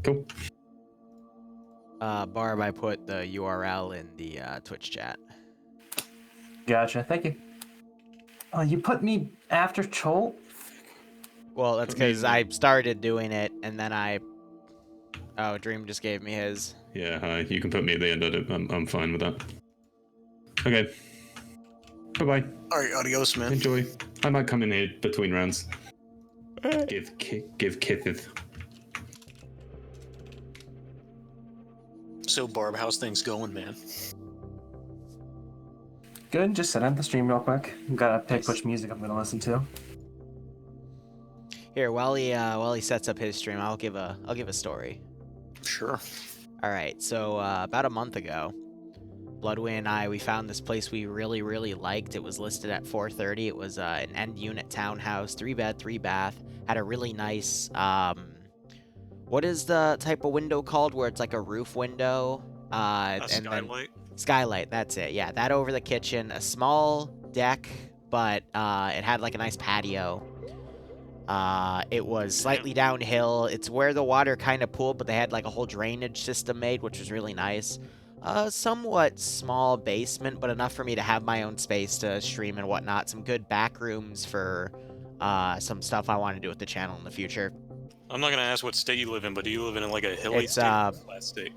Cool. Barb, I put the URL in the Twitch chat. Gotcha. Thank you. Oh, you put me after Chol? Well, that's because I started doing it, and then Oh, Dream just gave me his. Yeah, you can put me at the end of it. I'm fine with that. Okay. Bye-bye. All right, adios, man. Enjoy. I might come in here between rounds. Give Kithith. So, Barb, how's things going, man? Good. Just set up the stream real quick. Got to pick which music I'm gonna listen to. Here, while he sets up his stream, I'll give a story. Sure. All right, so about a month ago, Bloodway and I, we found this place we really, really liked. It was listed at 430. It was an end unit townhouse, 3-bed, 3-bath. Had a really nice, what is the type of window called where it's like a roof window? Skylight? Skylight, that's it. Yeah, that over the kitchen. A small deck, but it had like a nice patio. It was slightly downhill. It's where the water kind of pooled, but they had like a whole drainage system made, which was really nice. Somewhat small basement, but enough for me to have my own space to stream and whatnot. Some good back rooms for some stuff I want to do with the channel in the future. I'm not gonna ask what state you live in, but do you live in like a hilly state or a flat state?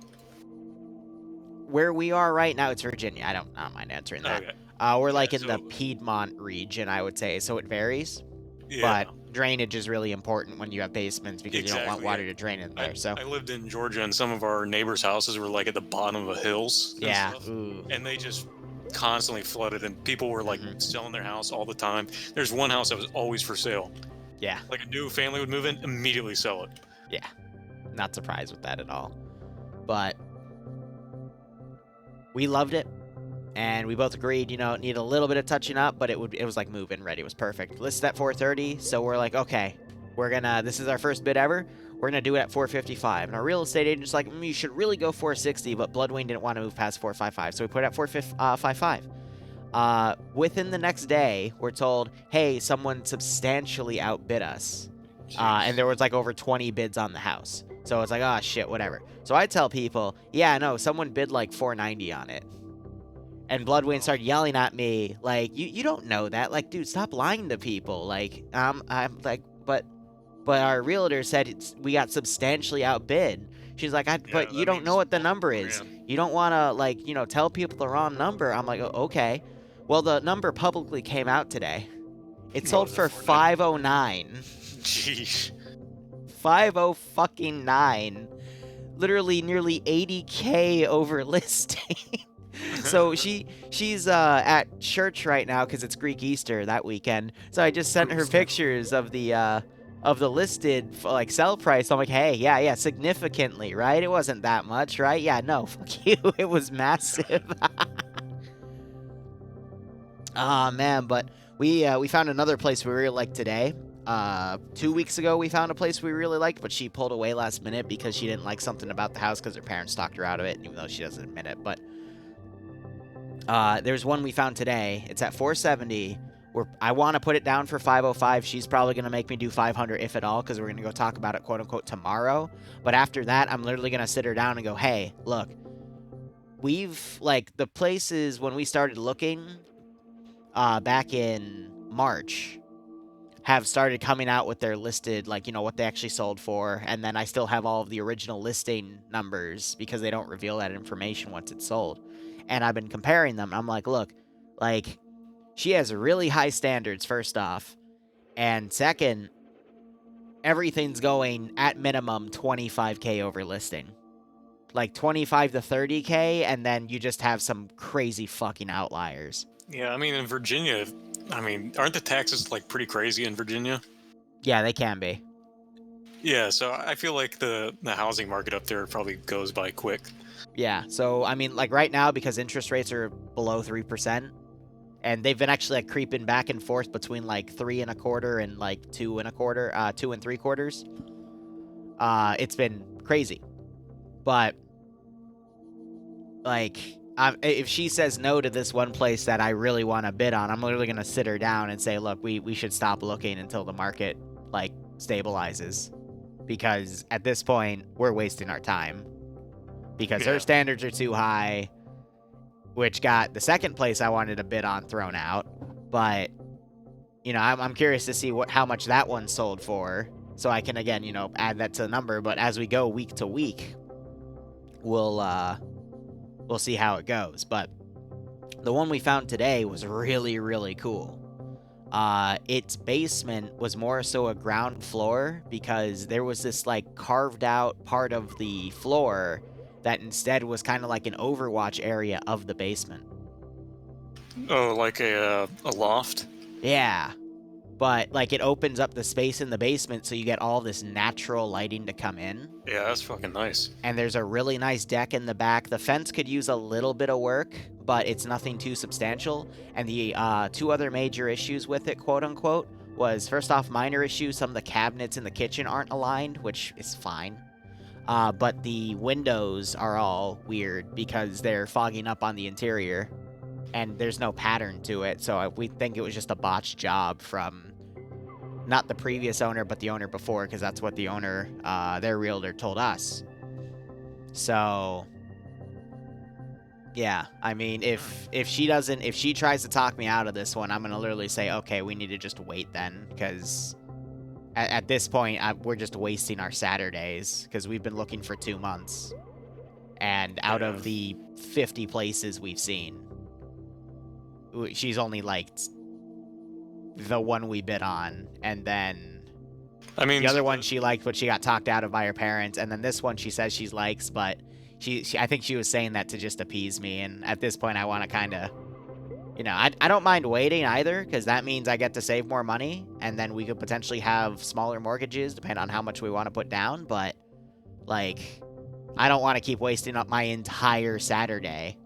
Where we are right now, it's Virginia. I don't mind answering that. Okay. We're like in the Piedmont region, I would say, so it varies. Yeah. But drainage is really important when you have basements because you don't want water to drain in there. So I lived in Georgia, and some of our neighbors' houses were like at the bottom of hills. Yeah. And they just constantly flooded, and people were like selling their house all the time. There's one house that was always for sale. Yeah. Like a new family would move in, immediately sell it. Yeah. Not surprised with that at all. But we loved it. And we both agreed, you know, it needed a little bit of touching up, but it was like move-in ready. It was perfect. Listed at 430, so we're like, okay, this is our first bid ever. We're gonna do it at 455. And our real estate agent's like, you should really go 460, but Bloodwayne didn't want to move past 455, so we put it at 455. Within the next day, we're told, hey, someone substantially outbid us. And there was like over 20 bids on the house. So it's like, oh shit, whatever. So I tell people, yeah, no, someone bid like 490 on it. And Bloodwayne started yelling at me, like, you don't know that. Like, dude, stop lying to people. Like, I'm like, but our realtor said we got substantially outbid. She's like, but you don't know what the number is. You don't want to, like, you know, tell people the wrong number. I'm like, oh, okay. Well, the number publicly came out today. It sold for 509. Jeez. 509. Literally nearly 80K over listing. So she's at church right now because it's Greek Easter that weekend. So I just sent her pictures of the listed like sell price. I'm like, hey, yeah, significantly, right? It wasn't that much, right? Yeah, no, fuck you. It was massive. Oh man, but we found another place we really liked today. 2 weeks ago we found a place we really liked, but she pulled away last minute because she didn't like something about the house because her parents talked her out of it, even though she doesn't admit it. But there's one we found today. It's at 470. I want to put it down for 505. She's probably going to make me do 500 if at all, because we're going to go talk about it, quote unquote, tomorrow. But after that, I'm literally going to sit her down and go, hey, look, the places when we started looking back in March have started coming out with their listed, like, you know, what they actually sold for. And then I still have all of the original listing numbers because they don't reveal that information once it's sold. And I've been comparing them. I'm like, look, like, she has really high standards, first off. And second, everything's going at minimum 25K over listing. Like 25 to 30K, and then you just have some crazy fucking outliers. Yeah, I mean, in Virginia, aren't the taxes, like, pretty crazy in Virginia? Yeah, they can be. Yeah, so I feel like the housing market up there probably goes by quick. Yeah, so, I mean, like, right now, because interest rates are below 3%, and they've been actually, like, creeping back and forth between, like, 3 1/4 and, like, 2 1/4, 2 3/4. It's been crazy. But, like, if she says no to this one place that I really want to bid on, I'm literally going to sit her down and say, look, we should stop looking until the market, like, stabilizes. because at this point we're wasting our time because Yeah. her standards are too high, which got the second place I wanted to bid on thrown out. But you know, I'm curious to see how much that one sold for, so I can again, you know, add that to the number. But as we go week to week, we'll see how it goes. But the one we found today was really, really cool. Its basement was more so a ground floor because there was this like carved out part of the floor that instead was kind of like an Overwatch area of the basement. Oh, like a loft? Yeah. But like it opens up the space in the basement so you get all this natural lighting to come in. Yeah, that's fucking nice. And there's a really nice deck in the back. The fence could use a little bit of work, but it's nothing too substantial. And the two other major issues with it, quote unquote, was first off, minor issues. Some of the cabinets in the kitchen aren't aligned, which is fine. But the windows are all weird because they're fogging up on the interior. And there's no pattern to it. So we think it was just a botched job from not the previous owner, but the owner before, because that's what the owner, their realtor, told us. So, yeah, I mean, if she tries to talk me out of this one, I'm gonna literally say, okay, we need to just wait then, because at this point, we're just wasting our Saturdays, because we've been looking for 2 months, and out of the 50 places we've seen, she's only liked the one we bid on, and then I mean, the other one she liked, but she got talked out of by her parents, and then this one she says she likes, but she I think she was saying that to just appease me, and at this point I want to kind of, you know, I don't mind waiting either, because that means I get to save more money, and then we could potentially have smaller mortgages depending on how much we want to put down, but like I don't want to keep wasting up my entire Saturday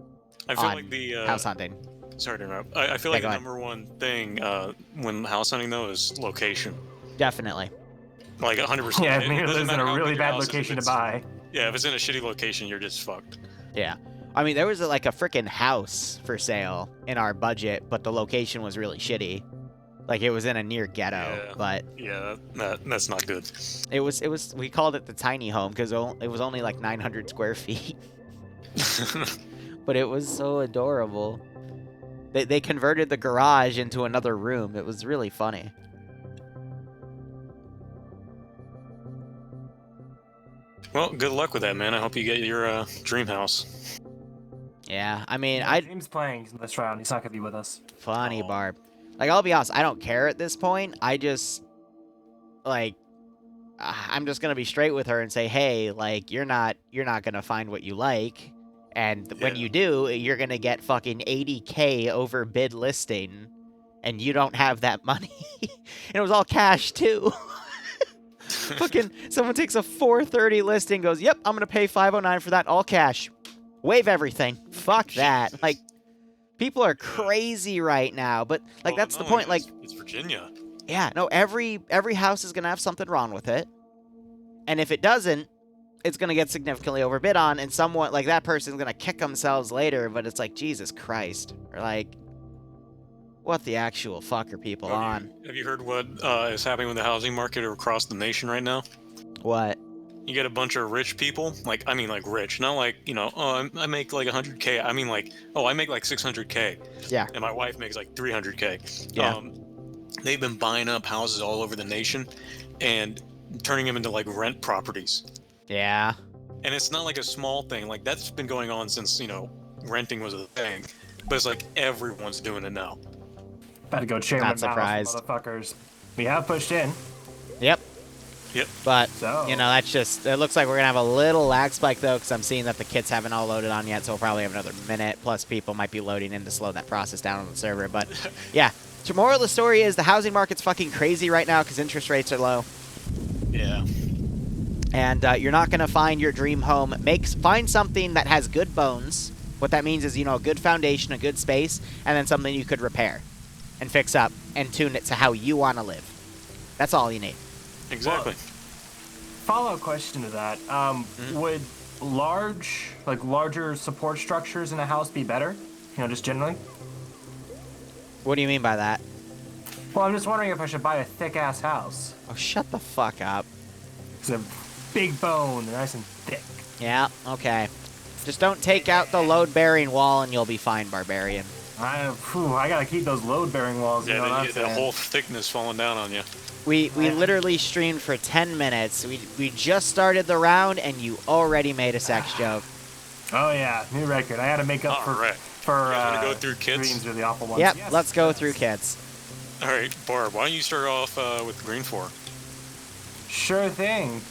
I feel on like the house hunting. sorry to interrupt. I feel Yeah, like go the ahead. number one thing when house hunting though is location. Definitely. Like 100%. Yeah, It maybe it doesn't lives in matter a how really big your bad house is, if location to it's- buy. Yeah, if it's in a shitty location, you're just fucked. Yeah. I mean, there was like a freaking house for sale in our budget, but the location was really shitty. Like it was in a near ghetto, Yeah. but Yeah, that's not good. it was we called it the tiny home because it was only like 900 square feet, but it was so adorable. They converted the garage into another room. It was really funny. Well, good luck with that, man. I hope you get your dream house. Yeah, I mean, Yeah, James playing this round. He's not gonna be with us. funny Aw. Barb. Like I'll be honest, I don't care at this point. I just like I'm just gonna be straight with her and say, hey, like you're not gonna find what you like, and when Yeah. you do, you're gonna get fucking 80K over bid listing, and you don't have that money. And it was all cash too. Fucking someone takes a 430 listing, goes, yep, I'm gonna pay 509 for that, all cash. Waive everything. Fuck that. Like people are crazy right now, but like Well, that's the no, point. Like it's Virginia. yeah, no, every house is gonna have something wrong with it, and if it doesn't, it's gonna get significantly overbid on, and someone like that person's gonna kick themselves later. But it's like Jesus Christ, or like, what the actual fuck are people on? Have you heard what is happening with the housing market across the nation right now? What? You get a bunch of rich people, like rich, not like oh I make like 100K. I mean like I make like 600K. Yeah. And my wife makes like 300K. Yeah. They've been buying up houses all over the nation, and turning them into like rent properties. Yeah. And it's not like a small thing. Like that's been going on since renting was a thing. But it's like everyone's doing it now. About to go chair Not my mouth, surprised. motherfuckers. We have pushed in. Yep. Yep. But So that's just. It looks like we're gonna have a little lag spike though, because I'm seeing that the kits haven't all loaded on yet, so we'll probably have another minute. Plus, people might be loading in to slow that process down on the server. But yeah. So moral of the story is the housing market's fucking crazy right now because interest rates are low. Yeah. And you're not going to find your dream home. Find something that has good bones. What that means is, a good foundation, a good space, and then something you could repair and fix up and tune it to how you want to live. That's all you need. Exactly. follow-up question to that. Would larger support structures in a house be better? Just generally? What do you mean by that? Well, I'm just wondering if I should buy a thick-ass house. Oh, shut the fuck up. It's a big bone. They're nice and thick. Yeah, okay. Just don't take out the load-bearing wall and you'll be fine, Barbarian. I gotta keep those load-bearing walls. Yeah, you know what I'm the saying? whole thickness falling down on you. We literally streamed for 10 minutes. We just started the round and you already made a sex joke. Oh yeah, new record. I had to make up All right. for You guys wanna go through kits? greens are the awful ones. Yep, Yes, let's go yes. through kits. All right, Barb, why don't you start off with green 4? Sure thing.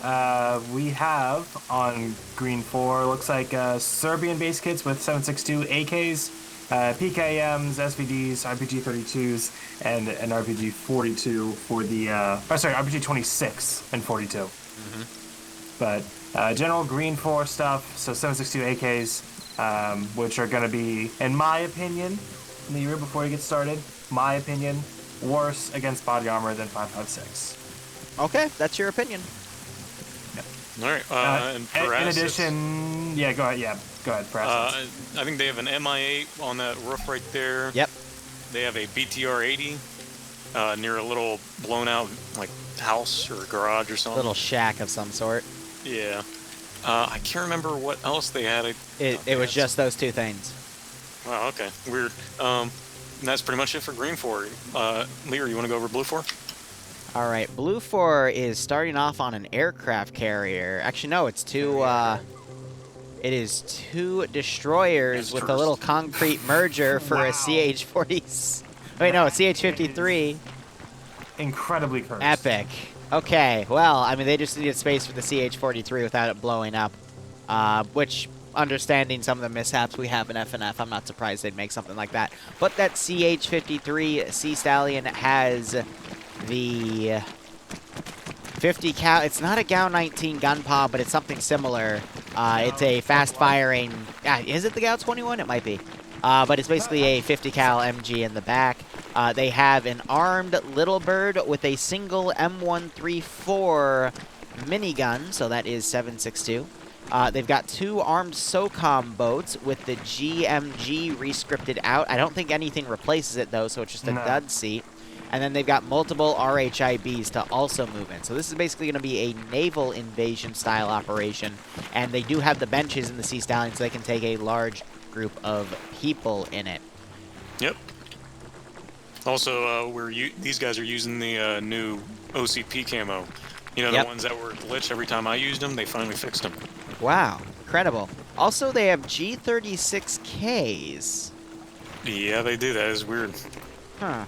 We have on green 4, looks like Serbian base kits with 7.62 AKs, PKMs, SVDs, RPG 32s, and an RPG 42 for the, RPG 26 and 42. But general green 4 stuff, so 7.62 AKs, which are going to be, in my opinion, Liru, before you get started, my opinion, worse against body armor than 5.56. Okay, that's your opinion. All right, and for in assets, addition, go ahead, for assets. I think they have an MI8 on that roof right there. Yep. They have a BTR-80 near a little blown-out like house or garage or something. Little shack of some sort. Yeah. I can't remember what else they had. It was just those two things. Wow. Okay. Weird. And that's pretty much it for green 4. Lear, you want to go over blue 4? All right, blue 4 is starting off on an aircraft carrier. Actually, no, it's two. It is two destroyers with a little concrete merger for a CH-40. Wait, no, a CH-53. Incredibly cursed. Epic. Okay, well, I mean, they just needed space for the CH-43 without it blowing up, which, understanding some of the mishaps we have in FNF, I'm not surprised they'd make something like that. But that CH-53 Sea Stallion has the 50 cal. It's not a Gao 19 gun pod, but it's something similar. It's a fast-firing. Is it the Gao 21? It might be. But it's basically a 50 cal MG in the back. They have an armed Little Bird with a single M134 minigun, so that is 7.62. They've got two armed SOCOM boats with the GMG rescripted out. I don't think anything replaces it, though, so it's just a dud seat. And then they've got multiple RHIBs to also move in. So this is basically going to be a naval invasion-style operation. And they do have the benches in the Sea Stallion, so they can take a large group of people in it. Yep. Also, these guys are using the new OCP camo. You know, the ones that were glitched every time I used them, they finally fixed them. Wow, incredible. Also, they have G36Ks. Yeah, they do. That is weird. Huh.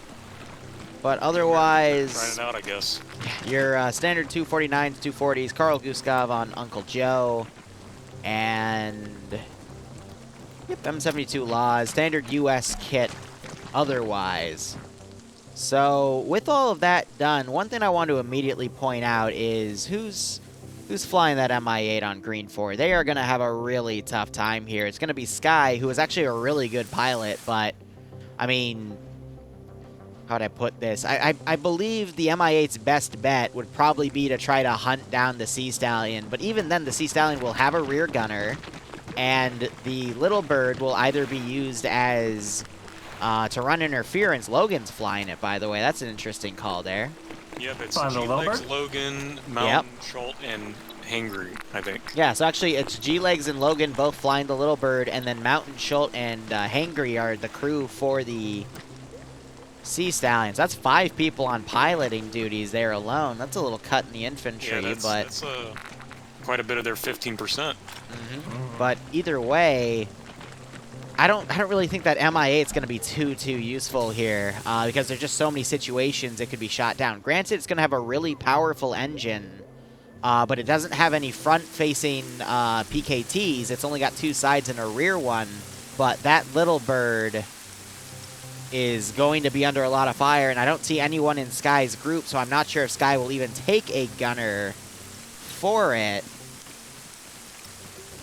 But otherwise, Trying it out, I guess. your standard 249s, 240s, Carl Guskov on Uncle Joe, and yep, M72 Laws, standard US kit otherwise. So with all of that done, one thing I want to immediately point out is who's flying that MI8 on green 4. They are going to have a really tough time here. It's going to be Sky, who is actually a really good pilot, but I mean, how'd I put this? I believe the MI8's best bet would probably be to try to hunt down the Sea Stallion, but even then the Sea Stallion will have a rear gunner, and the Little Bird will either be used as to run interference. Logan's flying it, by the way. That's an interesting call there. Yep, it's Flying the Little G-Legs, Bird? Logan, Mountain, Schult, and Hangry, I think. Yeah, so actually it's G-Legs and Logan both flying the Little Bird, and then Mountain, Schult, and Hangry are the crew for the Sea Stallions. That's 5 people on piloting duties there alone. That's a little cut in the infantry, Yeah, but that's quite a bit of their 15%. But either way, I don't really think that MI8 is going to be too useful here because there's just so many situations it could be shot down. Granted, it's going to have a really powerful engine, but it doesn't have any front-facing PKTs. It's only got 2 sides and a rear one. But that Little Bird is going to be under a lot of fire, and I don't see anyone in Sky's group, so I'm not sure if Sky will even take a gunner for it.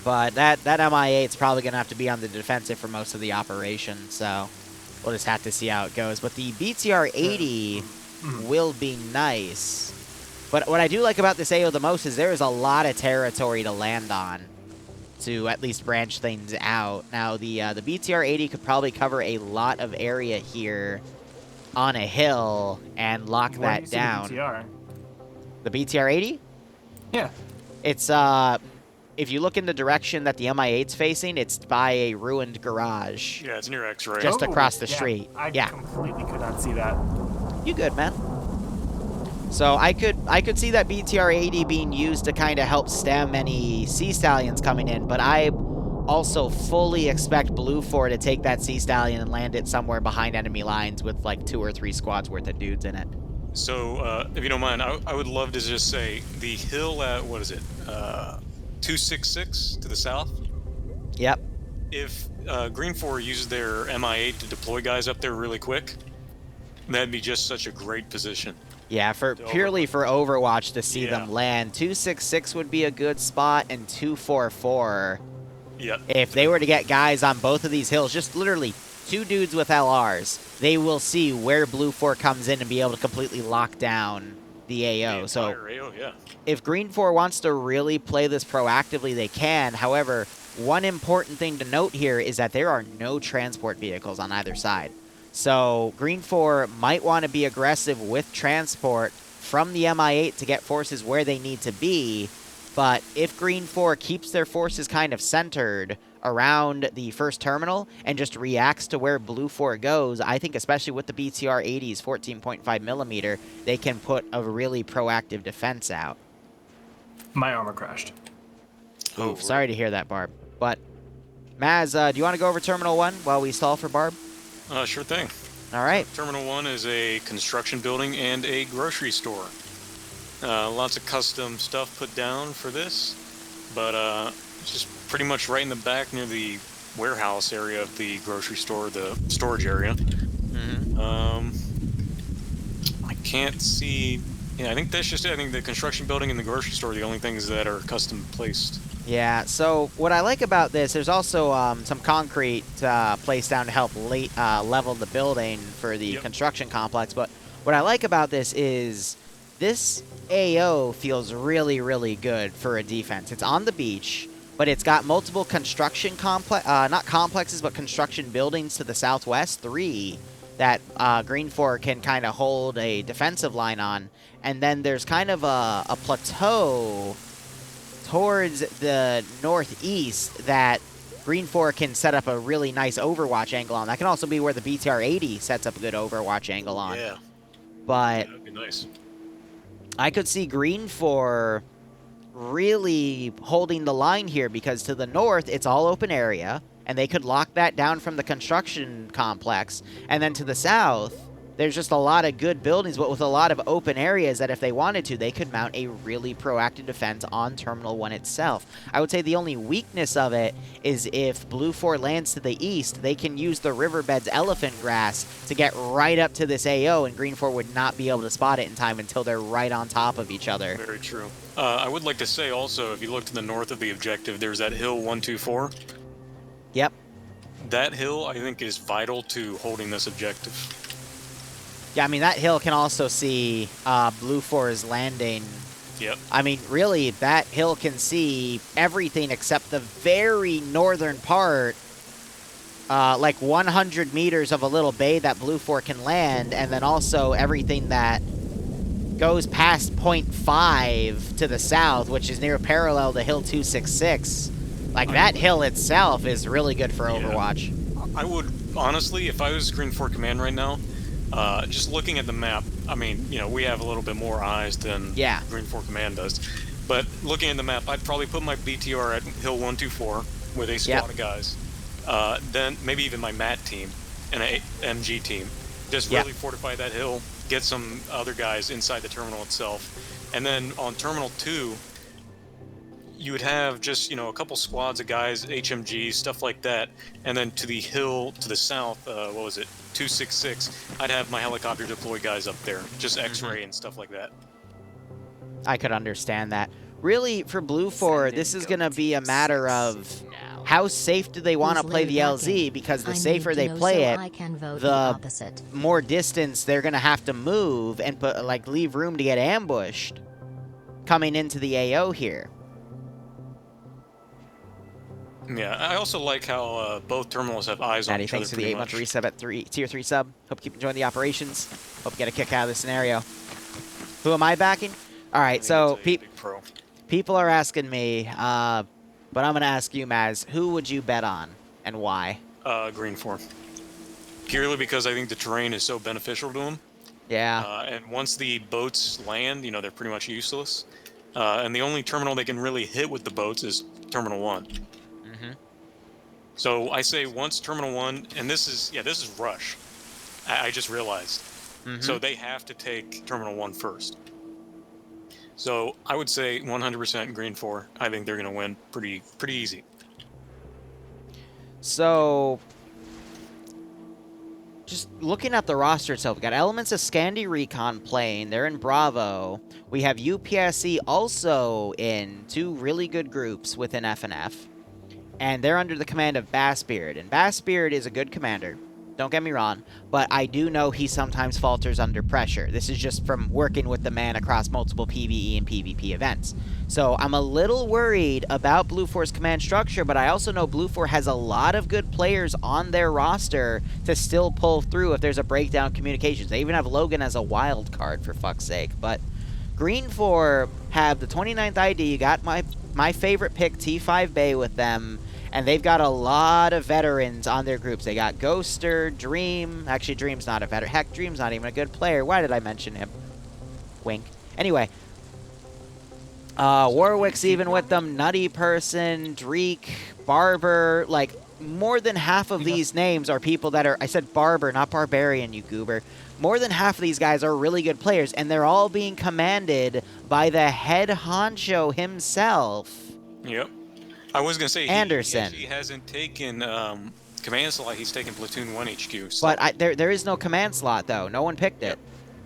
But that MI8 is probably going to have to be on the defensive for most of the operation, so we'll just have to see how it goes. But the BTR-80 will be nice. But what I do like about this AO the most is there is a lot of territory to land on to at least branch things out. Now, the BTR-80 could probably cover a lot of area here on a hill and lock that down. BTR? The BTR-80? Yeah. It's if you look in the direction that the MI8's facing, it's by a ruined garage. Yeah, it's near X-ray. Just across the yeah. street. I Yeah. completely could not see that. You good, man. So I could see that BTR-80 being used to kind of help stem any Sea Stallions coming in, but I also fully expect Blue 4 to take that Sea Stallion and land it somewhere behind enemy lines with like 2 or 3 squads worth of dudes in it. So, if you don't mind, I would love to just say the hill at, what is it, 266 to the south? Yep. If Green 4 uses their MI8 to deploy guys up there really quick, that'd be just such a great position. Yeah, purely for Overwatch to see Yeah. them land. 266 would be a good spot, and 244. Yep. If they were to get guys on both of these hills, just literally 2 dudes with LRs, they will see where Blue 4 comes in and be able to completely lock down the AO. The So entire AO, yeah. if Green 4 wants to really play this proactively, they can. However, one important thing to note here is that there are no transport vehicles on either side. So Green 4 might want to be aggressive with transport from the MI8 to get forces where they need to be. But if Green 4 keeps their forces kind of centered around the first terminal and just reacts to where Blue 4 goes, I think especially with the BTR-80's 14.5mm, they can put a really proactive defense out. My armor crashed. Oof, sorry to hear that, Barb. But, Maz, do you want to go over Terminal 1 while we stall for Barb? Sure thing. All right. Terminal 1 is a construction building and a grocery store. Lots of custom stuff put down for this, but it's just pretty much right in the back near the warehouse area of the grocery store, the storage area. Mm-hmm. I can't see... Yeah, I think that's just it. I think the construction building and the grocery store are the only things that are custom placed. Yeah, so what I like about this, there's also some concrete placed down to help level the building for the construction complex, but what I like about this is this AO feels really, really good for a defense. It's on the beach, but it's got multiple construction not complexes, but construction buildings to the southwest, 3, that Green 4 can kind of hold a defensive line on. And then there's kind of a plateau towards the northeast that Green 4 can set up a really nice Overwatch angle on. That can also be where the BTR-80 sets up a good Overwatch angle on. Yeah. But That'd be nice. I could see Green 4 really holding the line here because to the north, it's all open area, and they could lock that down from the construction complex. And then to the south, there's just a lot of good buildings, but with a lot of open areas that if they wanted to, they could mount a really proactive defense on Terminal 1 itself. I would say the only weakness of it is if Blue 4 lands to the east, they can use the riverbed's elephant grass to get right up to this AO, and Green 4 would not be able to spot it in time until they're right on top of each other. Very true. I would like to say also, if you look to the north of the objective, there's that hill 124. Yep. That hill, I think, is vital to holding this objective. Yeah, I mean, that hill can also see Blue 4's landing. Yep. I mean, really, that hill can see everything except the very northern part, like 100 meters of a little bay that Blue 4 can land, and then also everything that goes past point 5 to the south, which is near parallel to Hill 266. Like, that hill itself is really good for Overwatch. I would, honestly, if I was Green 4 Command right now, just looking at the map, I mean, you know, we have a little bit more eyes than Green 4 Command does. But looking at the map, I'd probably put my BTR at Hill 124 with a squad of guys. Then maybe even my MAT team and an MG team. Just really fortify that hill, get some other guys inside the terminal itself. And then on Terminal 2, you would have just, you know, a couple squads of guys, HMGs, stuff like that. And then to the hill to the south, what was it, 266, I'd have my helicopter deploy guys up there, just X-ray and stuff like that. I could understand that. Really, for Blue 4, this is going to be a matter of how safe do they want to play the LZ, because the safer they play it, the more distance they're going to have to move and put, like, leave room to get ambushed coming into the AO here. Yeah, I also like how both terminals have eyes on Maddie, each other. thanks for the 8-month resub at Tier 3 sub. Hope you keep enjoying the operations. Hope you get a kick out of this scenario. Who am I backing? All right, so People are asking me, but I'm going to ask you, Maz, who would you bet on and why? Green 4. Purely because I think the terrain is so beneficial to them. Yeah. And once the boats land, they're pretty much useless. And the only terminal they can really hit with the boats is Terminal 1. Mm-hmm. So I say once Terminal 1, and this is Rush. I just realized. Mm-hmm. So they have to take Terminal 1 first. So I would say 100% Green 4. I think they're going to win pretty easy. So, just looking at the roster itself, we got elements of Scandi Recon playing. They're in Bravo. We have UPSC also in 2 really good groups within FNF. And they're under the command of Bassbeard. And Bassbeard is a good commander. Don't get me wrong, but I do know he sometimes falters under pressure. This is just from working with the man across multiple PvE and PvP events. So I'm a little worried about Blue 4's command structure, but I also know Blue 4 has a lot of good players on their roster to still pull through if there's a breakdown in communications. They even have Logan as a wild card, for fuck's sake. But Green 4 have the 29th ID. You got my favorite pick, T5 Bay, with them. And they've got a lot of veterans on their groups. They got Ghoster, Dream. Actually, Dream's not a veteran. Heck, Dream's not even a good player. Why did I mention him? Wink. Anyway. Warwick's even with them. Nutty Person, Dreek, Barber. Like, more than half of these names are people that are... I said Barber, not Barbarian, you goober. More than half of these guys are really good players. And they're all being commanded by the head honcho himself. Yep. I was going to say, Anderson. He hasn't taken command slot. He's taken Platoon 1 HQ. So. But there is no command slot, though. No one picked it.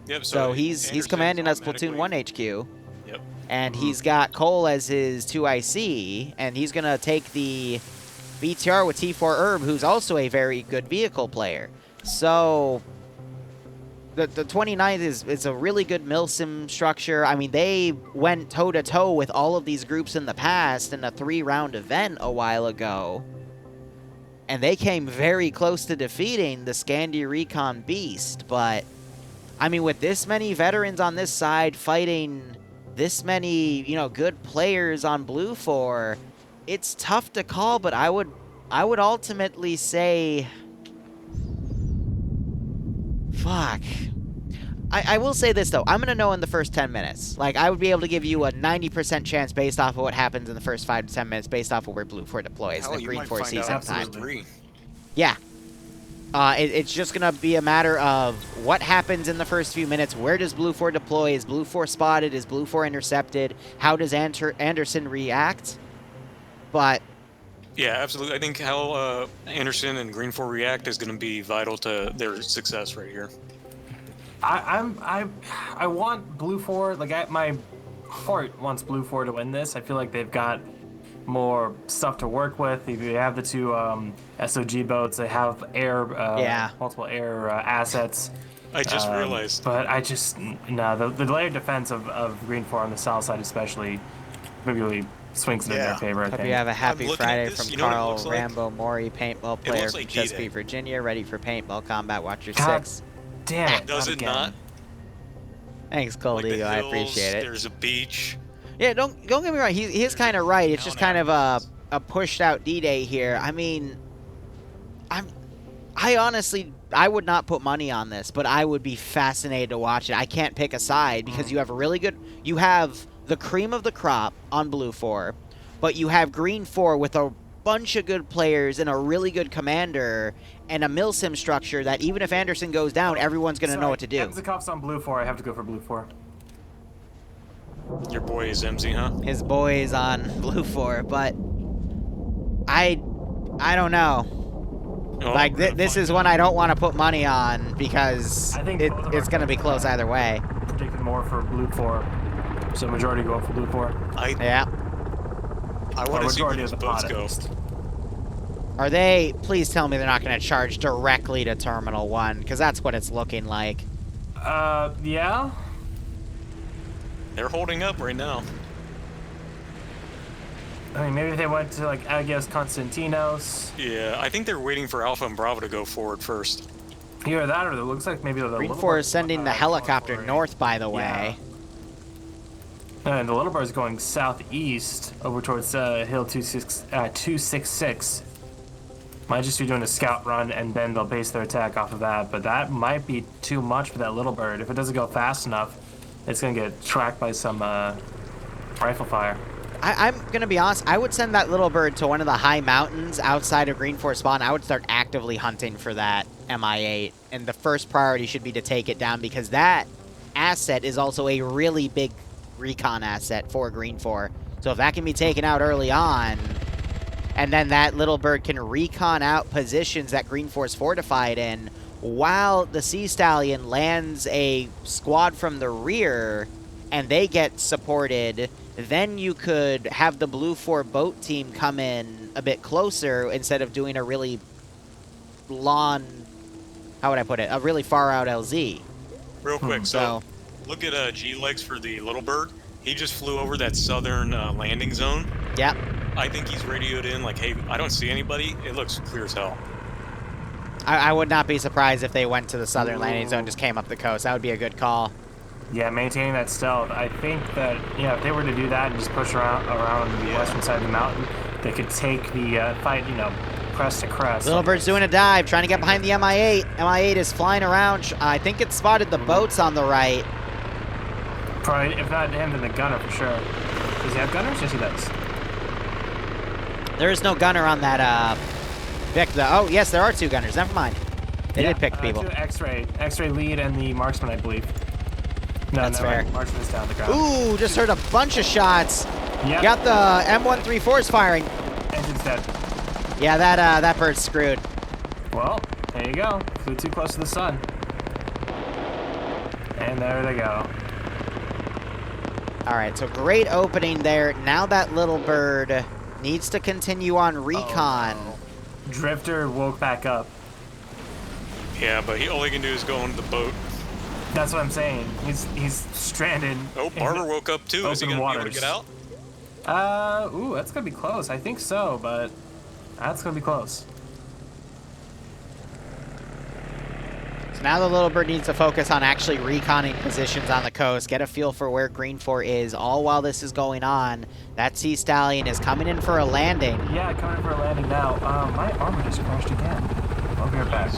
Yep. So he's commanding us Platoon 1 HQ. Yep. And he's got Cole as his 2IC, and he's going to take the BTR with T4 Herb, who's also a very good vehicle player. So the 29th is a really good milsim structure. I mean, they went toe-to-toe with all of these groups in the past in a 3-round event a while ago. And they came very close to defeating the Scandi Recon Beast. But, I mean, with this many veterans on this side fighting this many, good players on Blue 4, it's tough to call, but I would ultimately say... Fuck. I will say this, though. I'm going to know in the first 10 minutes. Like, I would be able to give you a 90% chance based off of what happens in the first 5 to 10 minutes based off of where Blue 4 deploys and Green 4 sees time. Yeah. It's just going to be a matter of what happens in the first few minutes. Where does Blue 4 deploy? Is Blue 4 spotted? Is Blue 4 intercepted? How does Anderson react? But... Yeah, absolutely. I think how Anderson and Green 4 react is going to be vital to their success right here. I want Blue 4. Like, my heart wants Blue 4 to win this. I feel like they've got more stuff to work with. They have the 2 SOG boats. They have multiple air assets. I just realized. But the layered defense of Green 4 on the south side especially really swings it in their favor, I think. Hope you have a happy Friday from Carl like? Rambo Mori, paintball player from Chesapeake, Virginia, ready for paintball combat. Watch your 6. Damn it. Does it not? Thanks, Cold Eagle. I appreciate it. There's a beach. Yeah, don't get me wrong. He's kind of right. It's just kind of a pushed out D-Day here. I mean, I honestly, I would not put money on this, but I would be fascinated to watch it. I can't pick a side because you have you have the cream of the crop on Blue 4, but you have Green 4 with a bunch of good players and a really good commander and a milsim structure that even if Anderson goes down, everyone's going to know what to do. Emzikov's on Blue 4. I have to go for Blue 4. Your boy is MZ, huh? His boy is on Blue 4, but I don't know. Oh, like, this is one I don't want to put money on because I think it's going to be close either way. Predicted more for Blue 4. So majority go for Blue 4. Yeah. I want to see where those boats go. Are they... Please tell me they're not going to charge directly to Terminal 1, because that's what it's looking like. Yeah? They're holding up right now. I mean, maybe they went to, like, Agios Konstantinos. Yeah, I think they're waiting for Alpha and Bravo to go forward first. Either that, or it looks like maybe... Green 4 is sending the helicopter north, by the way. And the little bird's going southeast over towards hill 266. Might just be doing a scout run, and then they'll base their attack off of that. But that might be too much for that little bird. If it doesn't go fast enough, it's going to get tracked by some rifle fire. I'm going to be honest. I would send that little bird to one of the high mountains outside of Green 4 spawn. I would start actively hunting for that MI8. And the first priority should be to take it down, because that asset is also a really big recon asset for Green 4. So if that can be taken out early on, and then that little bird can recon out positions that Green 4's fortified in, while the Sea Stallion lands a squad from the rear and they get supported, then you could have the Blue 4 boat team come in a bit closer instead of doing a really long, how would I put it, a really far out LZ. Real quick, so look at G-Legs for the little bird. He just flew over that southern landing zone. Yep. I think he's radioed in like, hey, I don't see anybody. It looks clear as hell. I would not be surprised if they went to the southern landing zone, just came up the coast. That would be a good call. Yeah, maintaining that stealth. I think that, yeah, if they were to do that and just push around on the western side of the mountain, they could take the fight, you know, crest to crest. Little bird's doing a dive, trying to get behind the MI8. MI8 is flying around. I think it spotted the boats on the right. Probably, if not him, then the gunner for sure. Does he have gunners? Yes, he does. There is no gunner on that Vic, though. Oh, yes, there are two gunners. Never mind. They did pick people. Two X-ray lead, and the marksman, I believe. No, that's fair. Marksman is down the ground. Ooh, just heard a bunch of shots. Yep. Got the M134s firing. Engine's dead. Yeah, that bird's screwed. Well, there you go. Flew too close to the sun. And there they go. All right, so great opening there. Now that little bird needs to continue on recon. Oh, no. Drifter woke back up. Yeah, but all he can do is go into the boat. That's what I'm saying. He's stranded. Oh, Barber woke up too. Is he gonna be able to get out? Ooh, that's gonna be close. I think so, but that's gonna be close. So now the little bird needs to focus on actually reconning positions on the coast, get a feel for where Green 4 is, all while this is going on. That Sea Stallion is coming in for a landing. Yeah, coming in for a landing now. My armor just crashed again. I'll be right back.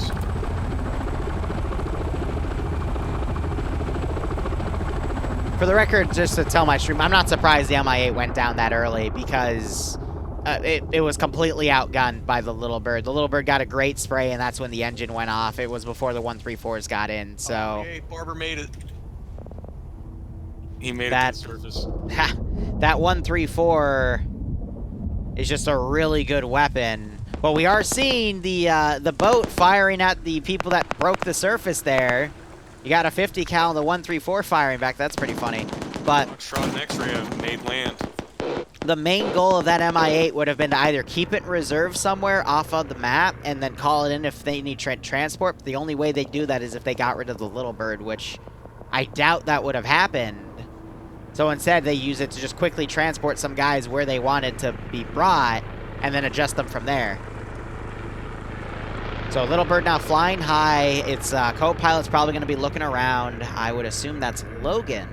For the record, just to tell my stream, I'm not surprised the MI8 went down that early, because it was completely outgunned by the little bird. The little bird got a great spray, and that's when the engine went off. It was before the 134s got in, so... Okay, Barber made it. He made it to the surface. That 134 is just a really good weapon. But we are seeing the boat firing at the people that broke the surface there. You got a 50 cal and the 134 firing back. That's pretty funny. But Shot and X-ray have made land. The main goal of that MI8 would have been to either keep it in reserve somewhere off of the map and then call it in if they need transport. But the only way they do that is if they got rid of the little bird, which I doubt that would have happened. So instead, they use it to just quickly transport some guys where they wanted to be brought and then adjust them from there. So little bird now flying high. Its co-pilot's probably going to be looking around. I would assume that's Logan.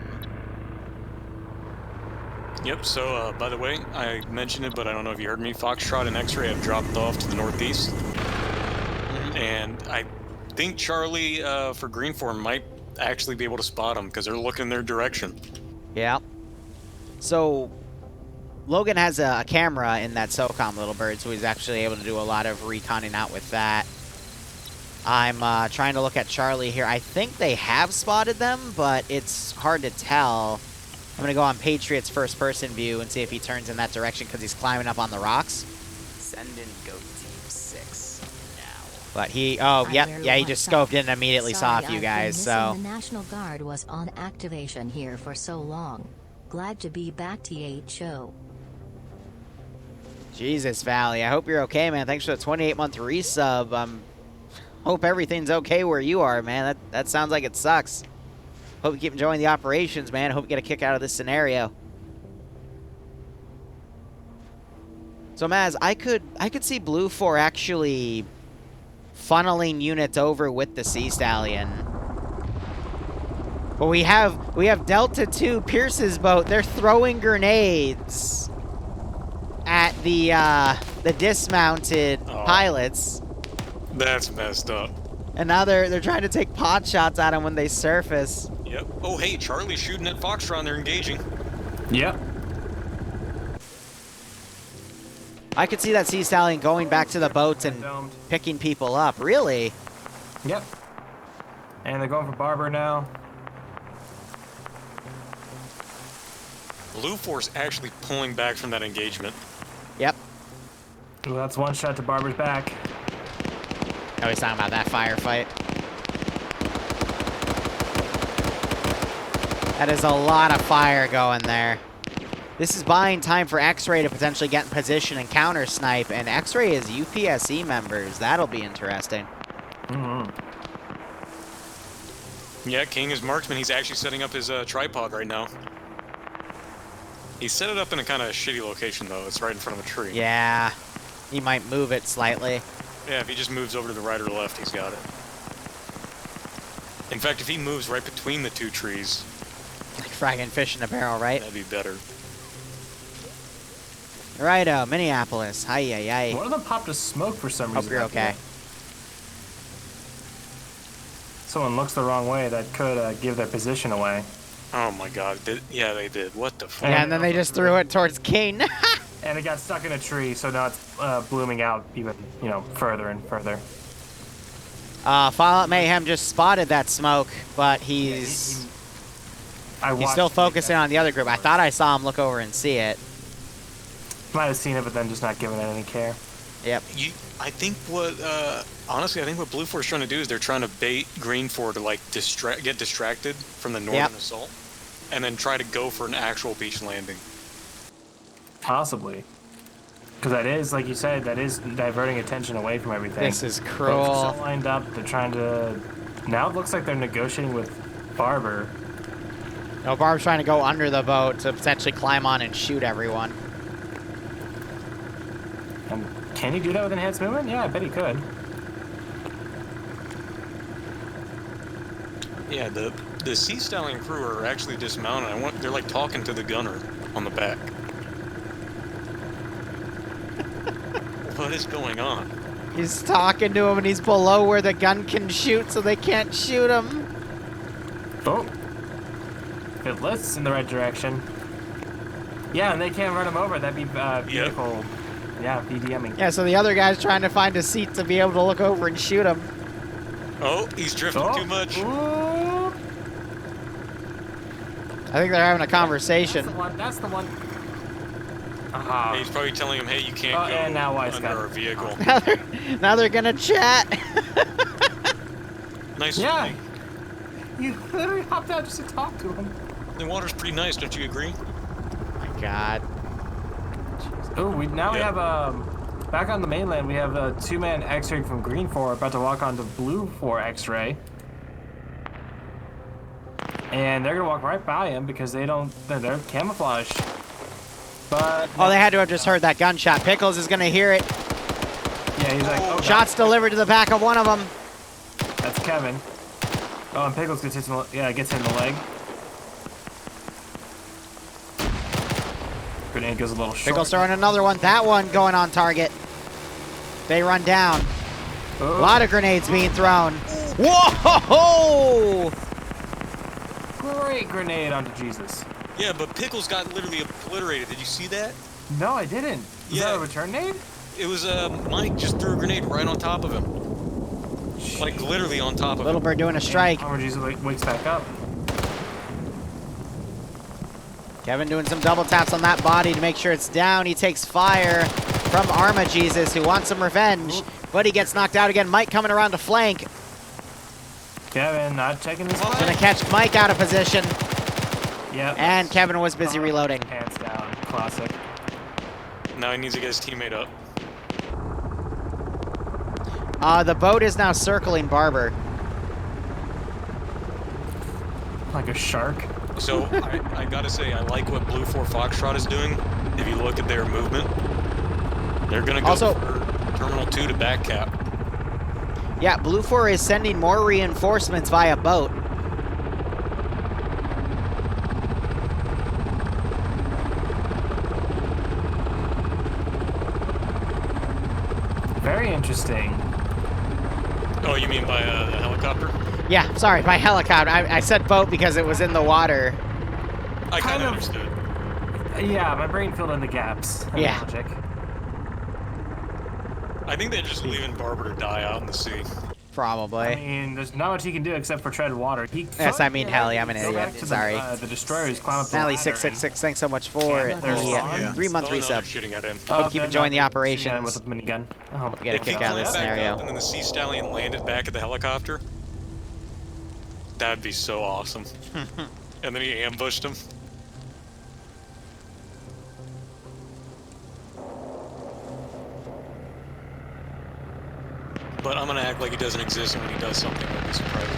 Yep, so by the way, I mentioned it, but I don't know if you heard me. Foxtrot and X-Ray have dropped off to the northeast. And I think Charlie for Green 4 might actually be able to spot them because they're looking their direction. Yeah. So Logan has a camera in that SOCOM little bird, so he's actually able to do a lot of reconning out with that. I'm trying to look at Charlie here. I think they have spotted them, but it's hard to tell. I'm going to go on Patriot's first-person view and see if he turns in that direction because he's climbing up on the rocks. Send in Goat Team 6 now. But he, oh, yep, yeah, he just scoped in and immediately saw a few guys, so. The National Guard was on activation here for so long. Glad to be back, THO. Jesus, Valley, I hope you're okay, man. Thanks for the 28-month resub. Hope everything's okay where you are, man. That sounds like it sucks. Hope you keep enjoying the operations, man. Hope you get a kick out of this scenario. So, Maz, I could see Blue 4 actually funneling units over with the Sea Stallion. But we have Delta 2, Pierce's boat. They're throwing grenades at the dismounted pilots. That's messed up. And now they're trying to take pot shots at them when they surface. Yep. Oh, hey, Charlie's shooting at Foxtron. They're engaging. Yep. I could see that Sea Stallion going back to the boats and picking people up. Really? Yep. And they're going for Barber now. Blue Force actually pulling back from that engagement. Yep. Well, that's one shot to Barber's back. Oh, he's talking about that firefight. That is a lot of fire going there. This is buying time for X-Ray to potentially get in position and counter snipe, and X-Ray is UPSE members. That'll be interesting. Mm-hmm. Yeah, King is marksman. He's actually setting up his tripod right now. He set it up in a kind of shitty location, though. It's right in front of a tree. Yeah. He might move it slightly. Yeah, if he just moves over to the right or left, he's got it. In fact, if he moves right between the two trees... Like fragging fish in a barrel, right? That'd be better. Righto, Minneapolis. Hi. One of them popped a smoke for some reason. Hope you're okay. Someone looks the wrong way, that could give their position away. Oh my god. Yeah, they did. What the fuck? Yeah, and then they just threw it towards King. And it got stuck in a tree, so now it's blooming out even, further and further. Fallout Mayhem just spotted that smoke, but he's still focusing on the other group. I thought I saw him look over and see it. Might have seen it, but then just not giving it any care. Yep. I think honestly, I think what Blue Force is trying to do is they're trying to bait Green 4 to like get distracted from the northern assault, and then try to go for an actual beach landing. Possibly. Because that is, like you said, that is diverting attention away from everything. This is cruel. Both are so lined up, they're trying to... Now it looks like they're negotiating with Barber. No, Barb's trying to go under the boat to potentially climb on and shoot everyone. Can he do that with enhanced movement? Yeah, I bet he could. Yeah, the Sea Stallion crew are actually dismounted. They're like talking to the gunner on the back. What is going on? He's talking to him and he's below where the gun can shoot, so they can't shoot him. Oh. It lifts in the right direction. Yeah, and they can't run him over. That'd be vehicle. Yep. Yeah, BDMing. Yeah, so the other guy's trying to find a seat to be able to look over and shoot him. Oh, he's drifting too much. Ooh. I think they're having a conversation. That's the one. Hey, he's probably telling him, hey, you can't go and now under our vehicle. Now they're gonna chat. Nice. Yeah. You literally hopped out just to talk to him. The water's pretty nice, don't you agree? Oh my god. Oh, we have back on the mainland. We have a 2-man X-ray from Green 4 about to walk onto Blue 4 X-ray, and they're gonna walk right by him because they're camouflaged. But they had to have just heard that gunshot. Pickles is gonna hear it. Yeah, he's like, oh, shots delivered to the back of one of them. That's Kevin. Oh, and Pickles gets hit in the leg. Grenade goes a little short. Pickles throwing another one. That one going on target. They run down. A lot of grenades being thrown. Whoa! Great grenade onto Jesus. Yeah, but Pickles got literally obliterated. Did you see that? No, I didn't. Is that a return nade? It was Mike just threw a grenade right on top of him. Jeez. Like literally on top of him. Little Bird doing a strike. Armor Jesus wakes back up. Kevin doing some double taps on that body to make sure it's down. He takes fire from Arma Jesus, who wants some revenge, but he gets knocked out again. Mike coming around to flank. Kevin not checking his flank. Gonna catch Mike out of position. Yep. And Kevin was busy reloading. Hands down. Classic. Now he needs to get his teammate up. The boat is now circling Barber. Like a shark. So, I gotta say, I like what Blue 4 Foxtrot is doing. If you look at their movement, they're gonna go for Terminal 2 to back cap. Yeah, Blue 4 is sending more reinforcements via boat. very interesting. Oh, you mean by the helicopter? Yeah, sorry, by helicopter. I said boat because it was in the water. I kind of understood. Yeah, my brain filled in the gaps. Yeah. Logic. I think they're just leaving Barber to die out in the sea. Probably. I mean, there's not much he can do except for tread water. Yes, I mean heli. I'm an Go idiot. back to Sorry. The destroyers, climb up the Nally ladder 666, thanks so much for the Yeah. 3-month resub. Shooting at him. Hope you keep enjoying the operations. With a minigun. Oh, Get a kick out of this scenario. And then the Sea Stallion landed back at the helicopter. That'd be so awesome. And then he ambushed him. But I'm gonna act like he doesn't exist, and when he does something, it'll be surprising.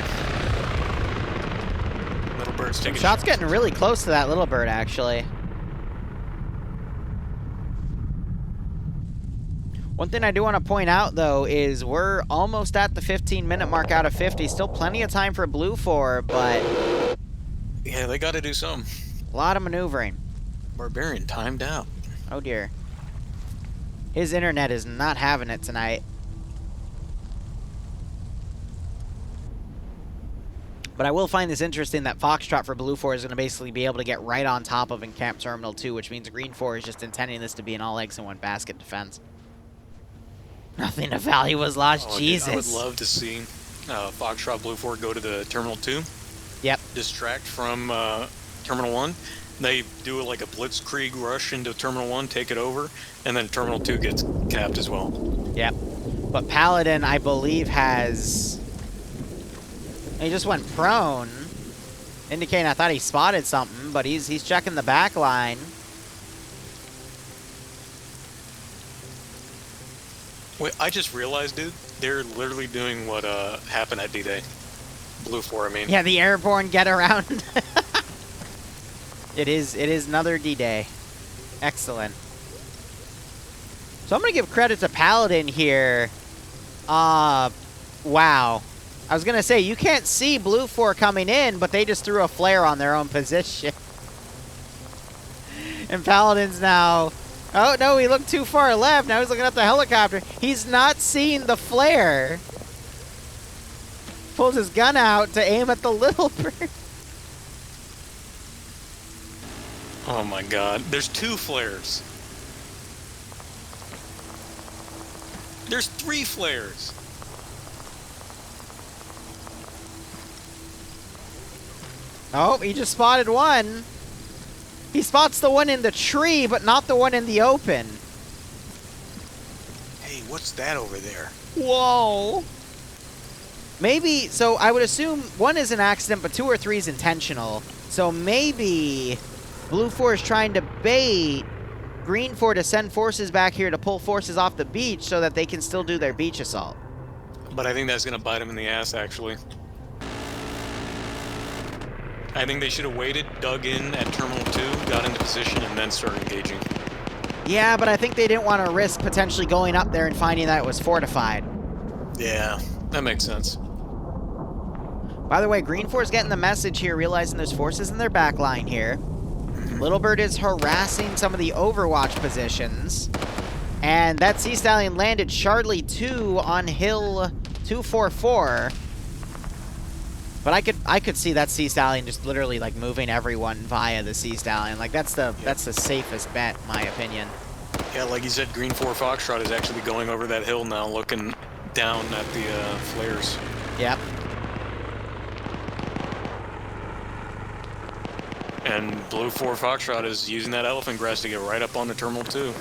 Little bird's taking Shot's getting really close to that little bird, actually. One thing I do want to point out, though, is we're almost at the 15-minute mark out of 50. Still plenty of time for Blue 4, but... Yeah, they gotta do something. A lot of maneuvering. Barbarian timed out. Oh, dear. His internet is not having it tonight. But I will find this interesting that Foxtrot for Blue 4 is going to basically be able to get right on top of Encamp Terminal 2, which means Green 4 is just intending this to be an all eggs in one basket defense. Nothing of value was lost. Oh, Jesus. Dude, I would love to see Foxtrot Blue 4 go to the Terminal 2. Yep. Distract from Terminal 1. They do like a blitzkrieg rush into Terminal 1, take it over, and then Terminal 2 gets capped as well. Yep. But Paladin, I believe, has... He just went prone, indicating I thought he spotted something, but he's checking the back line. Wait, I just realized, dude, they're literally doing what happened at D-Day. Blue 4, I mean. Yeah, the airborne get around. It is another D-Day. Excellent. So I'm gonna give credit to Paladin here. Wow. I was gonna say, you can't see Blue 4 coming in, but they just threw a flare on their own position. And Paladin's now... Oh, no, he looked too far left. Now he's looking at the helicopter. He's not seeing the flare. Pulls his gun out to aim at the little bird. Oh my god. There's 2 flares. There's 3 flares. Oh, he just spotted one. He spots the one in the tree, but not the one in the open. Hey, what's that over there? Whoa. Maybe, so I would assume 1 is an accident, but 2 or 3 is intentional. So maybe Blue 4 is trying to bait Green 4 to send forces back here to pull forces off the beach so that they can still do their beach assault. But I think that's gonna bite him in the ass, actually. I think they should have waited, dug in at Terminal 2, got into position, and then started engaging. Yeah, but I think they didn't want to risk potentially going up there and finding that it was fortified. Yeah, that makes sense. By the way, Green 4 is getting the message here, realizing there's forces in their back line here. Little Bird is harassing some of the Overwatch positions. And that Sea Stallion landed Shardley 2 on Hill 244. But I could see that Sea Stallion just literally like moving everyone via the Sea Stallion. Like that's the safest bet, in my opinion. Yeah, like you said, Green 4 Foxtrot is actually going over that hill now, looking down at the flares. Yep. And Blue 4 Foxtrot is using that elephant grass to get right up on the Terminal 2.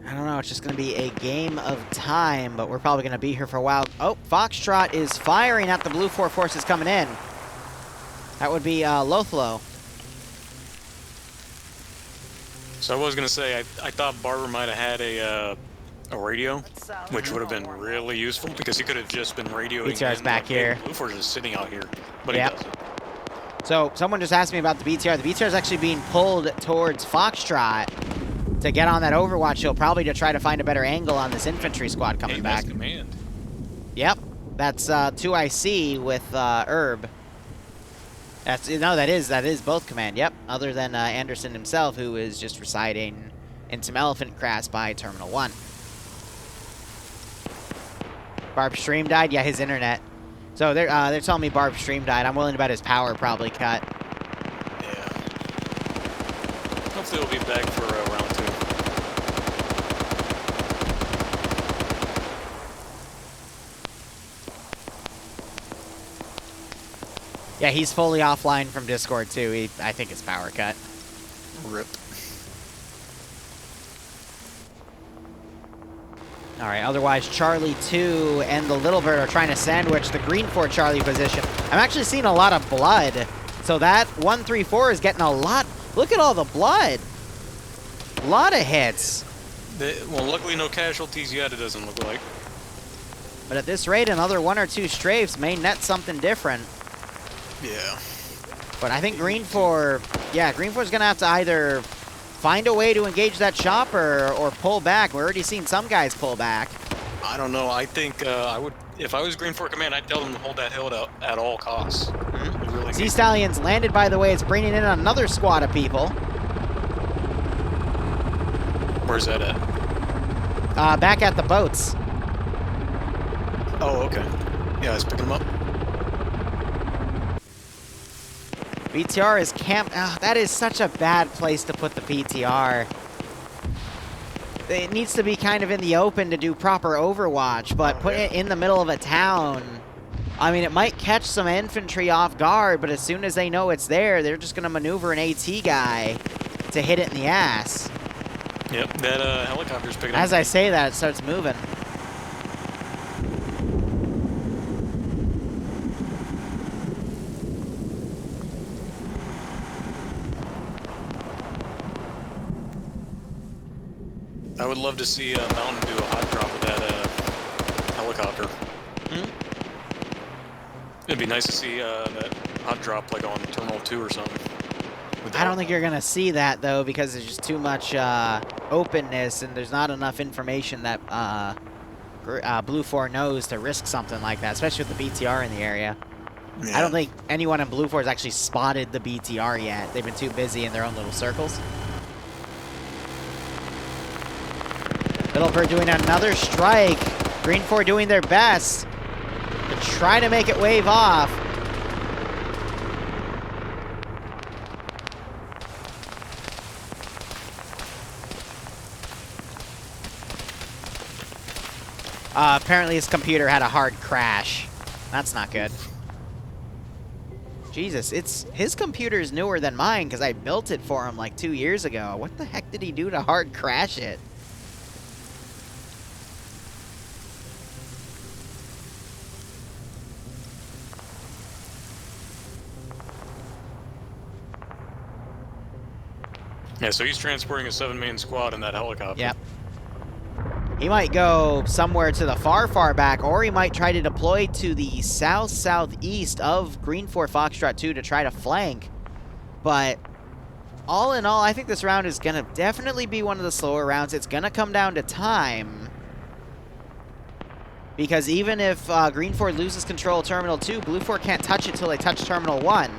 I don't know, it's just going to be a game of time, but we're probably going to be here for a while. Oh, Foxtrot is firing at the Blue 4 forces coming in. That would be Lothlo. So I was going to say, I thought Barber might have had a radio, which would have been really useful, because he could have just been radioing. BTR's back here. Blue 4 is just sitting out here, but yep. he doesn't. So someone just asked me about the BTR. The BTR is actually being pulled towards Foxtrot to get on that Overwatch hill, probably to try to find a better angle on this infantry squad coming back. Command. Yep, that's 2IC with Herb. No, that is both command. Yep, other than Anderson himself, who is just residing in some elephant grass by Terminal 1. Barb's stream died. Yeah, his internet. So they're telling me Barb's stream died. I'm willing to bet his power probably cut. Yeah. Hopefully he'll be back for round 2. Yeah, he's fully offline from Discord too. I think his power cut. Rip. All right, otherwise Charlie 2 and the Little Bird are trying to sandwich the Green 4 Charlie position. I'm actually seeing a lot of blood. So that 134 is getting a lot. Look at all the blood. A lot of hits. Well, luckily no casualties yet, it doesn't look like. But at this rate, another 1 or 2 strafes may net something different. Yeah. But I think Green 4, yeah, Green 4 is going to have to either find a way to engage that chopper or pull back. We're already seeing some guys pull back. I don't know. I think I would, if I was Green 4 Command, I'd tell them to hold that hill at all costs. Mm-hmm. Really Sea Stallions landed, by the way. It's bringing in another squad of people. Where's that at? Back at the boats. Oh, okay. Yeah, I was picking them up. BTR is camped. Oh, that is such a bad place to put the BTR. It needs to be kind of in the open to do proper Overwatch, but putting it in the middle of a town, I mean, it might catch some infantry off guard, but as soon as they know it's there, they're just going to maneuver an AT guy to hit it in the ass. Yep, that helicopter's picking up. As I say that, it starts moving. I would love to see Mountain do a hot drop with that helicopter. It'd be nice to see that hot drop like on Terminal 2 or something. I don't think you're going to see that, though, because there's just too much openness, and there's not enough information that Blue 4 knows to risk something like that, especially with the BTR in the area. Yeah. I don't think anyone in Blue 4 has actually spotted the BTR yet. They've been too busy in their own little circles. Little Bird doing another strike. Green 4 doing their best to try to make it wave off. Apparently his computer had a hard crash. That's not good. Jesus, his computer is newer than mine because I built it for him like 2 years ago. What the heck did he do to hard crash it? Yeah, so he's transporting a 7-man squad in that helicopter. Yep. He might go somewhere to the far back, or he might try to deploy to the southeast of Green 4 Foxtrot 2 to try to flank. But all in all, I think this round is going to definitely be one of the slower rounds. It's going to come down to time. Because even if Green 4 loses control of Terminal 2, Blue 4 can't touch it till they touch Terminal 1.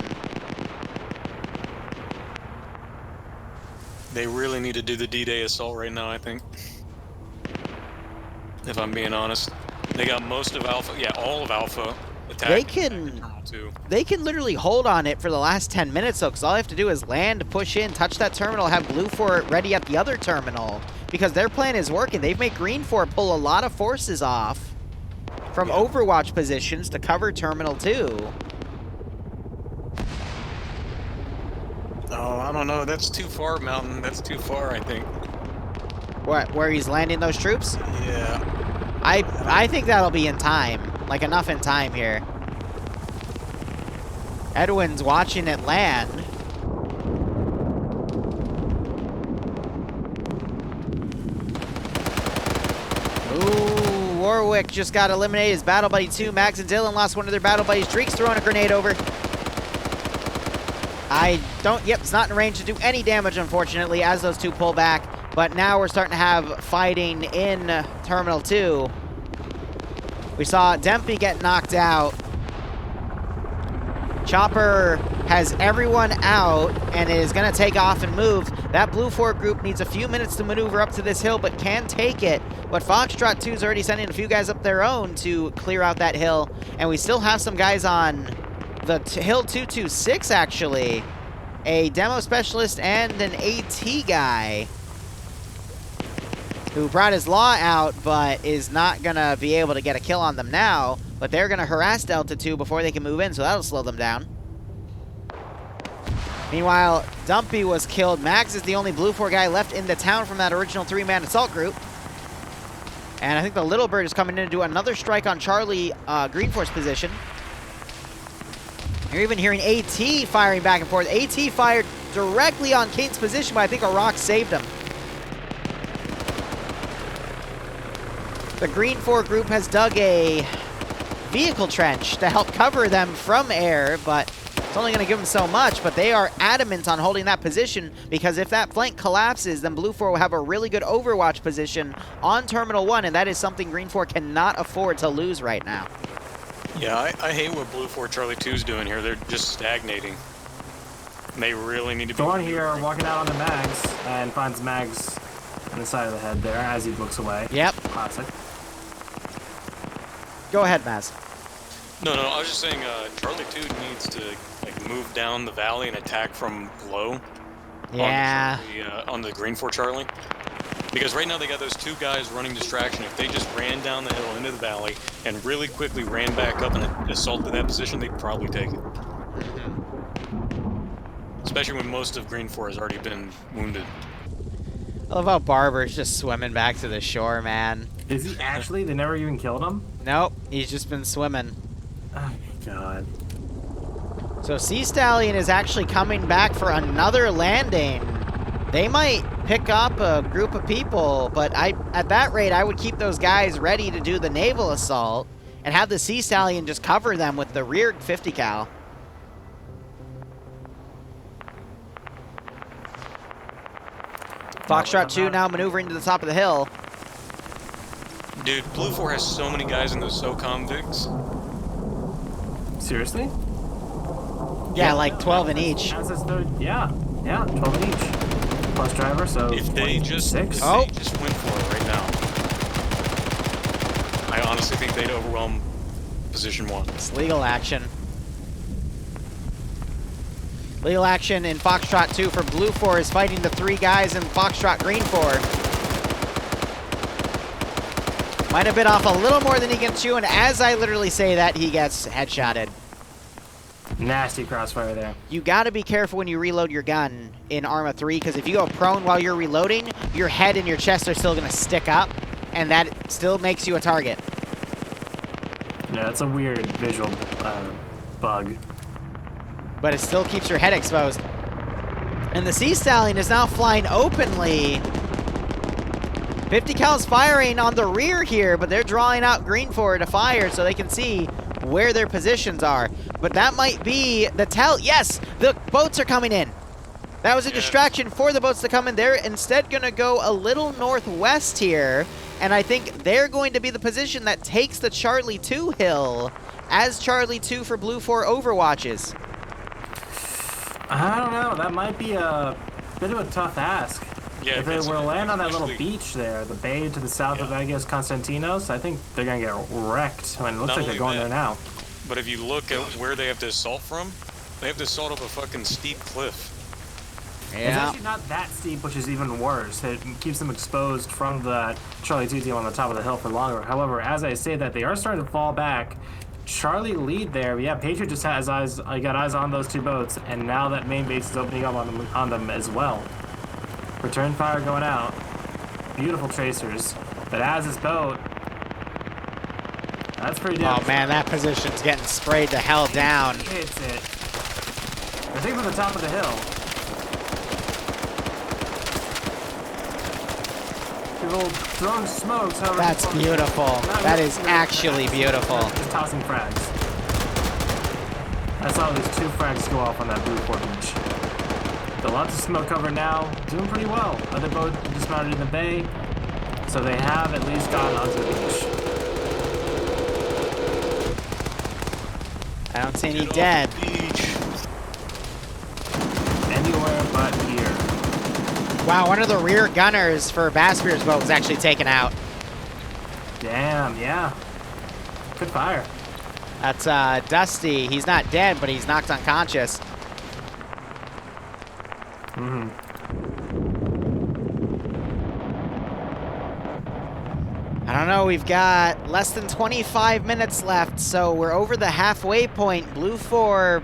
They really need to do the D-Day assault right now, I think. If I'm being honest. They got most of Alpha, yeah, all of Alpha attacking. They can literally hold on it for the last 10 minutes, though, because all they have to do is land, push in, touch that terminal, have Blue 4 ready at the other terminal. Because their plan is working. They've made Green 4 pull a lot of forces off from Overwatch positions to cover Terminal 2. Oh, I don't know. That's too far, Mountain. That's too far, I think. What, where he's landing those troops? Yeah. I think that'll be in time. Like, enough in time here. Edwin's watching it land. Ooh, Warwick just got eliminated. His battle buddy 2, Max and Dylan lost one of their battle buddies. Dreek's throwing a grenade over. Yep, it's not in range to do any damage, unfortunately, as those two pull back. But now we're starting to have fighting in Terminal 2. We saw Dempy get knocked out. Chopper has everyone out and is going to take off and move. That Blue 4 group needs a few minutes to maneuver up to this hill, but can take it. But Foxtrot 2 is already sending a few guys up their own to clear out that hill. And we still have some guys on the hill 226, actually. A demo specialist and an AT guy who brought his law out, but is not going to be able to get a kill on them now. But they're going to harass Delta 2 before they can move in, so that'll slow them down. Meanwhile, Dumpy was killed. Mags is the only Blue 4 guy left in the town from that original 3-man assault group. And I think the Little Bird is coming in to do another strike on Charlie Green Force position. You're even hearing AT firing back and forth. AT fired directly on Kane's position, but I think a rock saved him. The Green 4 group has dug a vehicle trench to help cover them from air, but it's only going to give them so much. But they are adamant on holding that position, because if that flank collapses, then Blue 4 will have a really good overwatch position on Terminal 1, and that is something Green 4 cannot afford to lose right now. Yeah, I hate what Blue 4 Charlie 2 is doing here. They're just stagnating. They really need to be... Thorn here walking out on the Mags and finds Mags on the side of the head there as he looks away. Yep. Classic. Go ahead, Maz. No, I was just saying Charlie 2 needs to move down the valley and attack from below. Yeah. On the Green 4 Charlie. Because right now they got those two guys running distraction. If they just ran down the hill into the valley and really quickly ran back up and assaulted that position, they'd probably take it. Especially when most of Green 4 has already been wounded. I love how Barber's just swimming back to the shore, man. Is he actually? They never even killed him? Nope, he's just been swimming. Oh my god. So Sea Stallion is actually coming back for another landing. They might pick up a group of people, but at that rate, I would keep those guys ready to do the naval assault and have the Sea Stallion just cover them with the rear 50 cal. Foxtrot 2 now maneuvering to the top of the hill. Dude, Blue 4 has so many guys in those SOCOM Vics. Seriously? Yeah, like 12 in each. Yeah, 12 in each. Plus driver, so if they just went for it right now, I honestly think they'd overwhelm position 1. It's legal action. Legal action in Foxtrot 2 for Blue 4 is fighting the 3 guys in Foxtrot Green 4. Might have bit off a little more than he can chew, and as I literally say that, he gets headshotted. Nasty crossfire there. You gotta be careful when you reload your gun in Arma 3, because if you go prone while you're reloading, your head and your chest are still gonna stick up, and that still makes you a target. Yeah, that's a weird visual bug. But it still keeps your head exposed. And the Sea Stallion is now flying openly. 50 cal's firing on the rear here, but they're drawing out Green 4 to fire so they can see where their positions are. But that might be the tell. Yes, the boats are coming in. That was a distraction for the boats to come in. They're instead going to go a little northwest here, and I think they're going to be the position that takes the Charlie 2 hill as Charlie 2 for Blue 4 overwatches. I don't know. That might be a bit of a tough ask. Yeah, if they were to land on that little beach there, the bay to the south of, I guess, Konstantinos, I think they're going to get wrecked. I mean, it looks like they're going there now. But if you look at where they have to assault from, they have to assault up a fucking steep cliff. Yeah. It's actually not that steep, which is even worse. It keeps them exposed from the Charlie 2 team on the top of the hill for longer. However, as I say that, they are starting to fall back. Charlie lead there, but yeah, Patriot just has eyes. I got eyes on those 2 boats, and now that main base is opening up on them as well. Return fire going out. Beautiful tracers. But as this boat, that's pretty damn. Oh man, that position's getting sprayed the hell down. Hits it. I think from the top of the hill. People throwing smokes. That's beautiful. That is actually beautiful. Just tossing frags. I saw these 2 frags go off on that blue 4 beach. Got lots of smoke cover now, doing pretty well. Other boat dismounted in the bay, so they have at least gotten onto the beach. I don't see any dead. Anywhere but here. Wow, one of the rear gunners for Bassbeer's boat was actually taken out. Damn, yeah. Good fire. That's Dusty. He's not dead, but he's knocked unconscious. I don't know, we've got less than 25 minutes left, so we're over the halfway point. Blue 4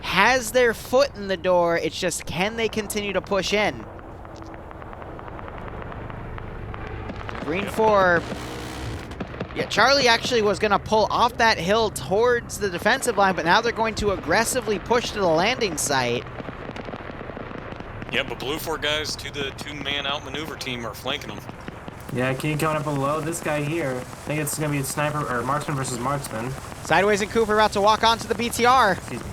has their foot in the door. It's just, can they continue to push in? Green 4... Yeah, Charlie actually was going to pull off that hill towards the defensive line, but now they're going to aggressively push to the landing site. Yeah, but Blue 4 guys to the 2-man outmaneuver team are flanking them. Yeah, King coming up below this guy here. I think it's going to be a sniper or marksman versus marksman. Sideways and Cooper about to walk onto the BTR. Excuse me.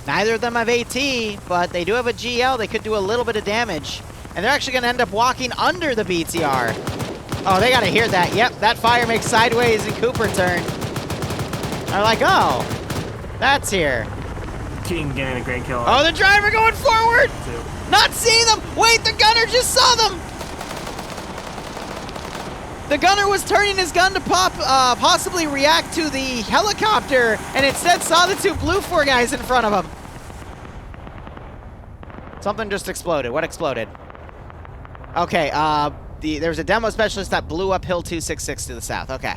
Neither of them have AT, but they do have a GL. They could do a little bit of damage. And they're actually going to end up walking under the BTR. Oh, they got to hear that. Yep, that fire makes Sideways and Cooper turn. They're like, oh, that's here. King getting a great kill. Oh, the driver going forward. Too. Not seeing them. Wait, the gunner just saw them. The gunner was turning his gun to possibly react to the helicopter, and instead saw the 2 Blue 4 guys in front of him. Something just exploded. What exploded? Okay, there was a demo specialist that blew up Hill 266 to the south. Okay.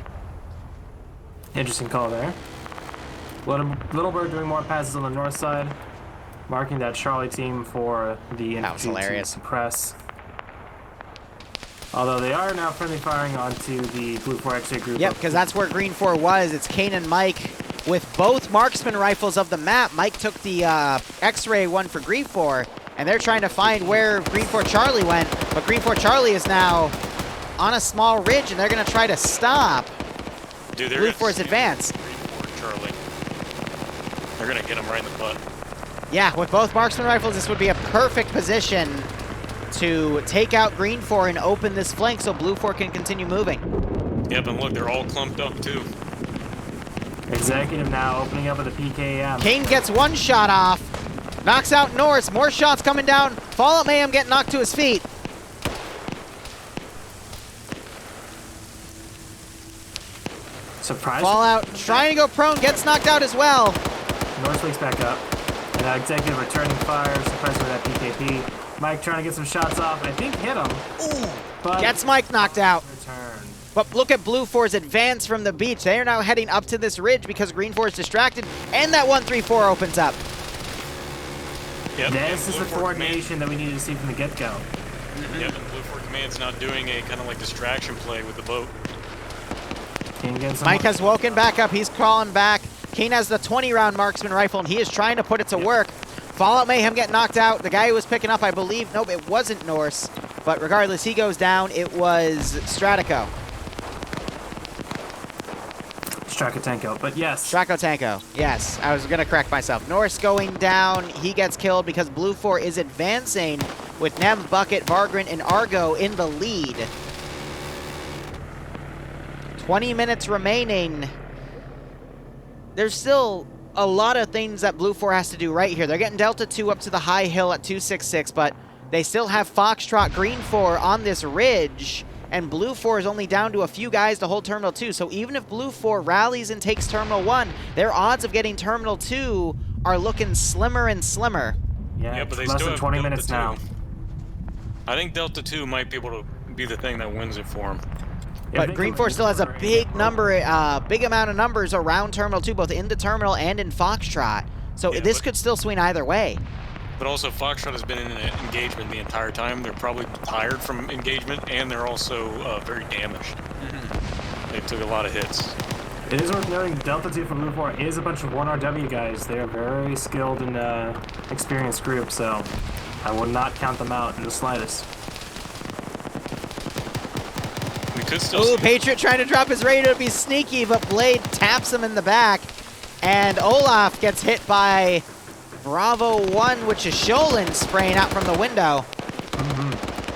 Interesting call there. Little Bird doing more passes on the north side, marking that Charlie team for the infantry to suppress. Although they are now friendly firing onto the Blue 4 X-ray group. Yep, because that's where Green 4 was. It's Kane and Mike with both marksman rifles of the map. Mike took the X-ray one for Green 4, and they're trying to find where Green 4 Charlie went. But Green 4 Charlie is now on a small ridge, and they're going to try to stop Blue 4's advance. Green 4 Charlie. They're going to get him right in the butt. Yeah, with both marksman rifles, this would be a perfect position to take out Green 4 and open this flank so Blue 4 can continue moving. Yep, and look, they're all clumped up too. Executive now opening up with a PKM. Kane gets one shot off, knocks out Norris. More shots coming down. Fallout Mayhem getting knocked to his feet. Surprise. Fallout trying to go prone, gets knocked out as well. Norris wakes back up. And now Executive returning fire, suppressing with that PKP. Mike trying to get some shots off. I think hit him. Ooh. But Gets Mike knocked out. Return. But look at Blue 4's advance from the beach. They are now heading up to this ridge because Green 4 is distracted, and that 134 opens up. Yep, this is the coordination that we needed to see from the get-go. Yep, and Blue 4 Command's not doing a kind of like distraction play with the boat. Mike has woken back up. He's crawling back. Kane has the 20-round marksman rifle, and he is trying to put it to work. Fallout Mayhem getting knocked out. The guy who was picking up, I believe, nope, it wasn't Norse. But regardless, he goes down. It was Stratico. Strakotenko, but yes. Strakotenko, yes. I was going to correct myself. Norse going down. He gets killed because Blue 4 is advancing with Nem, Bucket, Vargrin, and Argo in the lead. 20 minutes remaining. There's still a lot of things that Blue 4 has to do right here. They're getting Delta 2 up to the high hill at 266, but they still have Foxtrot Green 4 on this ridge, and Blue 4 is only down to a few guys to hold Terminal 2. So even if Blue 4 rallies and takes Terminal 1, their odds of getting Terminal 2 are looking slimmer and slimmer. Yeah, but they less still than have 20 Delta minutes 2. now. I think Delta 2 might be able to be the thing that wins it for them. But Green 4 still has a big number, big amount of numbers around Terminal 2, both in the terminal and in Foxtrot. So this could still swing either way. But also, Foxtrot has been in an engagement the entire time. They're probably tired from engagement, and they're also very damaged. They took a lot of hits. It is worth noting Delta 2 for Blue 4 is a bunch of 1RW guys. They are very skilled and experienced group, so I would not count them out in the slightest. We could still Ooh, Patriot trying to drop his radio to be sneaky, but Blade taps him in the back. And Olaf gets hit by Bravo 1, which is Sholin spraying out from the window.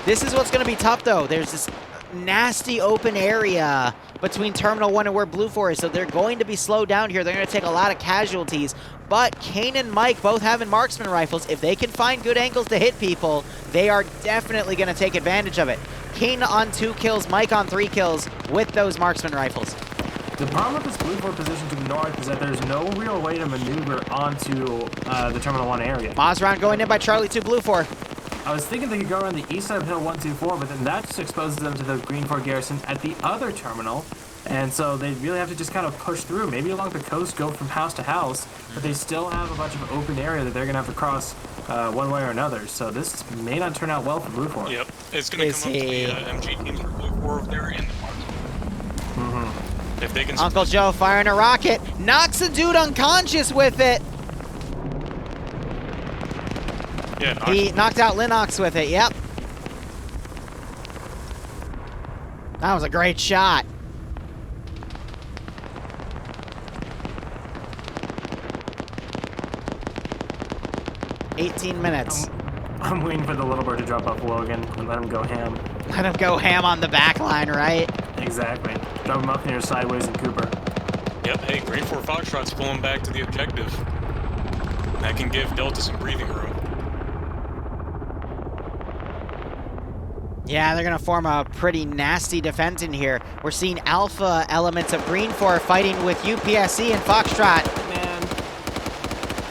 This is what's going to be tough, though. There's this nasty open area between Terminal 1 and where Blue 4 is, so they're going to be slowed down here. They're going to take a lot of casualties. But Kane and Mike both having marksman rifles. If they can find good angles to hit people, they are definitely going to take advantage of it. Kane on 2 kills, Mike on 3 kills with those marksman rifles. The problem with this Blue 4 position to the north is that there's no real way to maneuver onto the Terminal 1 area. Mazran going in by Charlie 2 Blue 4. I was thinking they could go around the east side of Hill 124, but then that just exposes them to the Green 4 garrison at the other terminal. And so they really have to just kind of push through, maybe along the coast, go from house to house, but they still have a bunch of open area that they're going to have to cross one way or another. So this may not turn out well for Blue 4. Yep, it's going to come up to the MG teams for Blue 4 over there in the park. If they can... Uncle Joe firing a rocket, knocks a dude unconscious with it. Yeah, he knocked out Linnox with it, yep. That was a great shot. $18 minutes. I'm waiting for the little bird to drop off Logan and let him go ham. Let him go ham on the back line, right? Exactly. Drop him up near sideways and Cooper. Yep, hey, Green 4 Foxtrot's pulling back to the objective. That can give Delta some breathing room. Yeah, they're going to form a pretty nasty defense in here. We're seeing alpha elements of Green 4 fighting with UPSC and Foxtrot. Man.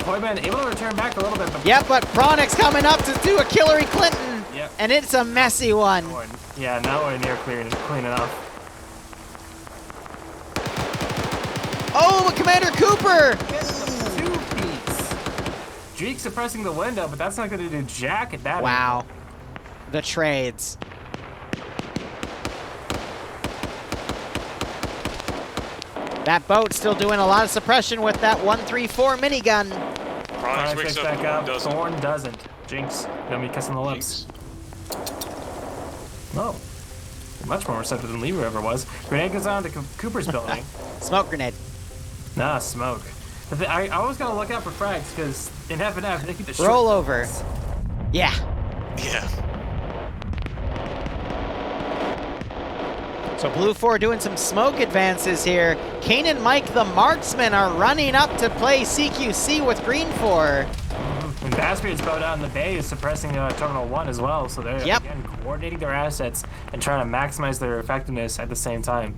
Toyman able to return back a little bit. But yep, but Pronix coming up to do a Hillary Clinton. Yep. And it's a messy one. Yeah, nowhere near clean enough. Oh, but Commander Cooper! Two-piece. Drake suppressing the window, but that's not going to do jack at that. Wow. The trades. That boat still doing a lot of suppression with that 134 minigun. Pronix wakes back up. Thorn doesn't. Jinx gonna be kissing the lips. Oh, much more receptive than Liru ever was. Grenade goes on to Cooper's building. Smoke grenade. Nah, smoke. I always gotta look out for frags because in F&F they keep the short roll over. Yeah. Yeah. So Blue 4 doing some smoke advances here. Kane and Mike, the marksmen, are running up to play CQC with Green 4. And Bassbeard's boat out in the bay is suppressing Terminal 1 as well, so they're again coordinating their assets and trying to maximize their effectiveness at the same time.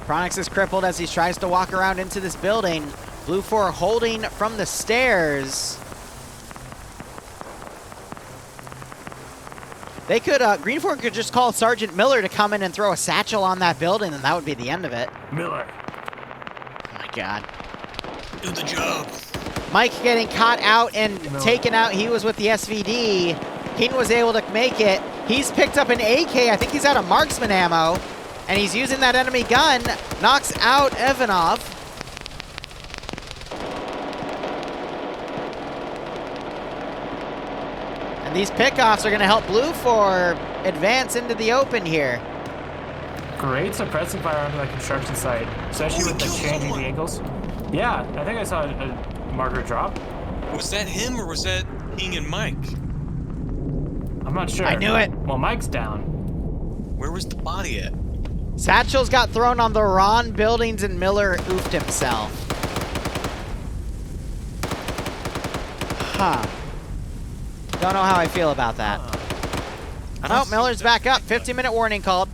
Pronix is crippled as he tries to walk around into this building. Blue 4 holding from the stairs. They could, Green 4 could just call Sergeant Miller to come in and throw a satchel on that building, and that would be the end of it. Miller. Oh my God. Do the job. Mike getting caught out and taken out. He was with the SVD. Kane was able to make it. He's picked up an AK. I think he's out of marksman ammo. And he's using that enemy gun. Knocks out Ivanov. And these pickoffs are going to help Blue 4 advance into the open here. Great suppressing fire onto that construction site, especially with the changing the angles. Yeah, I think I saw a marker drop. Was that him or was that King and Mike? I'm not sure. I knew it. Well, Mike's down. Where was the body at? Satchels got thrown on the Ron buildings and Miller oofed himself. Huh. Don't know how I feel about that. Oh, Miller's back up. 15-minute warning called.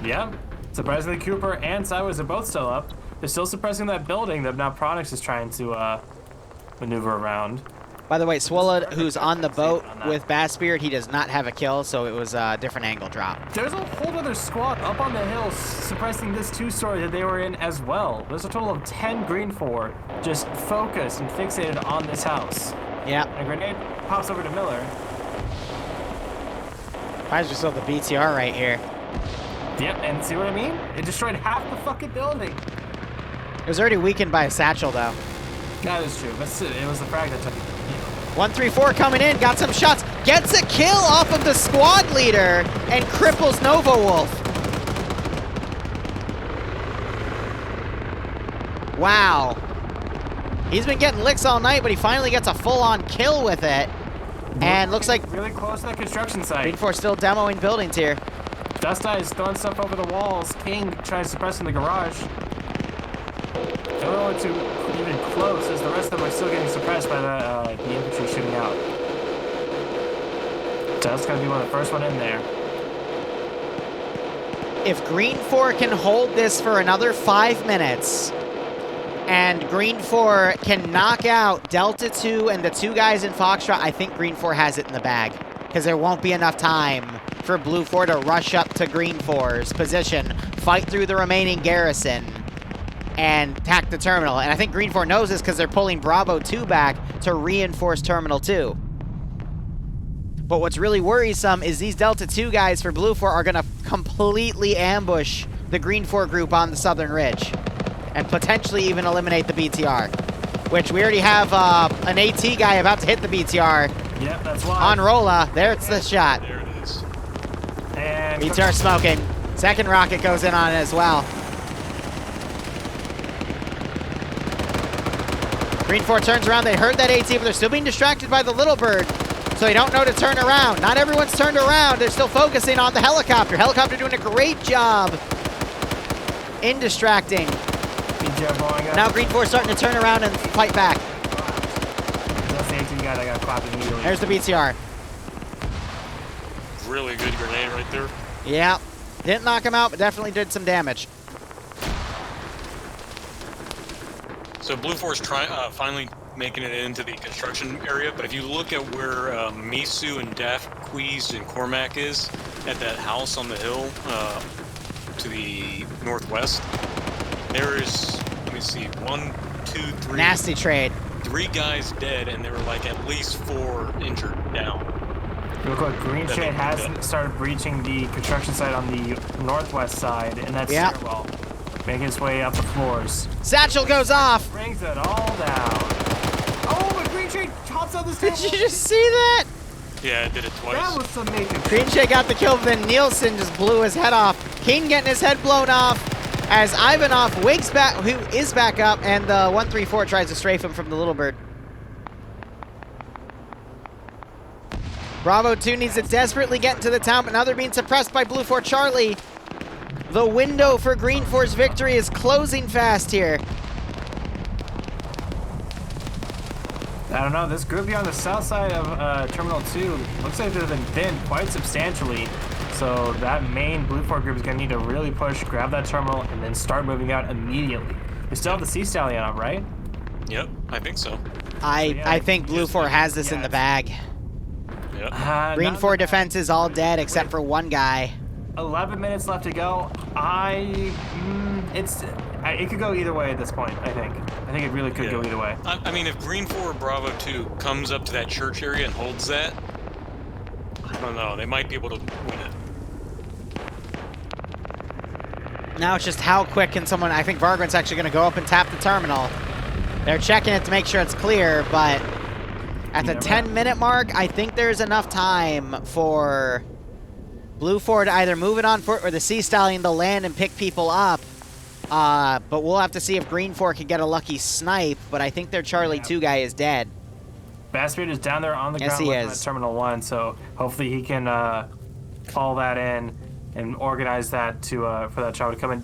Yeah. Surprisingly, Cooper and Sideways are both still up. They're still suppressing that building that now Pronix is trying to maneuver around. By the way, Swollen, who's on the boat with Bassbeard, he does not have a kill, so it was a different angle drop. There's a whole other squad up on the hill suppressing this two-story that they were in as well. There's a total of 10 Green 4 just focused and fixated on this house. Yeah. A grenade pops over to Miller. Might as well still the BTR right here. Yep, and see what I mean? It destroyed half the fucking building. It was already weakened by a satchel, though. That is true, but it was the frag that took it. 134 coming in, got some shots, gets a kill off of the squad leader, and cripples Nova Wolf. Wow. He's been getting licks all night, but he finally gets a full-on kill with it. And looks like really close to the construction site. Green 4 still demoing buildings here. Dust Eye is throwing stuff over the walls. King trying to suppress in the garage. The only one to even close as the rest of them are still getting suppressed by the infantry shooting out. Dust's gonna be one of the first one in there. If Green 4 can hold this for another 5 minutes, and Green 4 can knock out Delta 2 and the 2 guys in Foxtrot, I think Green 4 has it in the bag. Because there won't be enough time for Blue 4 to rush up to Green 4's position, fight through the remaining garrison, and attack the terminal. And I think Green 4 knows this because they're pulling Bravo 2 back to reinforce Terminal 2. But what's really worrisome is these Delta 2 guys for Blue 4 are going to completely ambush the Green 4 group on the southern ridge. And potentially even eliminate the BTR. Which we already have an AT guy about to hit the BTR. Yep, that's why. On Rolla. There's the shot. There it is. And BTR smoking. Second rocket goes in on it as well. Green 4 turns around. They heard that AT, but they're still being distracted by the little bird. So they don't know to turn around. Not everyone's turned around. They're still focusing on the helicopter. Helicopter doing a great job in distracting. Now Green 4 starting to turn around and fight back. That's the 18 guy that got clapped immediately. There's the BTR. Really good grenade right there. Yeah. Didn't knock him out, but definitely did some damage. So Blue 4's finally making it into the construction area, but if you look at where Misu and Dafquees and Cormac is, at that house on the hill to the northwest, there is, let me see, 1, 2, 3. Nasty trade. 3 guys dead, and there were like at least 4 injured down. Real quick, Green Shade has started breaching the construction site on the northwest side, and that's stairwell. Making its way up the floors. Satchel goes off! Brings it all down. Oh, but Green Shade hops on the Did you just see that? Yeah, I did it twice. That was some major. Green Shade got the kill, but then Nielsen just blew his head off. King getting his head blown off as Ivanov wakes back, who is back up, and the 134 tries to strafe him from the little bird. Bravo 2 needs to desperately get into the town, but now they're being suppressed by Blue 4 Charlie. The window for Green 4's victory is closing fast here. I don't know, this group here on the south side of Terminal 2 looks like they've been thinned quite substantially. So that main Blue 4 group is going to need to really push, grab that terminal, and then start moving out immediately. We still have the Sea Stallion up, right? Yep, I think so. I think Blue 4 has this in the bag. Yep. Green 4 defense is all dead except for one guy. 11 minutes left to go. It could go either way at this point, I think. I think it really could go either way. I mean, if Green 4 Bravo 2 comes up to that church area and holds that, I don't know, they might be able to win it. Now it's just how quick can someone... I think Vargrant's actually going to go up and tap the terminal. They're checking it to make sure it's clear, but at the 10-minute mark, I think there's enough time for Blue 4 to either move it on foot or the Sea Stallion to land and pick people up. But we'll have to see if Green 4 can get a lucky snipe, but I think their Charlie 2 guy is dead. Bassbeard is down there on the ground looking at Terminal 1, so hopefully he can call that in and organize that to for that child to come in.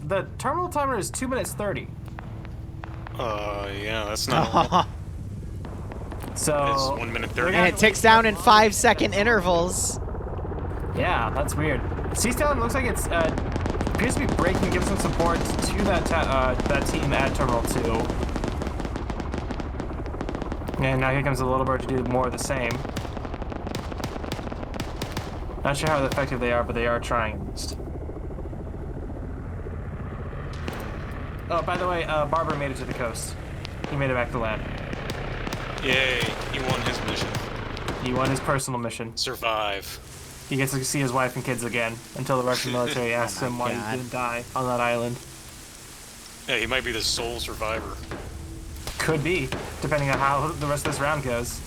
The terminal timer is 2 minutes 30. Yeah, that's not. So it's 1 minute 30. And it ticks down in 5-second intervals. Yeah, that's weird. Sea Stallion looks like it's appears to be breaking, give some support to that team at Terminal 2. And now here comes the little bird to do more of the same. Not sure how effective they are, but they are trying at least. Oh, by the way, Barber made it to the coast. He made it back to land. Yay, he won his mission. He won his personal mission. Survive. He gets to see his wife and kids again until the Russian military asks him why he didn't die on that island. Yeah, he might be the sole survivor. Could be, depending on how the rest of this round goes.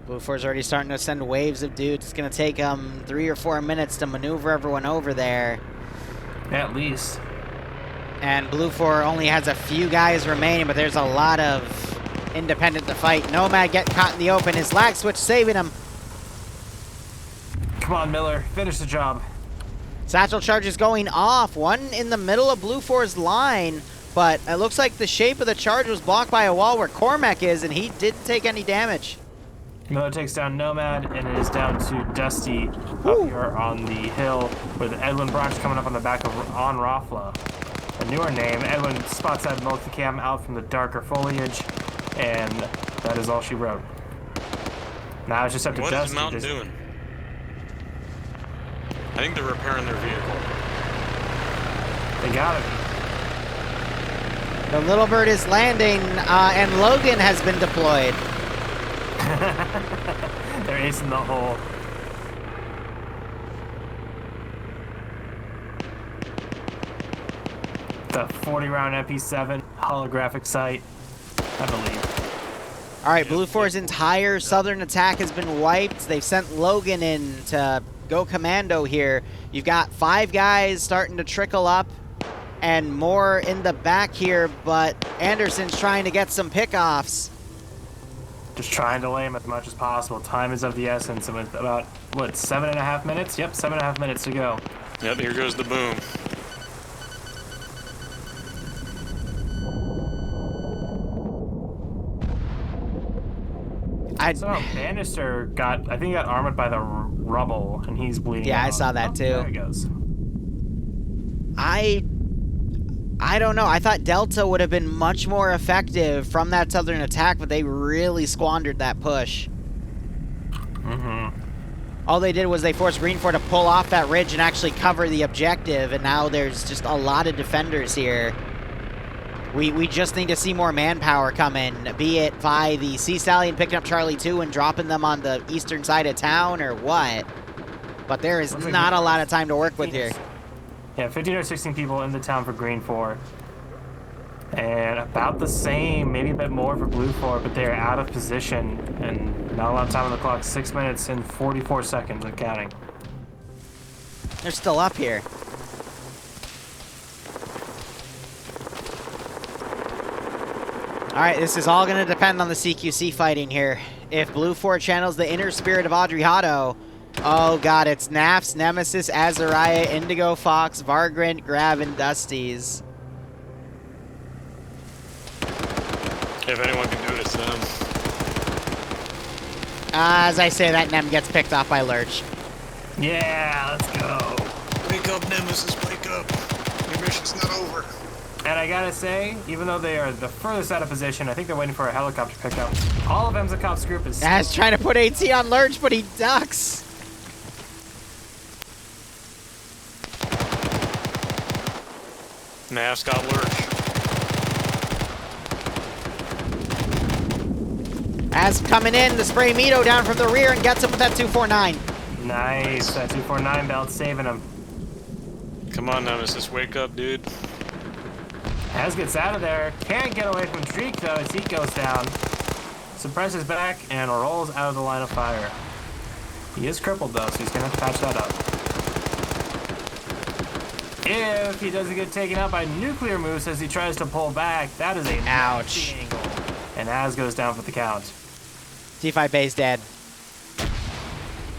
Blue 4's already starting to send waves of dudes. It's going to take 3 or 4 minutes to maneuver everyone over there. At least. And Blue 4 only has a few guys remaining, but there's a lot of independent to fight. Nomad getting caught in the open. His lag switch saving him. Come on, Miller. Finish the job. Satchel charge is going off. One in the middle of Blue 4's line, but it looks like the shape of the charge was blocked by a wall where Cormac is, and he didn't take any damage. Miller takes down Nomad, and it is down to Dusty up here on the hill with Edwin Brock's coming up on the back of On Rafla. A newer name. Edwin spots that multicam out from the darker foliage, and that is all she wrote. Now it's just up to Dusty. What is Mountain doing? I think they're repairing their vehicle. They got it. The Little Bird is landing, and Logan has been deployed. They're acing the hole. The 40-round MP7 holographic sight, I believe. All right, Blue 4's entire southern attack has been wiped. They've sent Logan in to go commando here. You've got 5 guys starting to trickle up and more in the back here, but Anderson's trying to get some pickoffs. Just trying to lay him as much as possible. Time is of the essence, and with about, what, 7.5 minutes? Yep, 7.5 minutes to go. Yep, here goes the boom. So Bannister got, I think he got armored by the rubble, and he's bleeding out. I saw that too. There he goes. I don't know. I thought Delta would have been much more effective from that southern attack, but they really squandered that push. All they did was they forced Green 4 to pull off that ridge and actually cover the objective, and now there's just a lot of defenders here. We just need to see more manpower come in, be it by the Sea Stallion picking up Charlie 2 and dropping them on the eastern side of town or what. But there is not a lot of time to work with here. Yeah, 15 or 16 people in the town for Green 4. And about the same, maybe a bit more for Blue 4, but they're out of position and not a lot of time on the clock. 6 minutes and 44 seconds and counting. They're still up here. All right, this is all going to depend on the CQC fighting here. If Blue 4 channels the inner spirit of Audrey Hotto, oh god, it's Nafs, Nemesis, Azariah, Indigo Fox, Vargrant, Grab, and Dusty's. If anyone can do it, it's them. As I say that, Nem gets picked off by Lurch. Yeah, let's go. Wake up, Nemesis, wake up. Your mission's not over. And I gotta say, even though they are the furthest out of position, I think they're waiting for a helicopter pickup. All of Emzacop's group is... Naz trying to put AT on Lurch, but he ducks. Nav's got Lurch. As coming in, the spray Mito down from the rear and gets him with that 249. Nice, that 249 belt saving him. Come on, Nemesis, wake up, dude. Az gets out of there. Can't get away from Streak, though, as he goes down. Suppresses back and rolls out of the line of fire. He is crippled, though, so he's going to have to patch that up. If he doesn't get taken out by nuclear moves as he tries to pull back, that is a ouch angle. And Az goes down for the count. T5 base dead.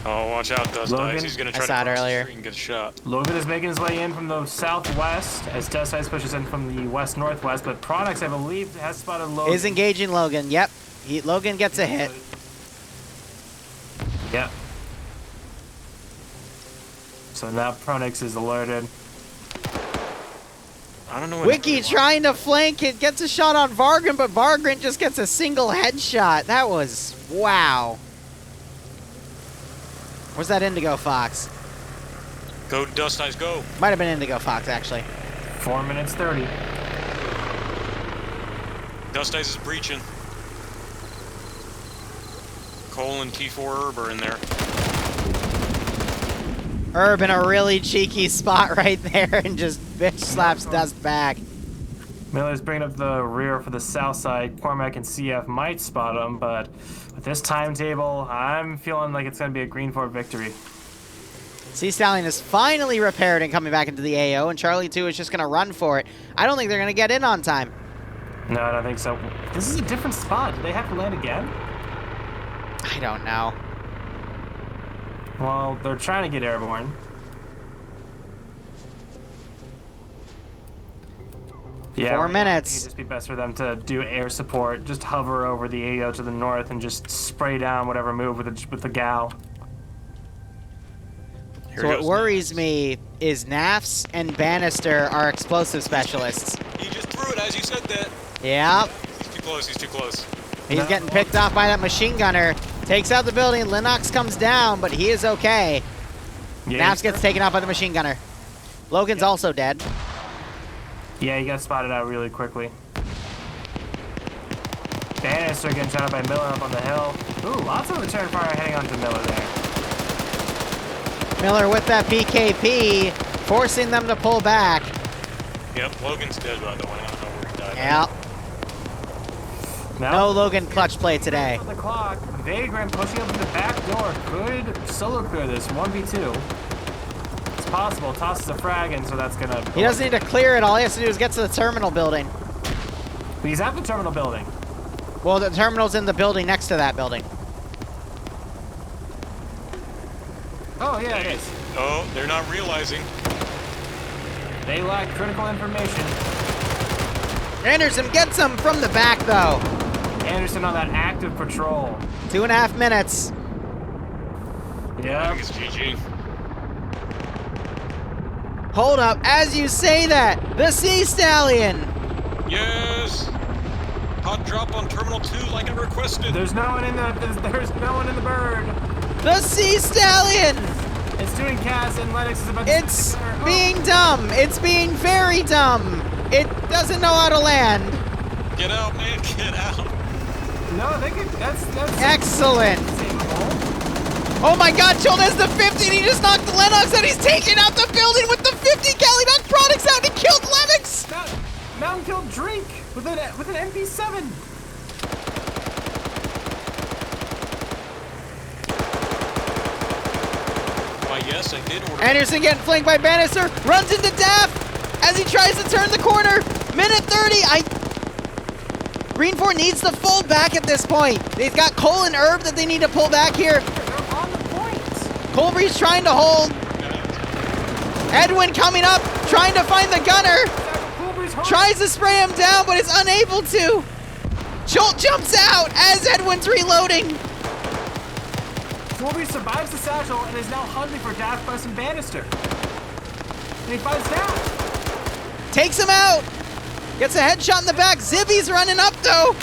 Oh, watch out, Dust Eyes. He's going to try to cross the street and get a shot. Logan is making his way in from the southwest as Dust Eyes pushes in from the west-northwest, but Products, I believe, has spotted Logan. Is engaging Logan. Yep. Logan gets a hit. Yep. So now Pronix is alerted. I don't know what Wiki trying to flank it, gets a shot on Vargrant, but Vargrant just gets a single headshot. That was, wow. Where's that Indigo Fox? Go, Dust Eyes, go. Might have been Indigo Fox, actually. 4 minutes 30. Dust Eyes is breaching. Cole and T4 Herb are in there. Herb in a really cheeky spot right there and just bitch slaps Dust back. Miller's bringing up the rear for the south side. Cormac and CF might spot him, but with this timetable, I'm feeling like it's going to be a Green 4 victory. Sea Stallion is finally repaired and coming back into the AO, and Charlie 2 is just going to run for it. I don't think they're going to get in on time. No, I don't think so. This is a different spot. Do they have to land again? I don't know. Well, they're trying to get airborne. Yeah, 4 minutes. It'd just be best for them to do air support. Just hover over the AO to the north and just spray down whatever move with the gal. So what worries me is Nafs and Bannister are explosive specialists. He just threw it as you said that. Yep. He's too close, he's too close. He's getting picked off by that machine gunner. Takes out the building. Lennox comes down, but he is okay. Yeah, Nafs gets taken out by the machine gunner. Logan's also dead. Yeah, he got spotted out really quickly. Bannister getting shot out by Miller up on the hill. Ooh, lots of return fire heading onto Miller there. Miller with that PKP, forcing them to pull back. Yep, Logan's dead, by the way. I don't know where he died. Yep. No Logan clutch play today. On the clock, Vagrant pushing up to the back door. Could solo clear this 1v2. It's possible. Tosses a frag in, so that's gonna. He doesn't need to clear it. All he has to do is get to the terminal building. He's at the terminal building. Well, the terminal's in the building next to that building. Oh yeah, it is. Oh, they're not realizing. They lack critical information. Anderson gets him from the back, though. Anderson on that active patrol. 2.5 minutes. I Yeah. think it's GG. Hold up, as you say that, the Sea Stallion. Yes! Hot drop on Terminal 2 like I requested. There's no one in the bird. The Sea Stallion. It's doing Cass and Lennox is about to It's being dumb. It's being very dumb. It doesn't know how to land. Get out, man, get out. No, they could. That's Excellent. Oh my God, Joel has the 50 and he just knocked Lennox and he's taking out the building with the 50. Cali knocked products out and he killed Lennox. Mountain killed Drake with an MP7. Why, yes, I did order. Anderson getting flanked by Bannister, runs into Daft as he tries to turn the corner. Minute 30. Green 4 needs to fold back at this point. They've got Cole and Herb that they need to pull back here. They're on the point. Colby's trying to hold. Edwin coming up, trying to find the gunner. Tries to spray him down, but is unable to. Jolt jumps out as Edwin's reloading. Colby survives the satchel and is now hunting for Daft by some Bannister. And he finds Daft. Takes him out. Gets a headshot in the back. Zibby's running up, though.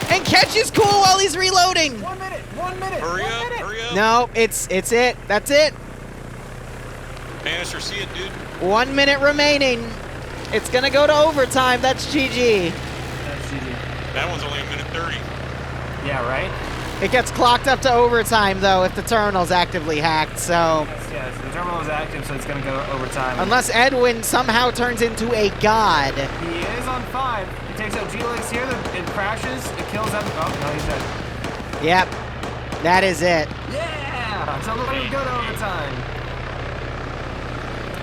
And catches Cool while he's reloading. 1 minute. 1 minute. Hurry 1 up, minute. hurry up. No, it's it. That's it. Bannister, see it, dude. 1 minute remaining. It's going to go to overtime. That's GG. That's GG. That one's only a minute 30. Yeah, right? It gets clocked up to overtime, though, if the terminal's actively hacked, so... Yes, the terminal is active, so it's going to go overtime. Unless Edwin somehow turns into a god. He is on 5. He takes out G-Legs here, it crashes, it kills them. Oh, no, he's dead. Yep. That is it. Yeah! So we go to overtime.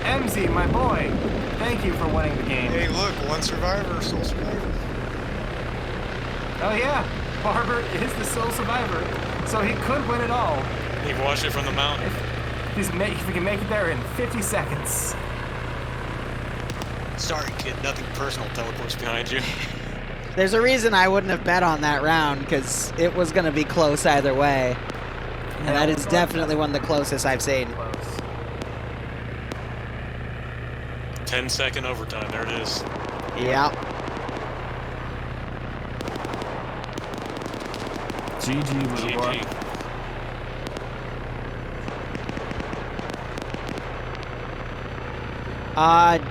MZ, my boy, thank you for winning the game. Hey, look, one survivor, sole survivor. Oh, yeah. Barber is the sole survivor, so he could win it all. He can watch it from the mountain. If we can make it there in 50 seconds. Sorry, kid, nothing personal. Teleport's behind you. There's a reason I wouldn't have bet on that round, because it was going to be close either way. And that is definitely one of the closest I've seen. 10-second overtime, there it is. Yep. GG, little boy. GG.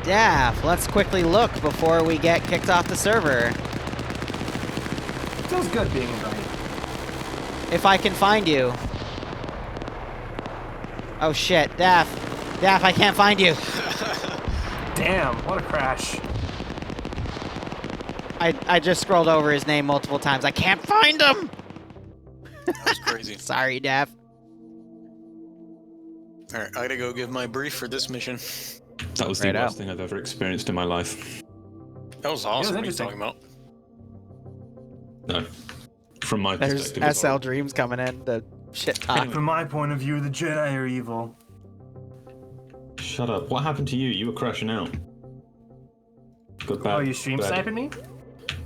Daff, let's quickly look before we get kicked off the server. Feels good being invited. If I can find you. Oh shit, Daff. Daff, I can't find you. Damn, what a crash. I just scrolled over his name multiple times. I can't find him! That was crazy. Sorry, Daff. Alright, I gotta go give my brief for this mission. That was the worst thing I've ever experienced in my life. That was awesome. What are you interesting. talking about? No. From my There's perspective. SL Dreams coming in to shit talk. From my point of view, the Jedi are evil. Shut up. What happened to you? You were crashing out. Got bad, Oh, you stream sniping me?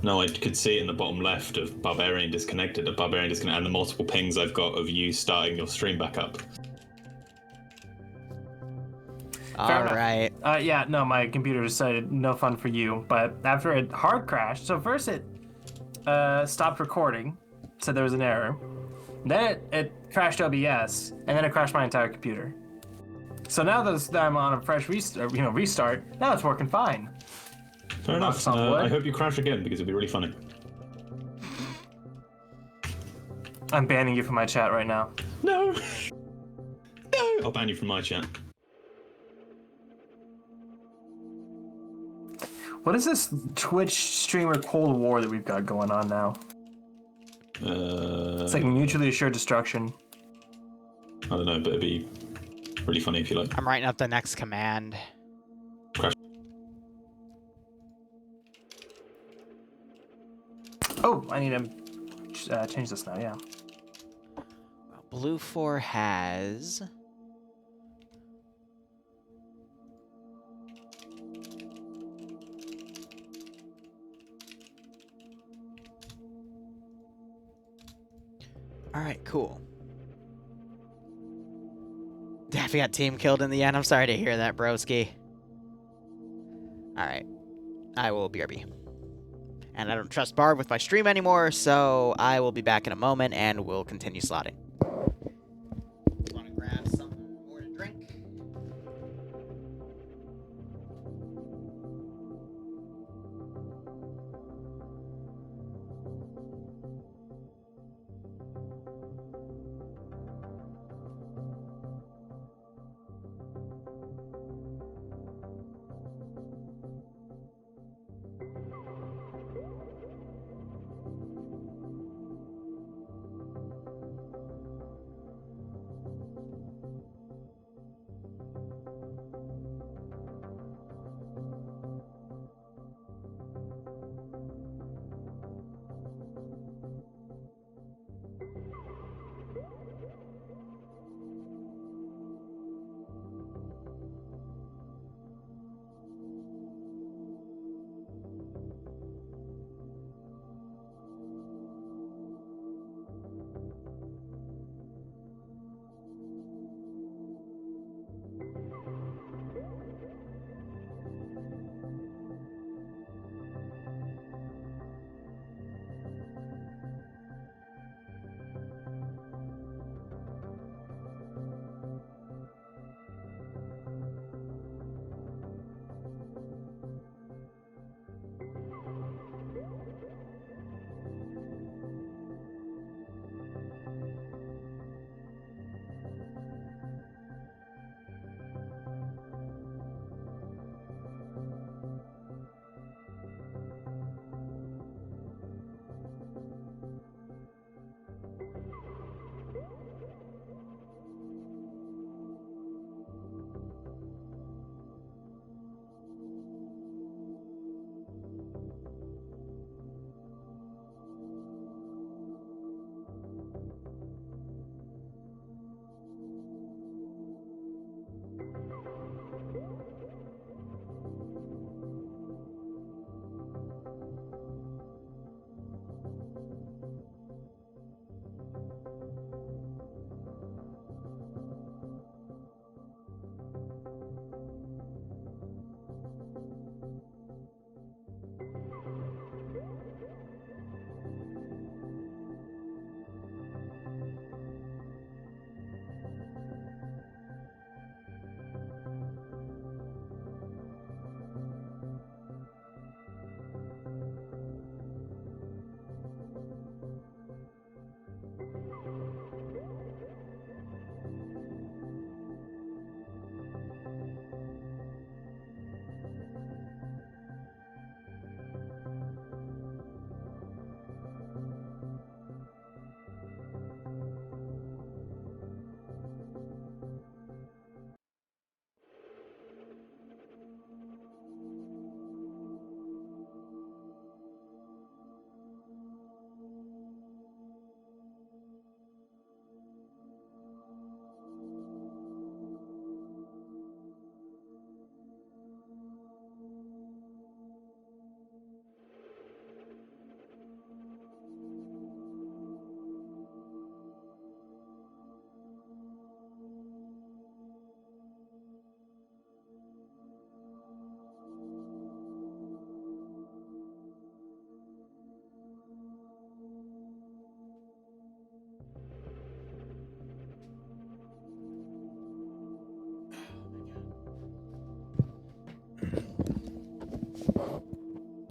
No, I could see it in the bottom left of Barbarian disconnected, and the multiple pings I've got of you starting your stream back up. Alright. Yeah, no, my computer decided no fun for you, but after it hard crashed, so first it stopped recording, said there was an error. Then it crashed OBS, and then it crashed my entire computer. So now that I'm on a fresh restart, now it's working fine. Fair enough. I hope you crash again because it'd be really funny. I'm banning you from my chat right now. No! No! I'll ban you from my chat. What is this Twitch streamer Cold War that we've got going on now? It's like mutually assured destruction. I don't know, but it'd be really funny if you like. I'm writing up the next command. Crash. Oh, I need to change this now, yeah. Blue 4 has... Alright, cool. Daffy got team killed in the end. I'm sorry to hear that, broski. Alright. I will BRB. And I don't trust Barb with my stream anymore, so I will be back in a moment and we'll continue slotting. Want to grab something more to drink?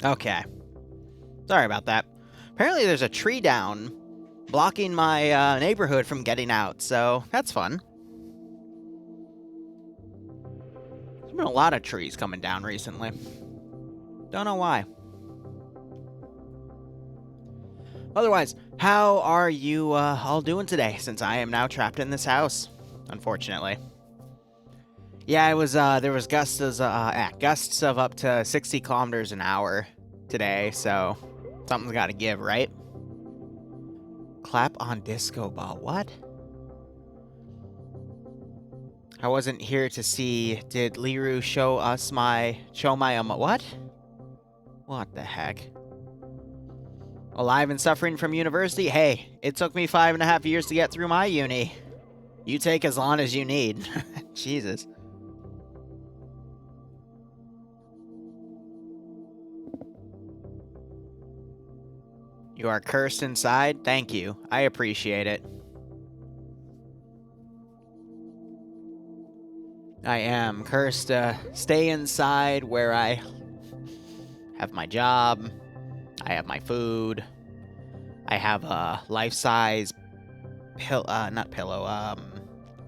Okay. Sorry about that. Apparently there's a tree down blocking my neighborhood from getting out, so that's fun. There's been a lot of trees coming down recently. Don't know why. Otherwise, how are you all doing today, since I am now trapped in this house, unfortunately? Yeah, it was, there was gusts of up to 60 kilometers an hour today, so something's gotta give, right? Clap on disco ball, what? I wasn't here to see, did Liru show my, what? What the heck? Alive and suffering from university? Hey, it took me 5.5 years to get through my uni. You take as long as you need. Jesus. You are cursed inside? Thank you. I appreciate it. I am cursed to stay inside where I have my job, I have my food, I have a life-size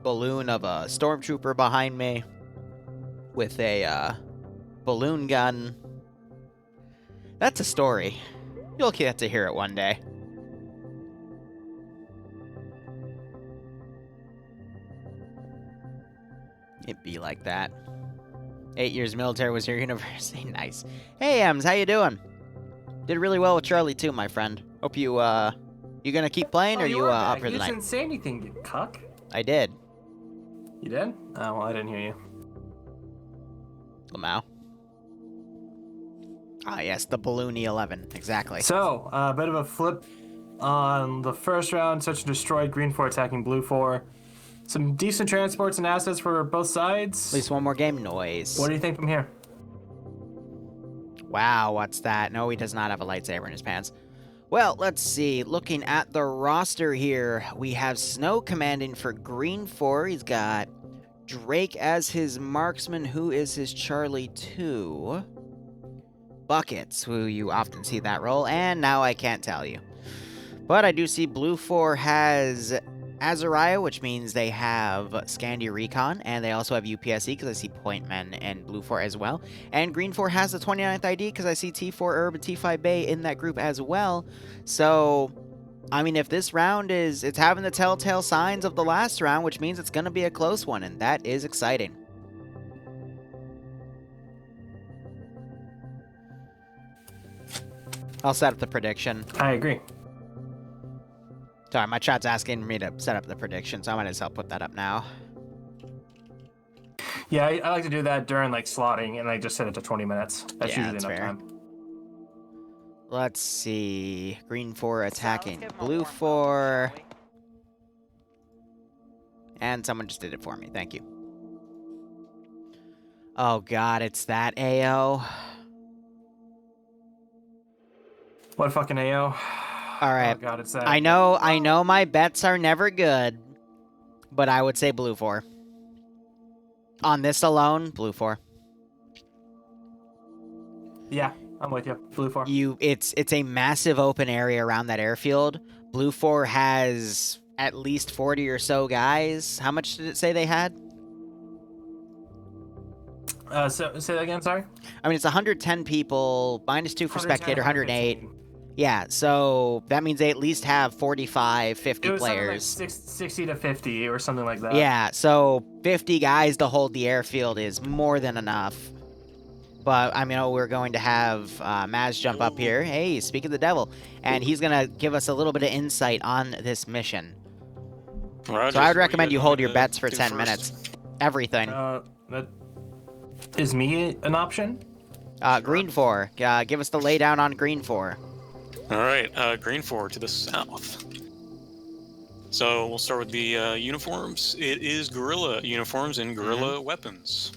balloon of a stormtrooper behind me with a balloon gun. That's a story. You'll get to hear it one day. It be like that. 8 years military was your university. Nice. Hey, Ems, how you doing? Did really well with Charlie too, my friend. Hope you, you gonna keep playing, or you up for the night? You didn't say anything, you cuck. I did. You did? Oh, well, I didn't hear you. Lamau. Ah, yes, the Balloony 11. Exactly. So, a bit of a flip on the first round. Search and destroy. Green 4 attacking Blue 4. Some decent transports and assets for both sides. At least one more game noise. What do you think from here? Wow, what's that? No, he does not have a lightsaber in his pants. Well, let's see. Looking at the roster here, we have Snow commanding for Green 4. He's got Drake as his marksman, who is his Charlie 2. Buckets, who you often see that role, and now I can't tell you. But I do see Blue 4 has Azariah, which means they have Scandia Recon, and they also have UPSE, because I see Pointmen and Blue 4 as well. And Green 4 has the 29th ID, because I see T4 Herb and T5 Bay in that group as well. So, I mean, if this round it's having the telltale signs of the last round, which means it's going to be a close one, and that is exciting. I'll set up the prediction. I agree. Sorry, my chat's asking me to set up the prediction, so I might as well put that up now. Yeah, I like to do that during, like, slotting, and I just set it to 20 minutes. That's usually enough time. Let's see. Green 4 attacking Blue 4. And someone just did it for me. Thank you. Oh, God, it's that AO. What fucking AO? All right. Oh God, it's that. I know my bets are never good, but I would say Blue 4. On this alone, Blue 4. Yeah, I'm with you. Blue 4. It's a massive open area around that airfield. Blue 4 has at least 40 or so guys. How much did it say they had? So say that again, sorry? I mean, it's 110 people, -2 for spectator, 108. Yeah, so that means they at least have 45, 50 players. Like 60 to 50 or something like that. Yeah, so 50 guys to hold the airfield is more than enough. But, I mean, we're going to have Maz jump up here. Hey, speak of the devil. And he's going to give us a little bit of insight on this mission. Roger. So I would recommend you hold your bets for 10 minutes. Everything. That is me an option? Green 4. Give us the laydown on Green 4. All right, Green 4 to the south. So we'll start with the uniforms. It is guerrilla uniforms and guerrilla weapons.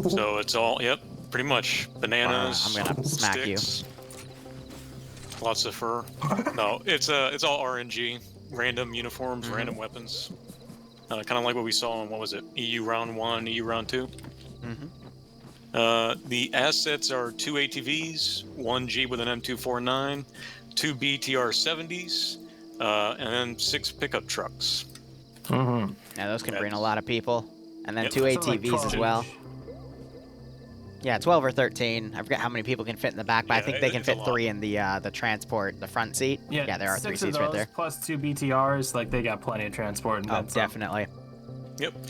So it's all, yep, pretty much bananas. I'm gonna smack sticks, lots of fur. No, it's all RNG, random uniforms, random weapons. Kind of like what we saw in, what was it, EU round 1, EU round 2. The assets are 2 ATVs, 1 Jeep with an M249, 2 BTR-70s, and then 6 pickup trucks. Mm-hmm. Yeah, those can bring a lot of people. And then Yep. 2 So like ATVs 12 as well. each. Yeah, 12 or 13. I forget how many people can fit in the back, but I Yeah, think they can it's a fit lot. 3 in the transport, the front seat. Yeah, there are 3 6 seats of right those there. plus 2 BTRs, like they got plenty of transport and Oh, then some. definitely. Yep. All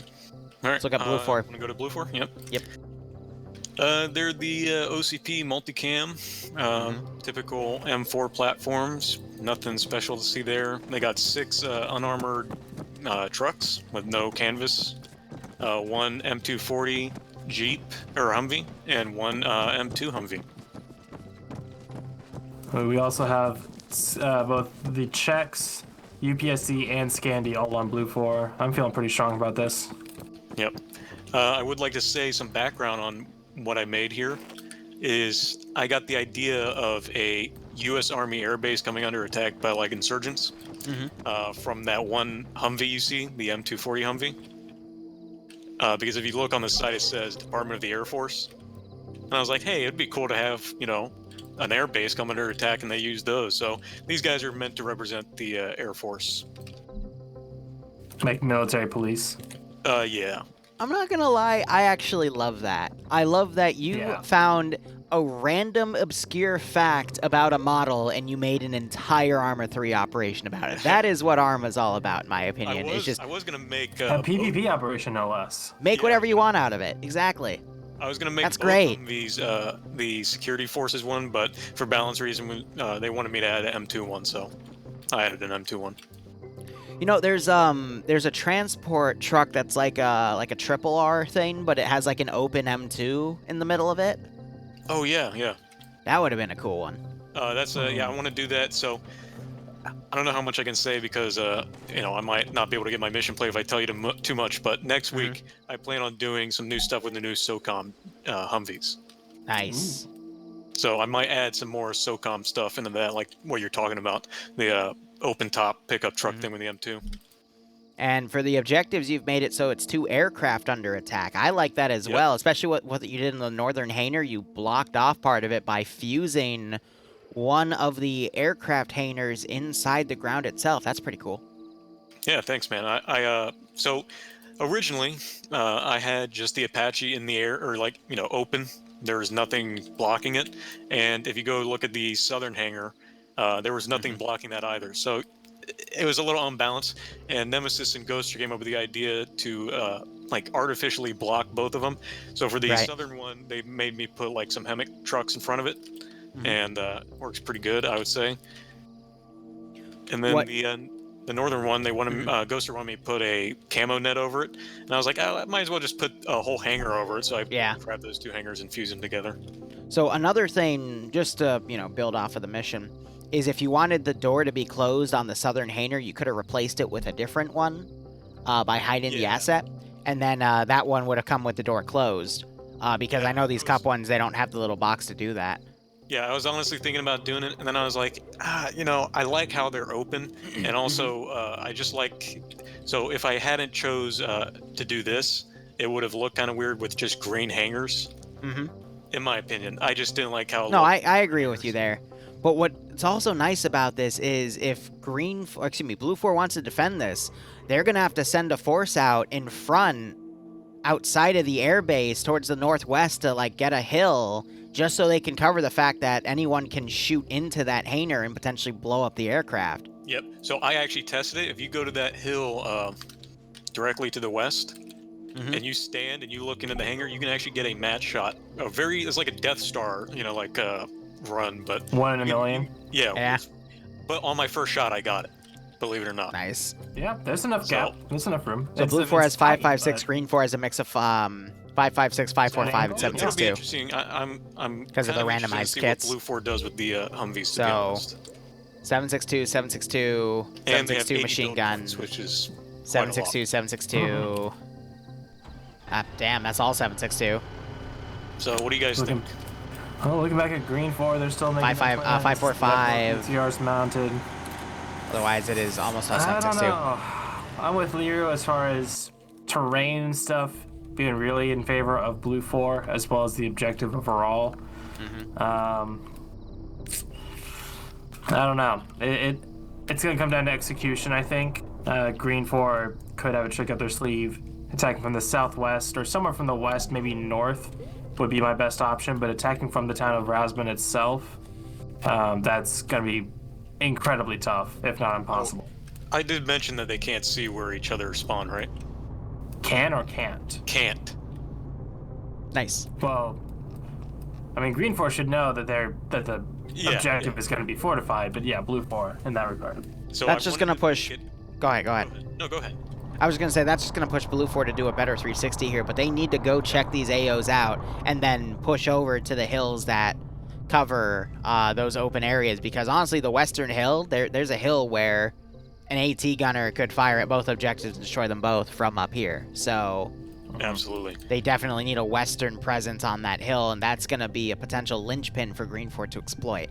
right. Let's look at Blue 4. Want to go to Blue 4? Yep. Yep. They're the OCP multicam, typical M4 platforms. Nothing special to see there. They got 6 unarmored trucks with no canvas, 1 M240 Jeep or Humvee, and 1 M2 Humvee. We also have both the Czechs, UPSC, and Scandi all on Blue 4. I'm feeling pretty strong about this. Yep. I would like to say some background on what I made here. Is I got the idea of a U.S. Army air base coming under attack by like insurgents from that one Humvee you see, the M240 Humvee. Because if you look on the side, it says Department of the Air Force. And I was like, hey, it'd be cool to have, you know, an air base come under attack, and they use those. So these guys are meant to represent the Air Force. Like military police. Yeah. I'm not gonna lie, I actually love that. I love that you found a random obscure fact about a model and you made an entire Arma 3 operation about it. That is what Arma's all about, in my opinion. I was gonna make a PvP operation, no less. Make whatever you want out of it. Exactly. I was gonna make That's both great. of these the security forces one, but for balance reason, they wanted me to add an M2 one, so I added an M2 one. You know, there's a transport truck that's like a triple R thing, but it has like an open M2 in the middle of it. Oh yeah, yeah. That would have been a cool one. That's yeah. I want to do that. So I don't know how much I can say because you know, I might not be able to get my mission play if I tell you too much. But next week I plan on doing some new stuff with the new SOCOM Humvees. Nice. So I might add some more SOCOM stuff into that, like what you're talking about, the open top pickup truck thing with the M2. And for the objectives, you've made it so it's 2 aircraft under attack. I like that as well, especially what you did in the northern hangar. You blocked off part of it by fusing one of the aircraft hangars inside the ground itself. That's pretty cool. Yeah, thanks, man. So originally I had just the Apache in the air, or like, you know, open. There's nothing blocking it. And if you go look at the southern hangar, there was nothing blocking that either. So it was a little unbalanced, and Nemesis and Ghoster came up with the idea to like artificially block both of them. So for the southern one, they made me put like some HEMTT trucks in front of it, and works pretty good, I would say. And then the northern one, they wanted Ghoster wanted me to put a camo net over it, and I was like, I might as well just put a whole hangar over it. So I grabbed those 2 hangars and fused them together. So another thing, just to build off of the mission, is if you wanted the door to be closed on the southern hangar, you could have replaced it with a different one by hiding the asset, and then that one would have come with the door closed. Because I know these cup ones, they don't have the little box to do that. Yeah, I was honestly thinking about doing it, and then I was like, you know, I like how they're open, and also I just like, so if I hadn't chose to do this, it would have looked kind of weird with just green hangers. In my opinion, I just didn't like how. No, I agree with you there. But what's also nice about this is if Blue 4 wants to defend this, they're going to have to send a force out in front, outside of the airbase, towards the northwest to, like, get a hill, just so they can cover the fact that anyone can shoot into that hangar and potentially blow up the aircraft. Yep. So I actually tested it. If you go to that hill directly to the west, and you stand and you look into the hangar, you can actually get a match shot. It's like a Death Star, you know, like run, but 1 in a million. Yeah. But on my first shot, I got it. Believe it or not. Nice. Yeah, there's enough gap. There's enough room. So Blue 4 has 5.56, Green 4 has a mix of 5.56, 5.45, and 7.62. It'll be interesting. I'm because of the randomized kits. What Blue 4 does with the Humvees. So 7.62, 7.62, 7.62 machine guns, which is 7.62, 7.62. Damn, that's all 7.62. So what do you guys think? Oh, looking back at Green 4, they're still making 5.45. TR's mounted. Otherwise, it is almost all 7.62. I don't know. I'm with Liru as far as terrain and stuff. being really in favor of Blue 4 as well as the objective overall. I don't know. It's going to come down to execution, I think. Green 4 could have a trick up their sleeve. Attacking from the southwest or somewhere from the west, maybe north, would be my best option. But attacking from the town of Razman itself, that's going to be incredibly tough, if not impossible. I did mention that they can't see where each other spawn, right? Can or can't? Can't. Nice. Well, I mean, Green 4 should know that the objective is going to be fortified, but yeah, Blue 4 in that regard. So that's just going to push... Go ahead. No, go ahead. I was going to say, that's just going to push Blue 4 to do a better 360 here, but they need to go check these AOs out and then push over to the hills that cover those open areas, because honestly, the western hill, there's a hill where an AT gunner could fire at both objectives and destroy them both from up here. So absolutely, they definitely need a western presence on that hill, and that's going to be a potential linchpin for Green 4 to exploit.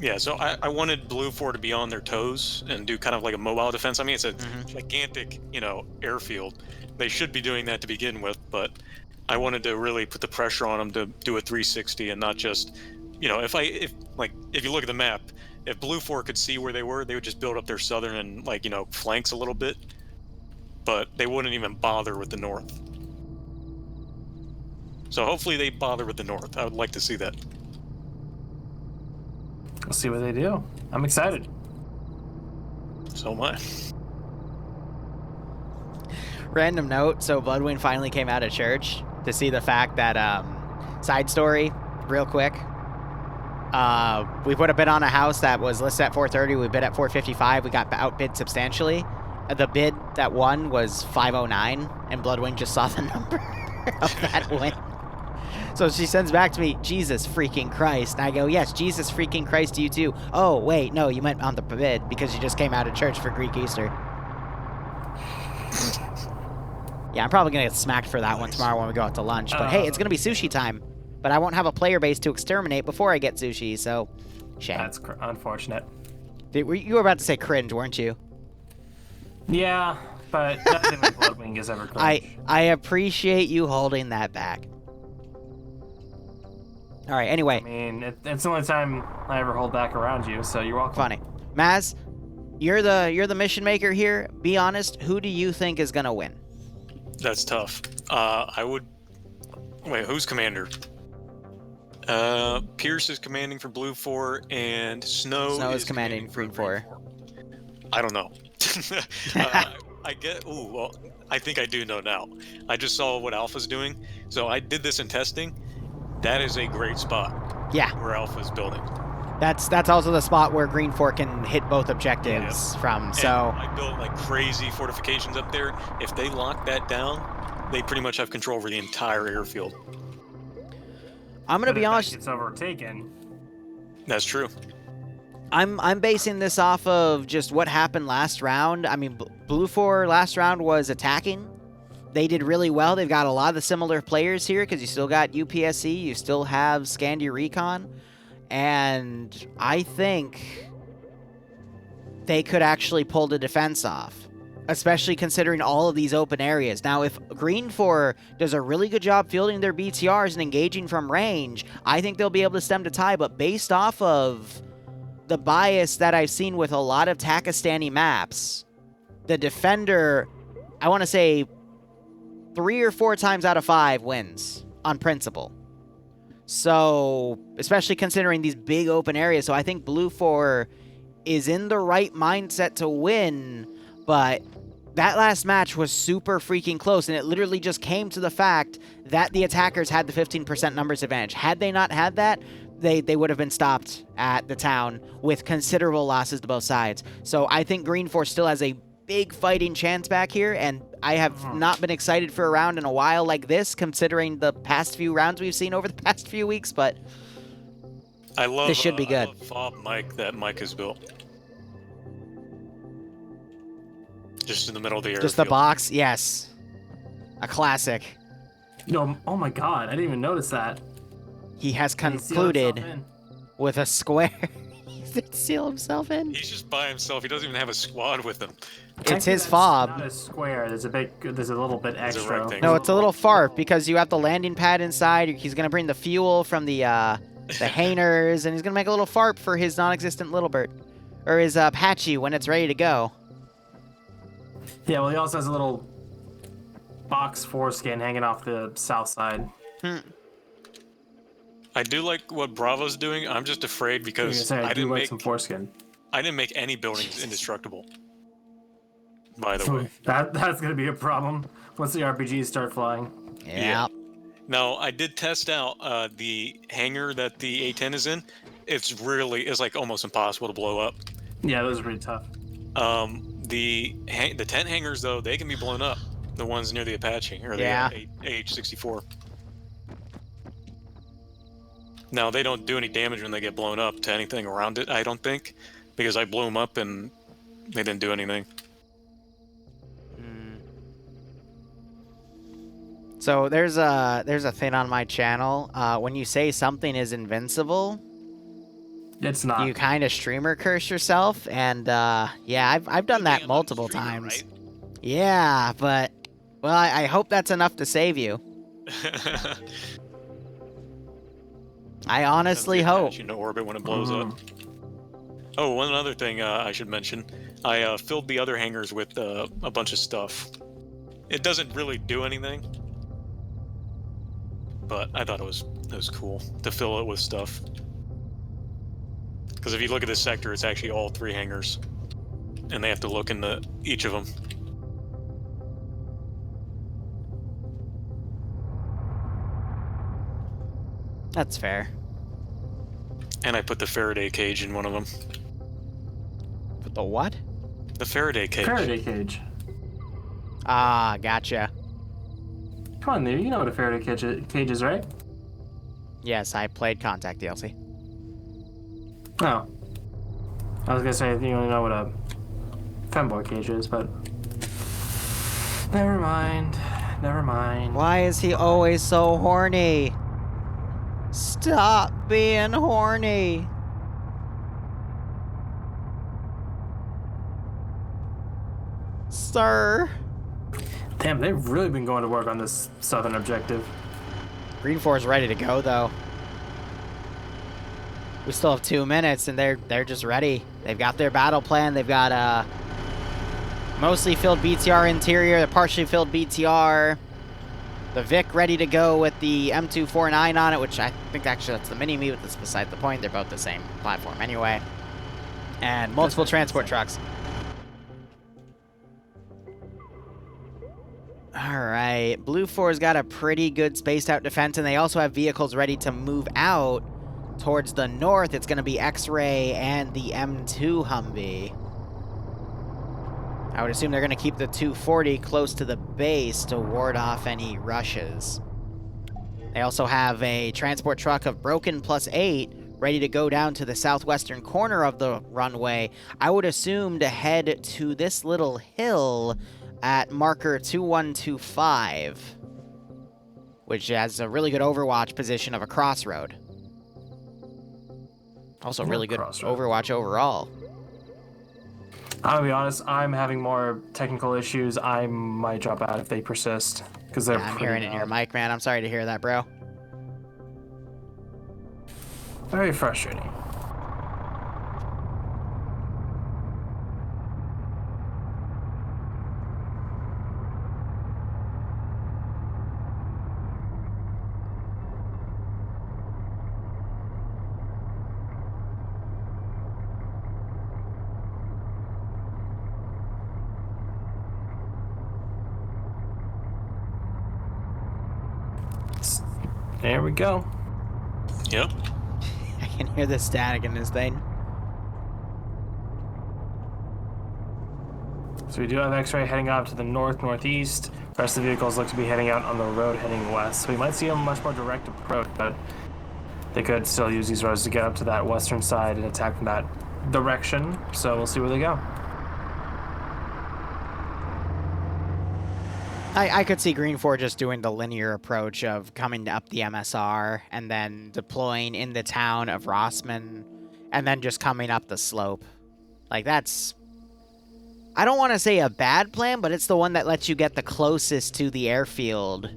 Yeah, so I wanted Blue 4 to be on their toes and do kind of like a mobile defense. I mean, it's a gigantic, airfield. They should be doing that to begin with, but I wanted to really put the pressure on them to do a 360 and not just, if you look at the map, if Blue 4 could see where they were, they would just build up their southern and flanks a little bit, but they wouldn't even bother with the north. So hopefully they bother with the north. I would like to see that. We'll see what they do. I'm excited. So am I. Random note, so Bloodwind finally came out of church to see the fact that, side story, real quick. We put a bid on a house that was listed at 430. We bid at 455. We got outbid substantially. The bid that won was 509, and Bloodwind just saw the number of that win. So she sends back to me, Jesus freaking Christ. And I go, yes, Jesus freaking Christ to you too. Oh, wait, no, you meant on the bid because you just came out of church for Greek Easter. Yeah, I'm probably going to get smacked for that one tomorrow when we go out to lunch. But hey, it's going to be sushi time. But I won't have a player base to exterminate before I get sushi, so shame. That's unfortunate. You were about to say cringe, weren't you? Yeah, but nothing with Bloodwing is ever cringe. I appreciate you holding that back. All right, anyway. I mean, it's the only time I ever hold back around you, so you're welcome. Funny. Maz, you're the mission maker here. Be honest, who do you think is going to win? That's tough. Wait, who's commander? Pierce is commanding for Blue 4, and Snow is commanding for Green 4. I don't know. I think I do know now. I just saw what Alpha's doing, so I did this in testing. That is a great spot. Yeah. Where Alpha's building. That's also the spot where Green 4 can hit both objectives from. And so I built like crazy fortifications up there. If they lock that down, they pretty much have control over the entire airfield. I'm gonna be honest. It's overtaken. That's true. I'm basing this off of just what happened last round. I mean, Blue 4 last round was attacking. They did really well. They've got a lot of the similar players here because you still got UPSC, you still have Scandi Recon, and I think they could actually pull the defense off, especially considering all of these open areas. Now, if Green 4 does a really good job fielding their BTRs and engaging from range, I think they'll be able to stem the tide, but based off of the bias that I've seen with a lot of Takistani maps, the defender, I want to say 3 or 4 times out of 5 wins on principle. So, especially considering these big open areas. So I think Blue 4 is in the right mindset to win, but that last match was super freaking close, and it literally just came to the fact that the attackers had the 15% numbers advantage. Had they not had that, they would have been stopped at the town with considerable losses to both sides. So I think Green 4 still has a big fighting chance back here, and I have not been excited for a round in a while like this, considering the past few rounds we've seen over the past few weeks, but this should be good. I love Fob Mike that Mike has built. Just in the middle of the airfield. Just the box, yes. A classic. No, oh my god, I didn't even notice that. He has concluded with a square. to seal himself in. He's just by himself. He doesn't even have a squad with him. It's his That's fob. Not a square. There's a little bit It's a extra. rectangle. No, it's a little fart because you have the landing pad inside. He's gonna bring the fuel from the hangars, and he's gonna make a little fart for his non-existent little bird, or his Apache when it's ready to go. Yeah, well, he also has a little box foreskin hanging off the south side. I do like what Bravo's doing. I'm just afraid because I do like some foreskin. I didn't make any buildings indestructible. By the way. That's gonna be a problem once the RPGs start flying. Yeah. Now, I did test out the hangar that the A-10 is in. It's like almost impossible to blow up. Yeah, those are pretty tough. The tent hangars, though, they can be blown up. The ones near the Apache, or the AH-64. Now, they don't do any damage when they get blown up to anything around it, I don't think. Because I blew them up and they didn't do anything. So there's a thing on my channel. When you say something is invincible, it's not. You kind of streamer curse yourself, and yeah, I've done that multiple times. Right? Yeah, but well, I hope that's enough to save you. I honestly hope. You know, orbit when it blows up. Oh, one other thing I should mention. I filled the other hangars with a bunch of stuff. It doesn't really do anything, but I thought it was cool to fill it with stuff. Because if you look at this sector, it's actually all 3 hangars, and they have to look into each of them. That's fair. And I put the Faraday cage in one of them. Put the what? The Faraday cage. Faraday cage. Ah, gotcha. Come on, Liru, you know what a Faraday cage is, right? Yes, I played Contact DLC. Oh. I was gonna say you don't know what a femboy cage is, but never mind. Never mind. Why is he always so horny? Stop being horny. Sir. Damn, they've really been going to work on this southern objective. Green 4 is ready to go, though. We still have 2 minutes, and they're just ready. They've got their battle plan. They've got a mostly filled BTR interior, the partially filled BTR. The Vic ready to go with the M249 on it, which I think actually that's the mini-me, but that's beside the point. They're both the same platform anyway. And multiple transport trucks. Alright, Blue 4's got a pretty good spaced out defense, and they also have vehicles ready to move out towards the north. It's going to be X-Ray and the M2 Humvee. I would assume they're going to keep the 240 close to the base to ward off any rushes. They also have a transport truck of Broken +8 ready to go down to the southwestern corner of the runway. I would assume to head to this little hill at marker 2125, which has a really good overwatch position of a crossroad. Also really good overwatch overall. I'll be honest, I'm having more technical issues. I might drop out if they persist. Because they're I'm hearing it in your mic, man. I'm sorry to hear that, bro. Very frustrating. There we go. Yep. I can hear the static in this thing. So we do have X-Ray heading out to the north-northeast. The rest of the vehicles look to be heading out on the road heading west. So we might see a much more direct approach, but they could still use these roads to get up to that western side and attack from that direction. So we'll see where they go. I could see Green 4 just doing the linear approach of coming up the MSR and then deploying in the town of Rossman and then just coming up the slope. Like, that's... I don't want to say a bad plan, but it's the one that lets you get the closest to the airfield,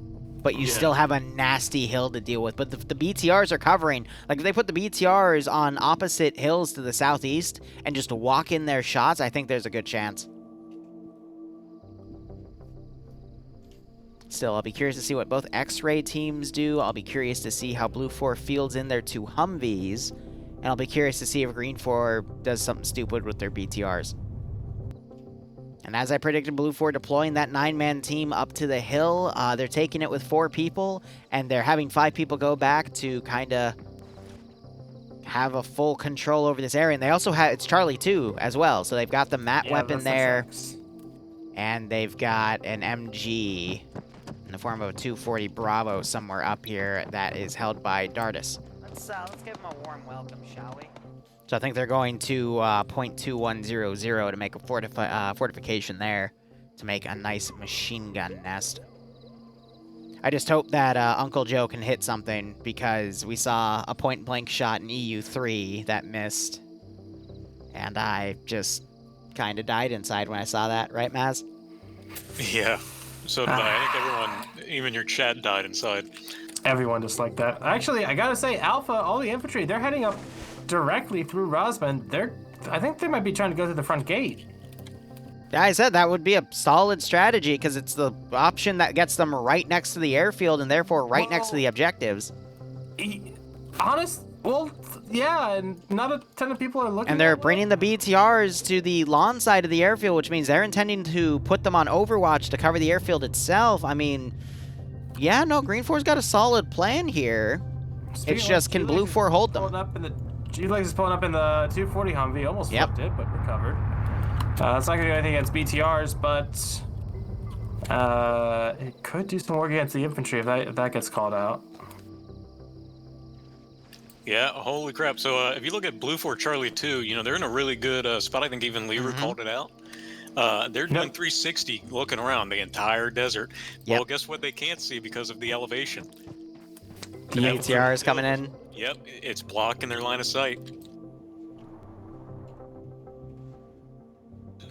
but you still have a nasty hill to deal with. But the BTRs are covering. Like, if they put the BTRs on opposite hills to the southeast and just walk in their shots, I think there's a good chance. Still, I'll be curious to see what both X-Ray teams do. I'll be curious to see how Blue 4 fields in their 2 Humvees. And I'll be curious to see if Green 4 does something stupid with their BTRs. And as I predicted, Blue 4 deploying that 9-man team up to the hill. They're taking it with 4 people, and they're having 5 people go back to kind of have a full control over this area. And they also have, it's Charlie 2 as well, so they've got the MAT weapon there. And they've got an MG in the form of a 240 Bravo somewhere up here that is held by Dardis. Let's give them a warm welcome, shall we? So I think they're going to .2100 to make a fortification there to make a nice machine gun nest. I just hope that Uncle Joe can hit something, because we saw a point-blank shot in EU3 that missed. And I just kind of died inside when I saw that, right, Maz? Yeah, so did I. I think everyone, even your chat, died inside. Everyone just like that. Actually, I gotta say, Alpha, all the infantry, they're heading up directly through Rosman. I think they might be trying to go through the front gate. Yeah, I said that would be a solid strategy, because it's the option that gets them right next to the airfield and therefore right next to the objectives. Well, yeah, and not a ton of people are looking. And they're bringing the BTRs to the lawn side of the airfield, which means they're intending to put them on Overwatch to cover the airfield itself. I mean, yeah, no, Green 4's got a solid plan here. It's just, can Blue 4 hold them? G-Legs is pulling up in the 240 Humvee, almost flipped it, but recovered. It's not going to do anything against BTRs, but it could do some work against the infantry if that gets called out. Yeah, holy crap. So if you look at Blue 4 Charlie 2, you know, they're in a really good spot. I think even Liru called it out. They're doing 360 looking around the entire desert. Well, guess what they can't see because of the elevation? The BTR is coming in. Yep, it's blocking their line of sight.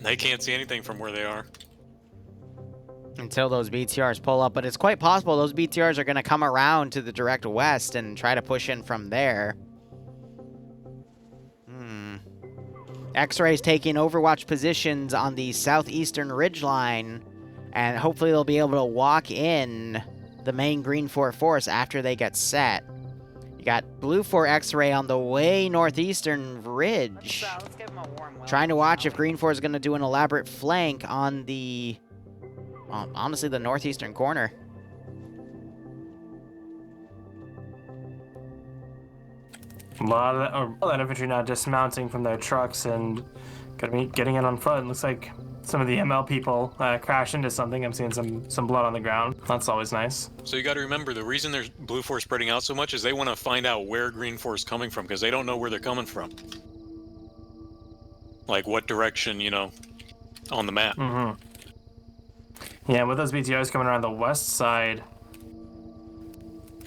They can't see anything from where they are. Until those BTRs pull up, but it's quite possible those BTRs are going to come around to the direct west and try to push in from there. X-Ray's taking Overwatch positions on the southeastern ridgeline, and hopefully they'll be able to walk in the main Green 4 force after they get set. You got Blue 4 X-Ray on the way northeastern ridge. Let's give him a warm welcome. Trying to watch if Green 4 is going to do an elaborate flank on the, well, honestly, the northeastern corner. A lot of that infantry now dismounting from their trucks and getting in on foot. It looks like some of the ML people crash into something. I'm seeing some blood on the ground. That's always nice. So you got to remember, the reason there's Blue 4 spreading out so much is they want to find out where Green 4 is coming from, because they don't know where they're coming from. Like what direction, you know, on the map. Yeah, with those BTRs coming around the west side,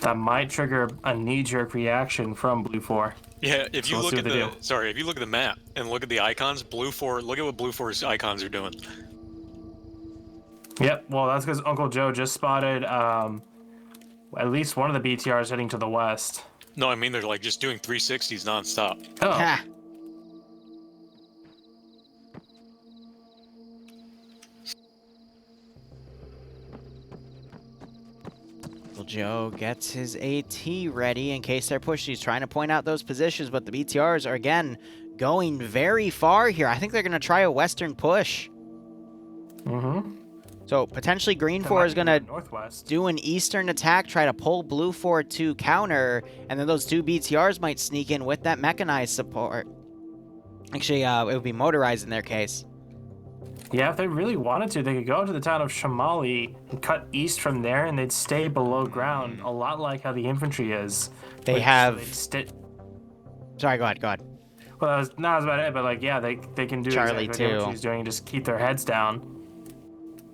that might trigger a knee-jerk reaction from Blue 4. Yeah, if you look at if you look at the map and look at the icons, Blue 4, look at what Blue 4's icons are doing. Yep, well, that's because Uncle Joe just spotted at least one of the BTRs heading to the west. No, I mean they're like just doing 360s nonstop. Oh. Joe gets his AT ready in case they're pushing. He's trying to point out those positions, but the BTRs are, again, going very far here. I think they're going to try a western push. So potentially Green 4 is going to do an eastern attack, try to pull Blue 4 to counter, and then those two BTRs might sneak in with that mechanized support. Actually, it would be motorized in their case. Yeah, if they really wanted to, they could go to the town of Shamali and cut east from there, and they'd stay below ground, a lot like how the infantry is. They have... Sorry, go ahead. Well, that was about it, but like, yeah, they can do Charlie exactly what too. the infantry's doing, just keep their heads down.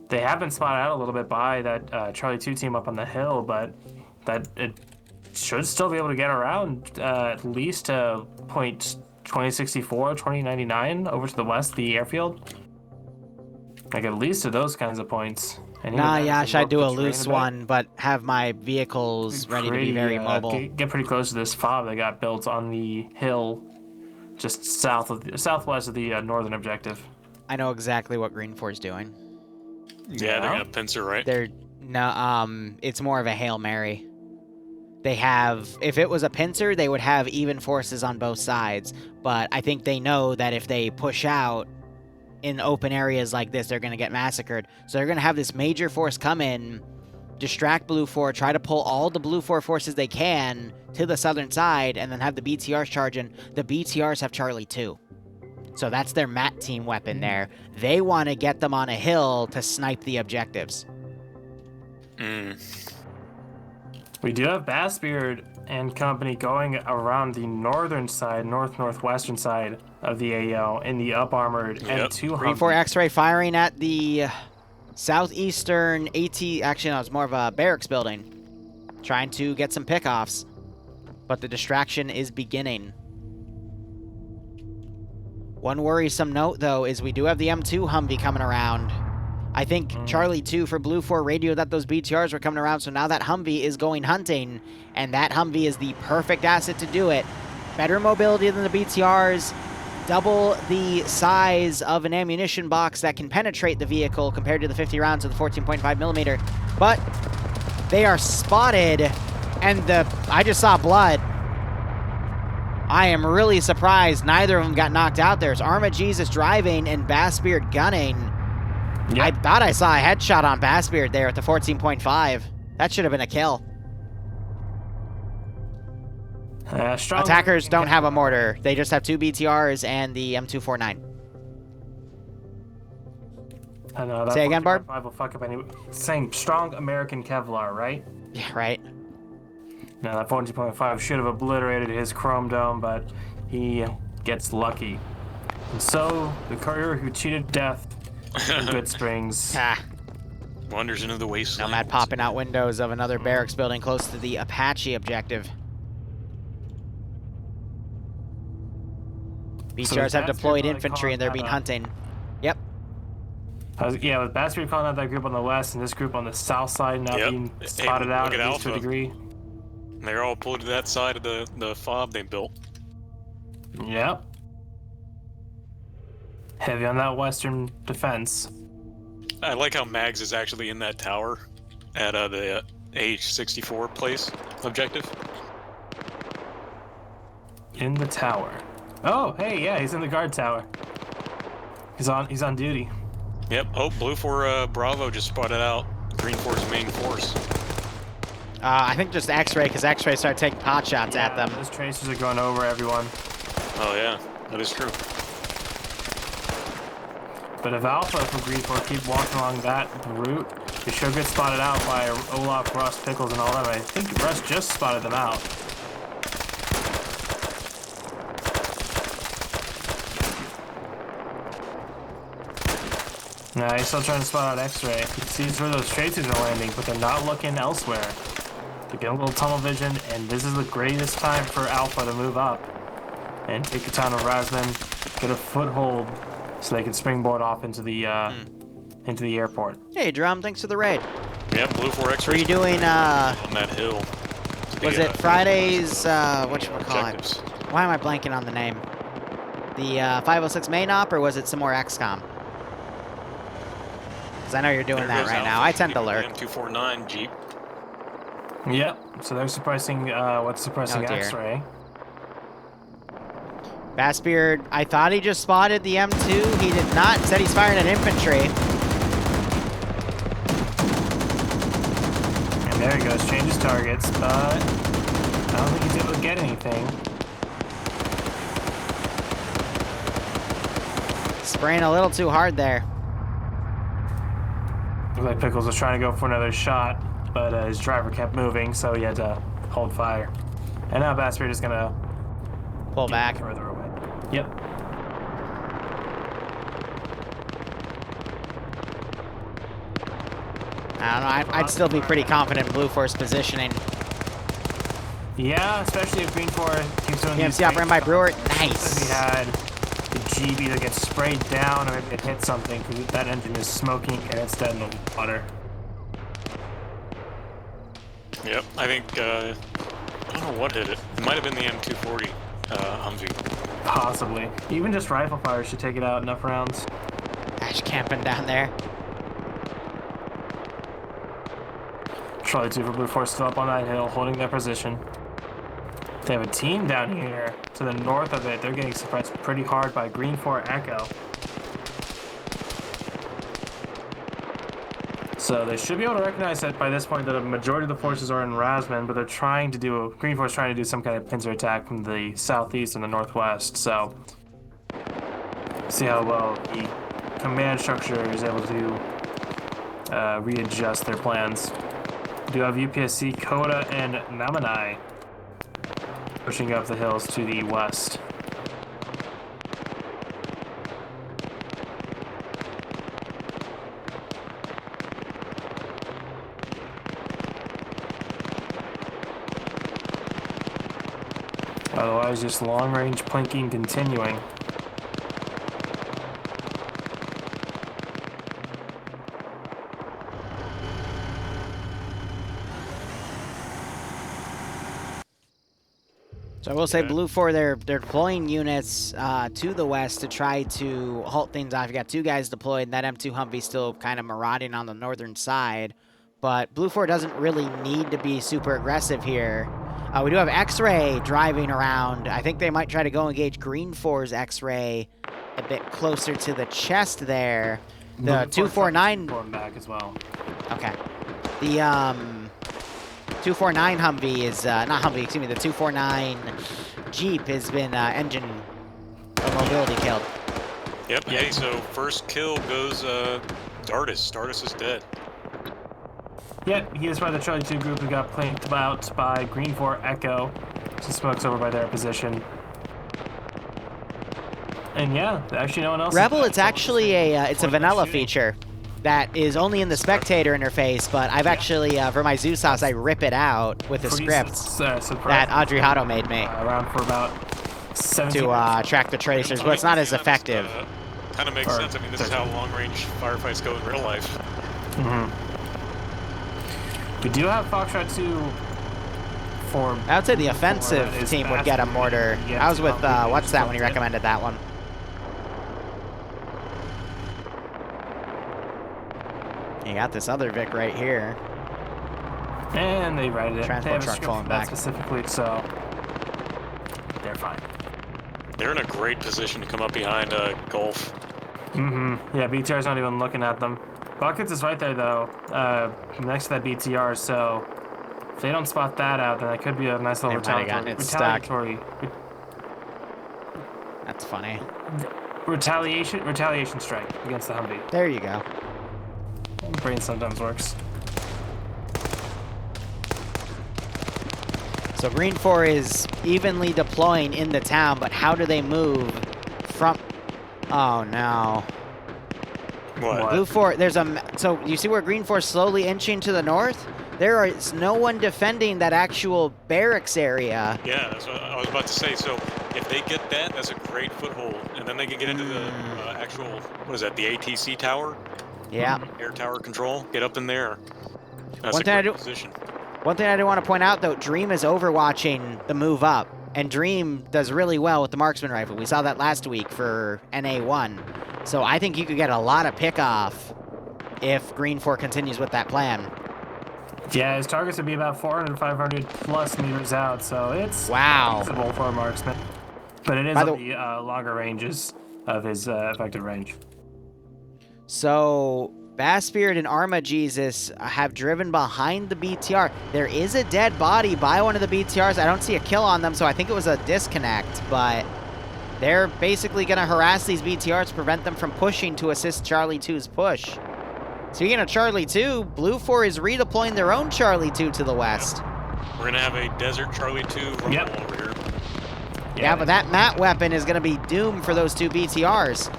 They have been spotted out a little bit by that Charlie 2 team up on the hill, but that it should still be able to get around at least to point 2064, 2099 over to the west, the airfield. Like at least to those kinds of points. And Nah, even then, Yash, if you I'd look do the a terrain loose bit, one, but have my vehicles ready to be very mobile. Get pretty close to this fob that got built on the hill just southwest of the northern objective. I know exactly what Green 4's doing. Yeah, they're gonna pincer, right? It's more of a Hail Mary. They have, if it was a pincer, they would have even forces on both sides, but I think they know that if they push out in open areas like this, they're going to get massacred. So they're going to have this major force come in, distract Blue 4, try to pull all the Blue 4 forces they can to the southern side, and then have the BTRs charge in. The BTRs have Charlie 2. So that's their MAT team weapon there. They want to get them on a hill to snipe the objectives. We do have Bassbeard and company going around the northern side, northwestern side of the AO in the up-armored M2 Green 4 X-ray firing at the southeastern AT. Actually, no, it's more of a barracks building. Trying to get some pickoffs. But the distraction is beginning. One worrisome note, though, is we do have the M2 Humvee coming around. I think Charlie 2 for Blue 4 radioed that those BTRs were coming around, so now that Humvee is going hunting, and that Humvee is the perfect asset to do it. Better mobility than the BTRs, double the size of an ammunition box that can penetrate the vehicle compared to the 50 rounds of the 14.5 millimeter. But they are spotted, and I just saw blood. I am really surprised neither of them got knocked out. There's Arma Jesus driving and Bassbeard gunning. Yep. I thought I saw a headshot on Bassbeard there at the 14.5. That should have been a kill. Attackers don't have a mortar. They just have 2 BTRs and the M249. I know, that Say again, Barb? Will fuck up any... Saying strong American Kevlar, right? Yeah, right. No, that 14.5 should have obliterated his chrome dome, but he gets lucky. And so, the courier who cheated death in Good Springs wanders into the wasteland. Nomad popping out windows of another barracks building close to the Apache objective. BTRs have deployed infantry and they're being hunted. Yep. Yeah, with Bassbeard calling out that group on the west and this group on the south side now being spotted out at least to a degree. They're all pulled to that side of the fob they built. Yep. Heavy on that western defense. I like how Mags is actually in that tower at the AH-64 place objective. In the tower. Oh, hey, yeah, he's in the guard tower. He's on duty. Yep. Oh, Blue 4 Bravo just spotted out Green 4's main force. I think just X-Ray, because X-Ray started taking pot shots at them. Those tracers are going over everyone. Oh yeah, that is true. But if Alpha from Green 4 keep walking along that route, they sure get spotted out by Olaf, Russ, Pickles, and all them. I think Russ just spotted them out. Nah, he's still trying to spot out X-Ray. He sees where those tracers are landing, but they're not looking elsewhere. They're getting a little tunnel vision, and this is the greatest time for Alpha to move up and take the town of Razman, get a foothold, so they can springboard off into the airport. Hey, Drum, thanks for the raid. Yep, Blue 4 X-Ray. Were you doing, on that hill. Was it Friday's, whatchamacallit? Why am I blanking on the name? The 506 main op, or was it some more XCOM? Because I know you're doing that right now. I tend to lurk. M249 Jeep. Yep, so they're suppressing, what's suppressing X-Ray? Bassbeard, I thought he just spotted the M2. He did not. Instead, he's firing at infantry. And there he goes, changes targets, but I don't think he's able to get anything. Spraying a little too hard there. Looks like Pickles was trying to go for another shot, but his driver kept moving, so he had to hold fire. And now Bassbeard is gonna pull back further away. Yep. I don't know. I'd still be pretty confident in Blue 4's positioning. Yeah, especially if Green 4 keeps doing these DMC operated by Brewer. If Nice. he had the GB that gets sprayed down or maybe it hit something because that engine is smoking and it's dead in the water. Yep, I think, I don't know what hit it. It might have been the M240 Humvee. Possibly. Even just rifle fire should take it out enough rounds. Ash camping down there. Charlie 2 for Blue 4 still up on that hill, holding their position. They have a team down here to the north of it. They're getting suppressed pretty hard by Green 4 Echo. So they should be able to recognize that by this point that a majority of the forces are in Razman, but they're trying to do, Green 4 is trying to do some kind of pincer attack from the southeast and the northwest. So see how well the command structure is able to readjust their plans. We do have UPSC, Koda, and Namanai pushing up the hills to the west. Otherwise, just long-range plinking continuing. So I will say, Blue 4, they're deploying units to the west to try to halt things off. You got 2 guys deployed, and that M2 Humvee still kind of marauding on the northern side. But Blue 4 doesn't really need to be super aggressive here. We do have X-Ray driving around. I think they might try to go engage Green 4's X-Ray a bit closer to the chest there. The 249... back as well. Okay. The 249 Humvee is, not Humvee, excuse me, the 249 Jeep has been engine mobility killed. Yep, hey, so first kill goes Dardis. Dardis is dead. Yep, he is part of the Charlie 2 group who got planked out by Green 4 Echo. Just smokes over by their position. And yeah, actually no one else. Rebel, it's actually it's a vanilla feature that is only in the spectator interface, but I've actually, for my Zeus house, I rip it out with a script that Audrey Hotto made me. Around for about 17 to track the tracers, but it's not as effective. Kind of makes sense. I mean, this is how long-range firefights go in real life. Mm-hmm. We do have Foxtrot 2 for... I would say the offensive team would get a mortar. I was with, what's that when he recommended that one? You got this other Vic right here. And they righted it. Transport truck falling back. Specifically, so they're fine. They're in a great position to come up behind Gulf. Mm-hmm. Yeah, BTR's not even looking at them. Buckets is right there, though, next to that BTR, so if they don't spot that out, then that could be a nice little retaliatory. That's funny. Retaliation strike against the Humvee. There you go. Brain sometimes works. So Green 4 is evenly deploying in the town, but how do they move from... Oh, no. What? Blue 4, there's a... So you see where Green 4 is slowly inching to the north? There is no one defending that actual barracks area. Yeah, that's what I was about to say. So if they get that, that's a great foothold. And then they can get into the actual, what is that, the ATC tower? Yeah. Air tower control. Get up in there. That's One a thing great position. One thing I do want to point out, though, Dream is overwatching the move up. And Dream does really well with the marksman rifle. We saw that last week for NA1. So I think you could get a lot of pick-off if Green 4 continues with that plan. Yeah, his targets would be about 400, 500 plus meters out, so it's feasible for a marksman. But it is on the longer ranges of his effective range. So Bass Spirit and Arma Jesus have driven behind the BTR. There is a dead body by one of the BTRs. I don't see a kill on them, so I think it was a disconnect, but they're basically going to harass these BTRs to prevent them from pushing to assist Charlie 2's push. Speaking of Charlie 2, Blue 4 is redeploying their own Charlie 2 to the west. We're going to have a desert Charlie 2 rumble over here. Yeah, but that mat weapon is going to be doomed for those 2 BTRs.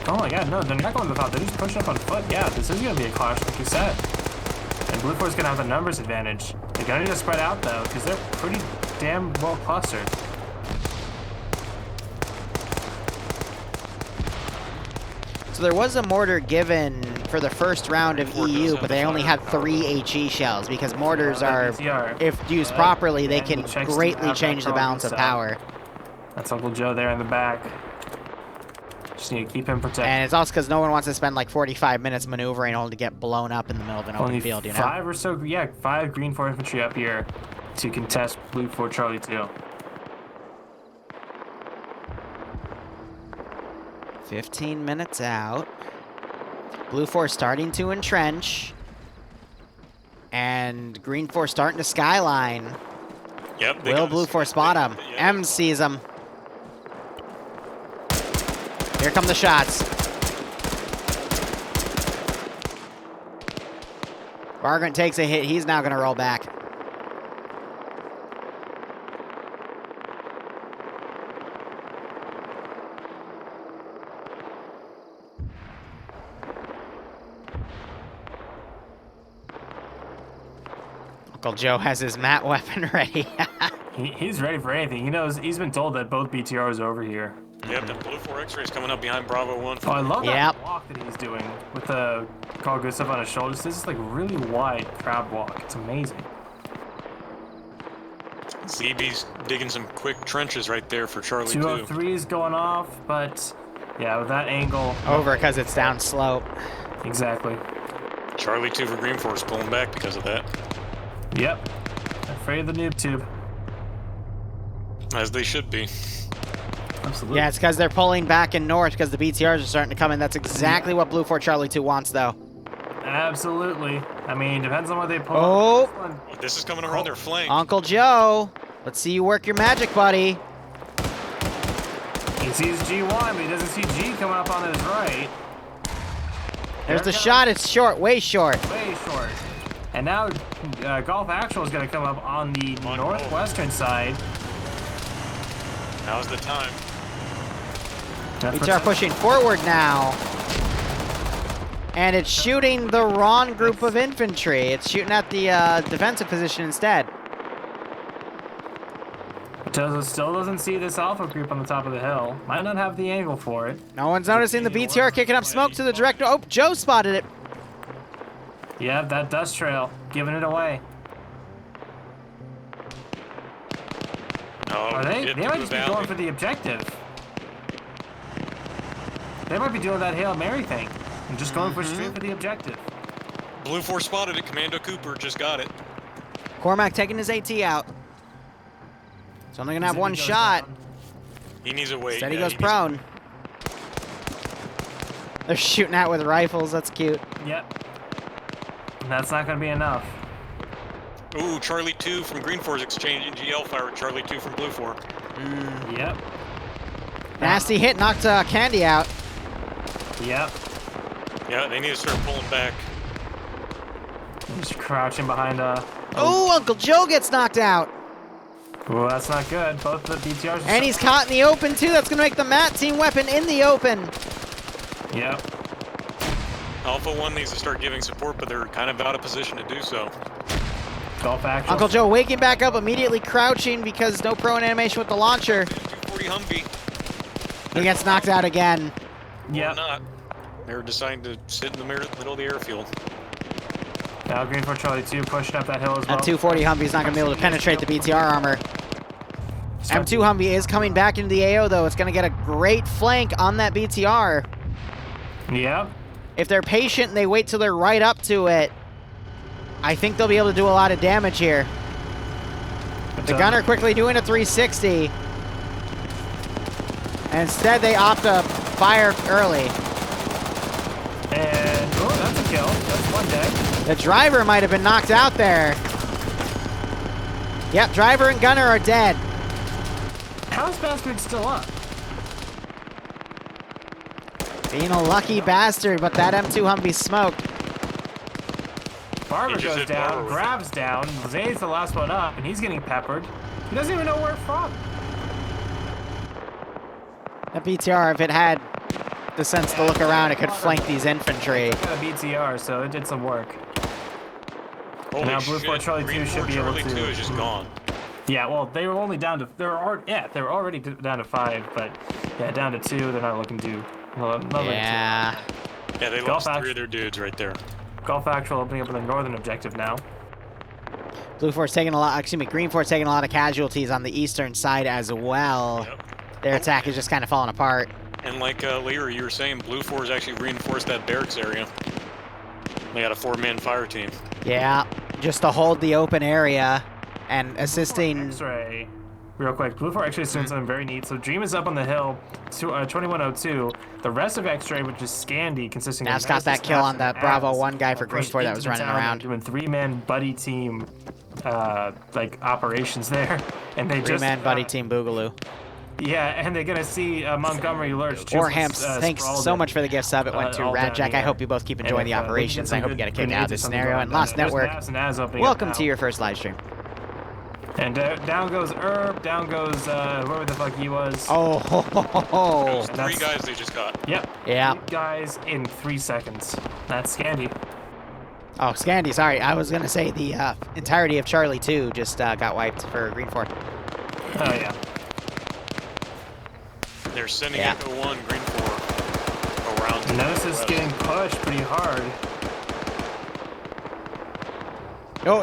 Oh my god, no, they're not going to the top. They're just pushing up on foot. Yeah, this is going to be a clash, like you said. And Blue 4 is going to have the numbers advantage. If gonna need to spread out though, because they're pretty damn well clustered. So there was a mortar given for the first round of EU, but they only had 3 HE shells because mortars are, if used properly, they can greatly change the balance of power. That's Uncle Joe there in the back. Just need to keep him protected. And it's also because no one wants to spend like 45 minutes maneuvering only to get blown up in the middle of an open field, you know? 5 or so, yeah, 5 Green 4 infantry up here to contest Blue 4 Charlie 2. 15 minutes out. Blue 4 starting to entrench. And Green 4 starting to skyline. Yep. Will Blue 4 spot him? M sees him. Here come the shots. Vagrant takes a hit. He's now going to roll back. Uncle Joe has his mat weapon ready. He's ready for anything. He knows, he's been told that both BTRs are over here. Yep, the Blue 4 X-rays coming up behind Bravo 1. Oh, I love that walk that he's doing with the Carl Gustav on his shoulders. This is like really wide crab walk. It's amazing. ZB's digging some quick trenches right there for Charlie 2. 203 is going off, but yeah, with that angle. Over because it's down slope. Exactly. Charlie 2 for Green 4 is pulling back because of that. Yep. Afraid of the noob tube. As they should be. Absolutely. Yeah, it's because they're pulling back and north because the BTRs are starting to come in. That's exactly what Blue 4 Charlie 2 wants, though. Absolutely. I mean, depends on what they pull. Oh! This is coming around their flank. Uncle Joe, let's see you work your magic, buddy. He sees G1, but he doesn't see G coming up on his right. There's the shot. It's short, way short. Way short. And now Golf Actual is going to come up on the northwestern side. Now's the time. BTR pushing forward now. And it's shooting the wrong group of infantry. It's shooting at the defensive position instead. Still doesn't see this Alpha group on the top of the hill. Might not have the angle for it. No one's noticing the BTR kicking up smoke to the direct. Oh, Joe spotted it. Yeah, that dust trail, giving it away. Oh, they might just be going for the objective. They might be doing that Hail Mary thing and just going for straight for the objective. Blue 4 spotted it. Commando Cooper just got it. Cormac taking his AT out. He's only going to have one shot. He needs a wait. Instead he goes prone. They're shooting at with rifles. That's cute. Yep. That's not going to be enough. Ooh, Charlie 2 from Green 4 is exchanging GL fire with Charlie 2 from Blue 4. Yep. Nasty hit, knocked Candy out. Yep. Yeah, they need to start pulling back. Just crouching behind Oh, Uncle Joe gets knocked out. Well, that's not good. Both the BTRs are And he's caught in the open, too. That's going to make the MAT team weapon in the open. Yep. Alpha 1 needs to start giving support, but they're kind of out of position to do so. Golf Actual. Uncle Joe waking back up, immediately crouching because no prone animation with the launcher. 240 Humvee. He gets knocked out again. Yep. Or not. They're deciding to sit in the middle of the airfield. Now Green 4 Charlie 2 pushing up that hill as well. That 240 Humvee's not going to be able to penetrate the BTR armor. M2 Humvee is coming back into the AO, though. It's going to get a great flank on that BTR. Yep. If they're patient and they wait till they're right up to it, I think they'll be able to do a lot of damage here. The gunner quickly doing a 360. And instead, they opt to fire early. And, oh, that's a kill. That's one dead. The driver might have been knocked out there. Yep, driver and gunner are dead. How's Bastard still up? Being a lucky bastard, but that M2 Humvee smoked. Barber goes down, grabs down. Zane's the last one up, and he's getting peppered. He doesn't even know where from. That BTR, if it had the sense to look around, it could flank these infantry. It's got a BTR, so it did some work. Holy now Blue 4 shit, Charlie Green 2 should 4 be able Charlie to. 2 is just gone. Yeah, well, they were only down to they were already down to 5, but yeah, down to 2. They're not looking to. Yeah. Yeah, they lost 3 of their dudes right there. Golf Actual opening up on the northern objective now. Blue 4's taking a lot. Excuse me, Green 4's taking a lot of casualties on the eastern side as well. Yep. Their attack is just kind of falling apart. And like Liru, you were saying, Blue 4 has actually reinforced that barracks area. They got a 4-man fire team. Yeah, just to hold the open area and assisting. X-ray. Real quick, Blue 4 X-ray is doing something very neat. So Dream is up on the hill, 2102. The rest of X-ray, which is Scandy, consisting Nav's of got that kill on the Bravo 1 guy for Green 4 that was running around. Doing 3-man buddy team, like operations there, and they 3-man buddy team Boogaloo. Yeah, and they're gonna see Montgomery Lurch. Warhamps, thanks so much for the gift sub. It went to Radjack. I hope you both keep enjoying the operations. I hope you get a kick out of this scenario. And Lost Network, welcome to your first live stream. And down goes Herb, down goes whoever the fuck he was. Oh, ho, ho, ho, ho. Those 3 guys they just got. Yep. Yeah. 3 guys in 3 seconds. That's Scandy. Oh, Scandy, sorry. I was going to say the entirety of Charlie 2 just got wiped for Green 4. Oh, yeah. They're sending Echo 1, Green 4 around. Nemesis is getting pushed pretty hard. Oh,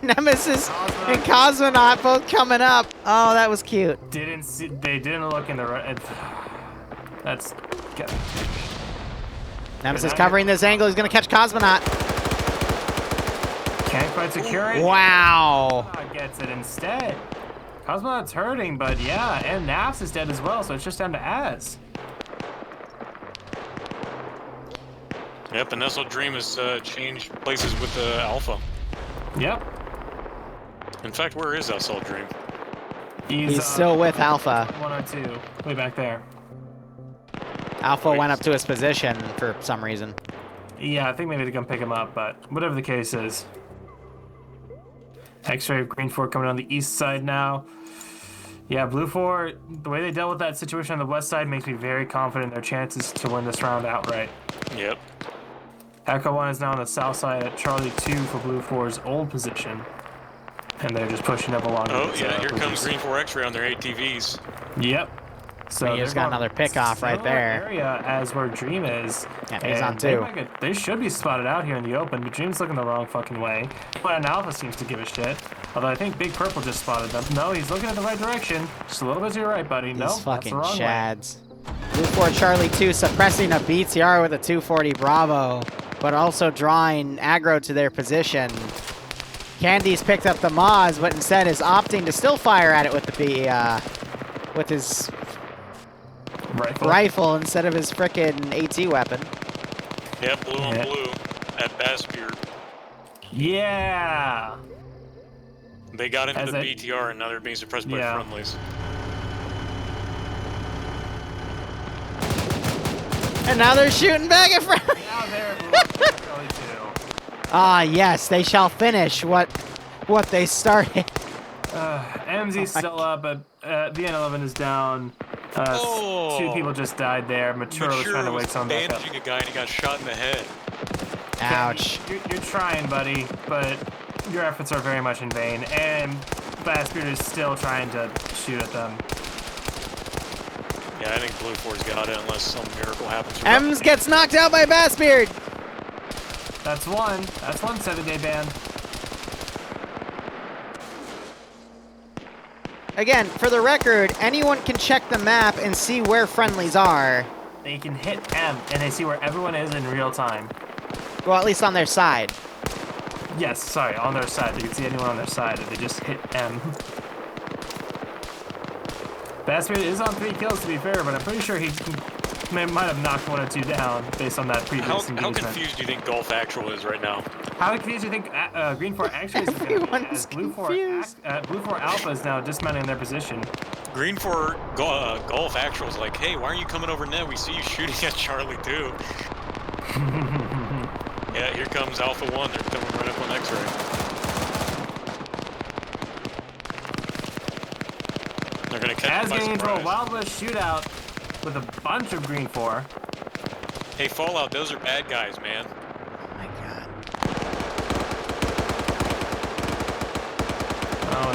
Nemesis and Cosmonaut both coming up. Oh, that was cute. They didn't look in the right. That's. Nemesis covering this angle. He's going to catch Cosmonaut. Can't quite secure it. Wow. Gets it instead. Cosmonaut's hurting, but yeah, and Nafs is dead as well, so it's just down to Az. Yep, and SL Dream has changed places with the Alpha. Yep. In fact, where is SL Dream? He's still with Alpha. 102, way back there. Alpha went up to his position for some reason. Yeah, I think maybe they're gonna pick him up, but whatever the case is. X-ray of Green 4 coming on the east side now. Yeah, Blue 4, the way they dealt with that situation on the west side makes me very confident in their chances to win this round outright. Yep. Echo 1 is now on the south side at Charlie 2 for Blue 4's old position. And they're just pushing up along. Oh, yeah, here comes Green 4 X-ray on their ATVs. Yep. So he just got another pickoff right there. Area as where Dream is. Yeah, he's on 2. They should be spotted out here in the open, but Dream's looking the wrong fucking way. But Alpha seems to give a shit. Although I think Big Purple just spotted them. No, he's looking in the right direction. Just a little bit to your right, buddy. No, fucking that's the wrong Chads. Blue 4 Charlie 2 suppressing a BTR with a 240 Bravo, but also drawing aggro to their position. Candy's picked up the Moz, but instead is opting to still fire at it with the with his rifle instead of his frickin' AT weapon. Yeah, blue on blue at Bassbeard. Yeah. They got into the BTR and now they're being suppressed by friendlies. And now they're shooting back at friendly. Now they're really too. Ah, yes, they shall finish what they started. MZ's still up, but the N11 is down. 2 people just died there. Mature was trying to wake someone back up. Bandaging a guy and he got shot in the head. Ouch. You're trying, buddy, but your efforts are very much in vain. And Bassbeard is still trying to shoot at them. Yeah, I think Blue 4's got it unless some miracle happens. Ems gets knocked out by Bassbeard. That's one. That's one 7-day ban. Again, for the record, anyone can check the map and see where friendlies are. They can hit M, and they see where everyone is in real time. Well, at least on their side. Yes, sorry, on their side. They can see anyone on their side, and they just hit M. Bassbeard is on 3 kills, to be fair, but I'm pretty sure he might have knocked 1 or 2 down based on that previous engagement. How confused do you think Golf Actual is right now? How confused do you think Green 4 actually is going to be? As Blue 4 Alpha is now dismounting in their position. Green 4 Golf Actual is like, hey, why aren't you coming over net? We see you shooting at Charlie 2. Yeah, here comes Alpha 1. They're coming right up on X-ray. They're going to catch As getting into a Wild West shootout with a bunch of Green 4. Hey, Fallout, those are bad guys, man. Oh my god.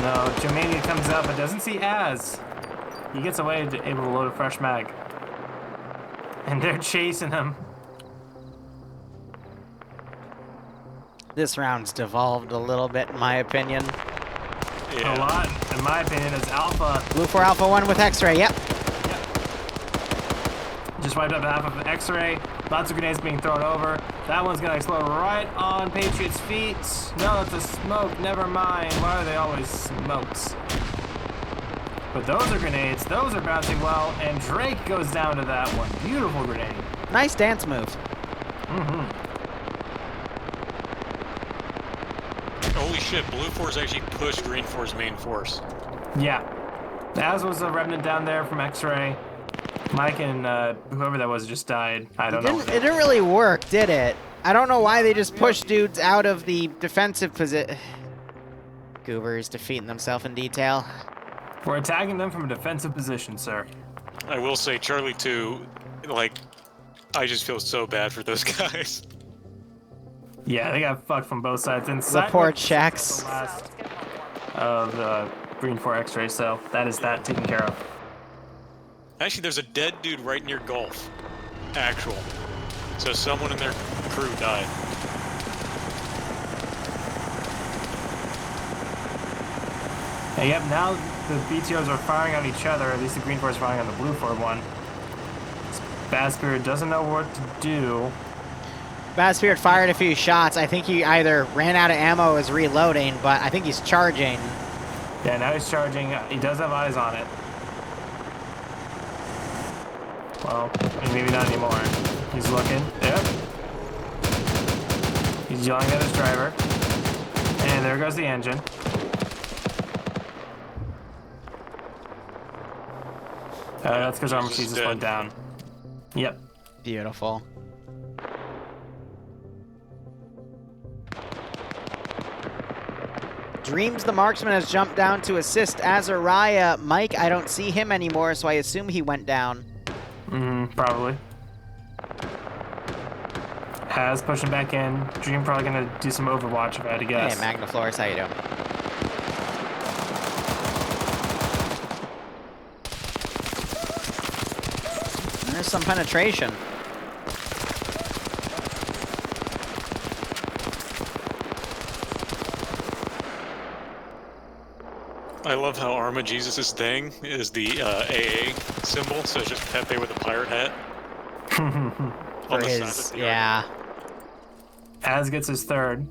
no, Germania comes up but doesn't see Az. He gets away able to load a fresh mag. And they're chasing him. This round's devolved a little bit, in my opinion. A Yeah. lot, in my opinion, is Alpha. Blue 4 Alpha 1 with X-Ray, yep. Just wiped up half of X-Ray. Lots of grenades being thrown over. That one's gonna explode right on Patriot's feet. No, it's a smoke. Never mind. Why are they always smokes? But those are grenades. Those are bouncing well. And Drake goes down to that one. Beautiful grenade. Nice dance move. Mm-hmm. Holy shit, Blue 4's actually pushed Green 4's main force. Yeah. As was a remnant down there from X-Ray. Mike and whoever that was just died. I don't know. It didn't really work, did it? I don't know why they just pushed dudes out of the defensive position. Goobers defeating themselves in detail. We're attacking them from a defensive position, sir. I will say, Charlie 2, like, I just feel so bad for those guys. Yeah, they got fucked from both sides. And Report checks. The last of Green 4 X-Ray, so that is that taken care of. Actually, there's a dead dude right near Gulf. Actual. So someone in their crew died. And yep, now the BTOs are firing on each other, at least the Green 4 is firing on the Blue 4 one. Bad Spirit doesn't know what to do. Bad Spirit fired a few shots. I think he either ran out of ammo or is reloading, but I think he's charging. Yeah, now he's charging. He does have eyes on it. Well, maybe not anymore. He's looking. Yep. He's yelling at his driver. And there goes the engine. That's because Armor Cheese just went down. Yep. Beautiful. Dreams the Marksman has jumped down to assist Azariah. Mike, I don't see him anymore, so I assume he went down. Probably. Has pushing back in. Dream probably gonna do some Overwatch if I had to guess. Hey, Magnaflores, how you doing? There's some penetration. I love how Arma Jesus' thing is the AA symbol, so it's just Pepe with a pirate hat. On the side of the yeah. Az gets his third.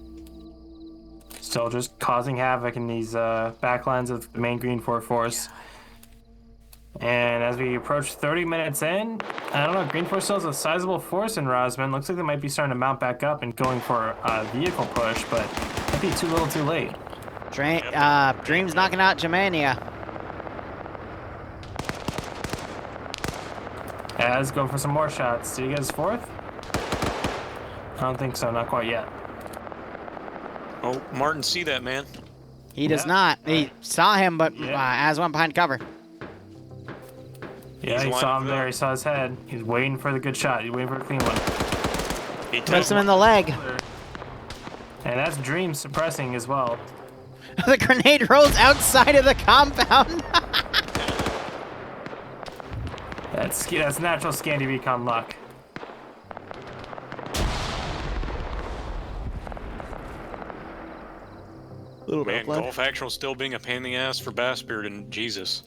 Still just causing havoc in these backlines of the main Green 4 force. And as we approach 30 minutes in, I don't know, Green 4 still has a sizable force in Rosman. Looks like they might be starting to mount back up and going for a vehicle push, but might be too little too late. Dream's knocking out Germania. Az go for some more shots. Did he get his fourth? I don't think so, not quite yet. Oh, Martin, see that, man? He does not. He saw him, but Az went behind cover. Yeah, he saw him there. He saw his head. He's waiting for the good shot. He's waiting for a clean one. He puts him in the leg. And that's Dream suppressing as well. The grenade rolls outside of the compound. That's natural Scandi Recon luck. Man, Golf Actual still being a pain in the ass for Bassbeard and Jesus.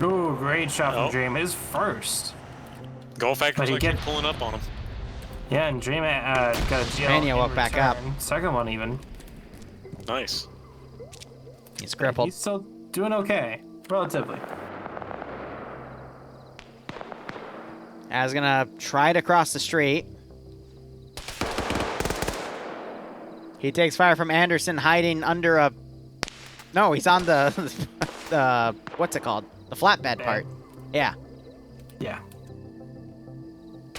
Ooh, great shot from Dream. His first. Golf Actual's actually pulling up on him. Yeah, and Dream got a GL. Mania woke back up. Second one even. Nice. He's crippled. He's still doing okay, relatively. Az gonna try to cross the street. He takes fire from Anderson, hiding under a... No, he's on the... what's it called? The flatbed part. Yeah. Yeah.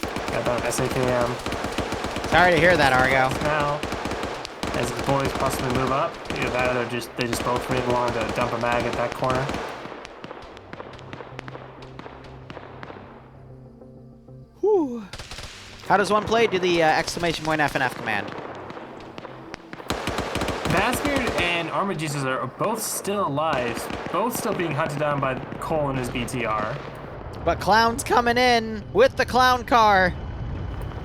Got that SAKM. Sorry to hear that, Argo. Now, as the boys possibly move up, either that or they just both move along to dump a mag at that corner. Whew. How does one play? Do the exclamation point FNF command. Bassbeard and Armored Jesus are both still alive, both still being hunted down by Cole and his BTR. But Clown's coming in with the clown car.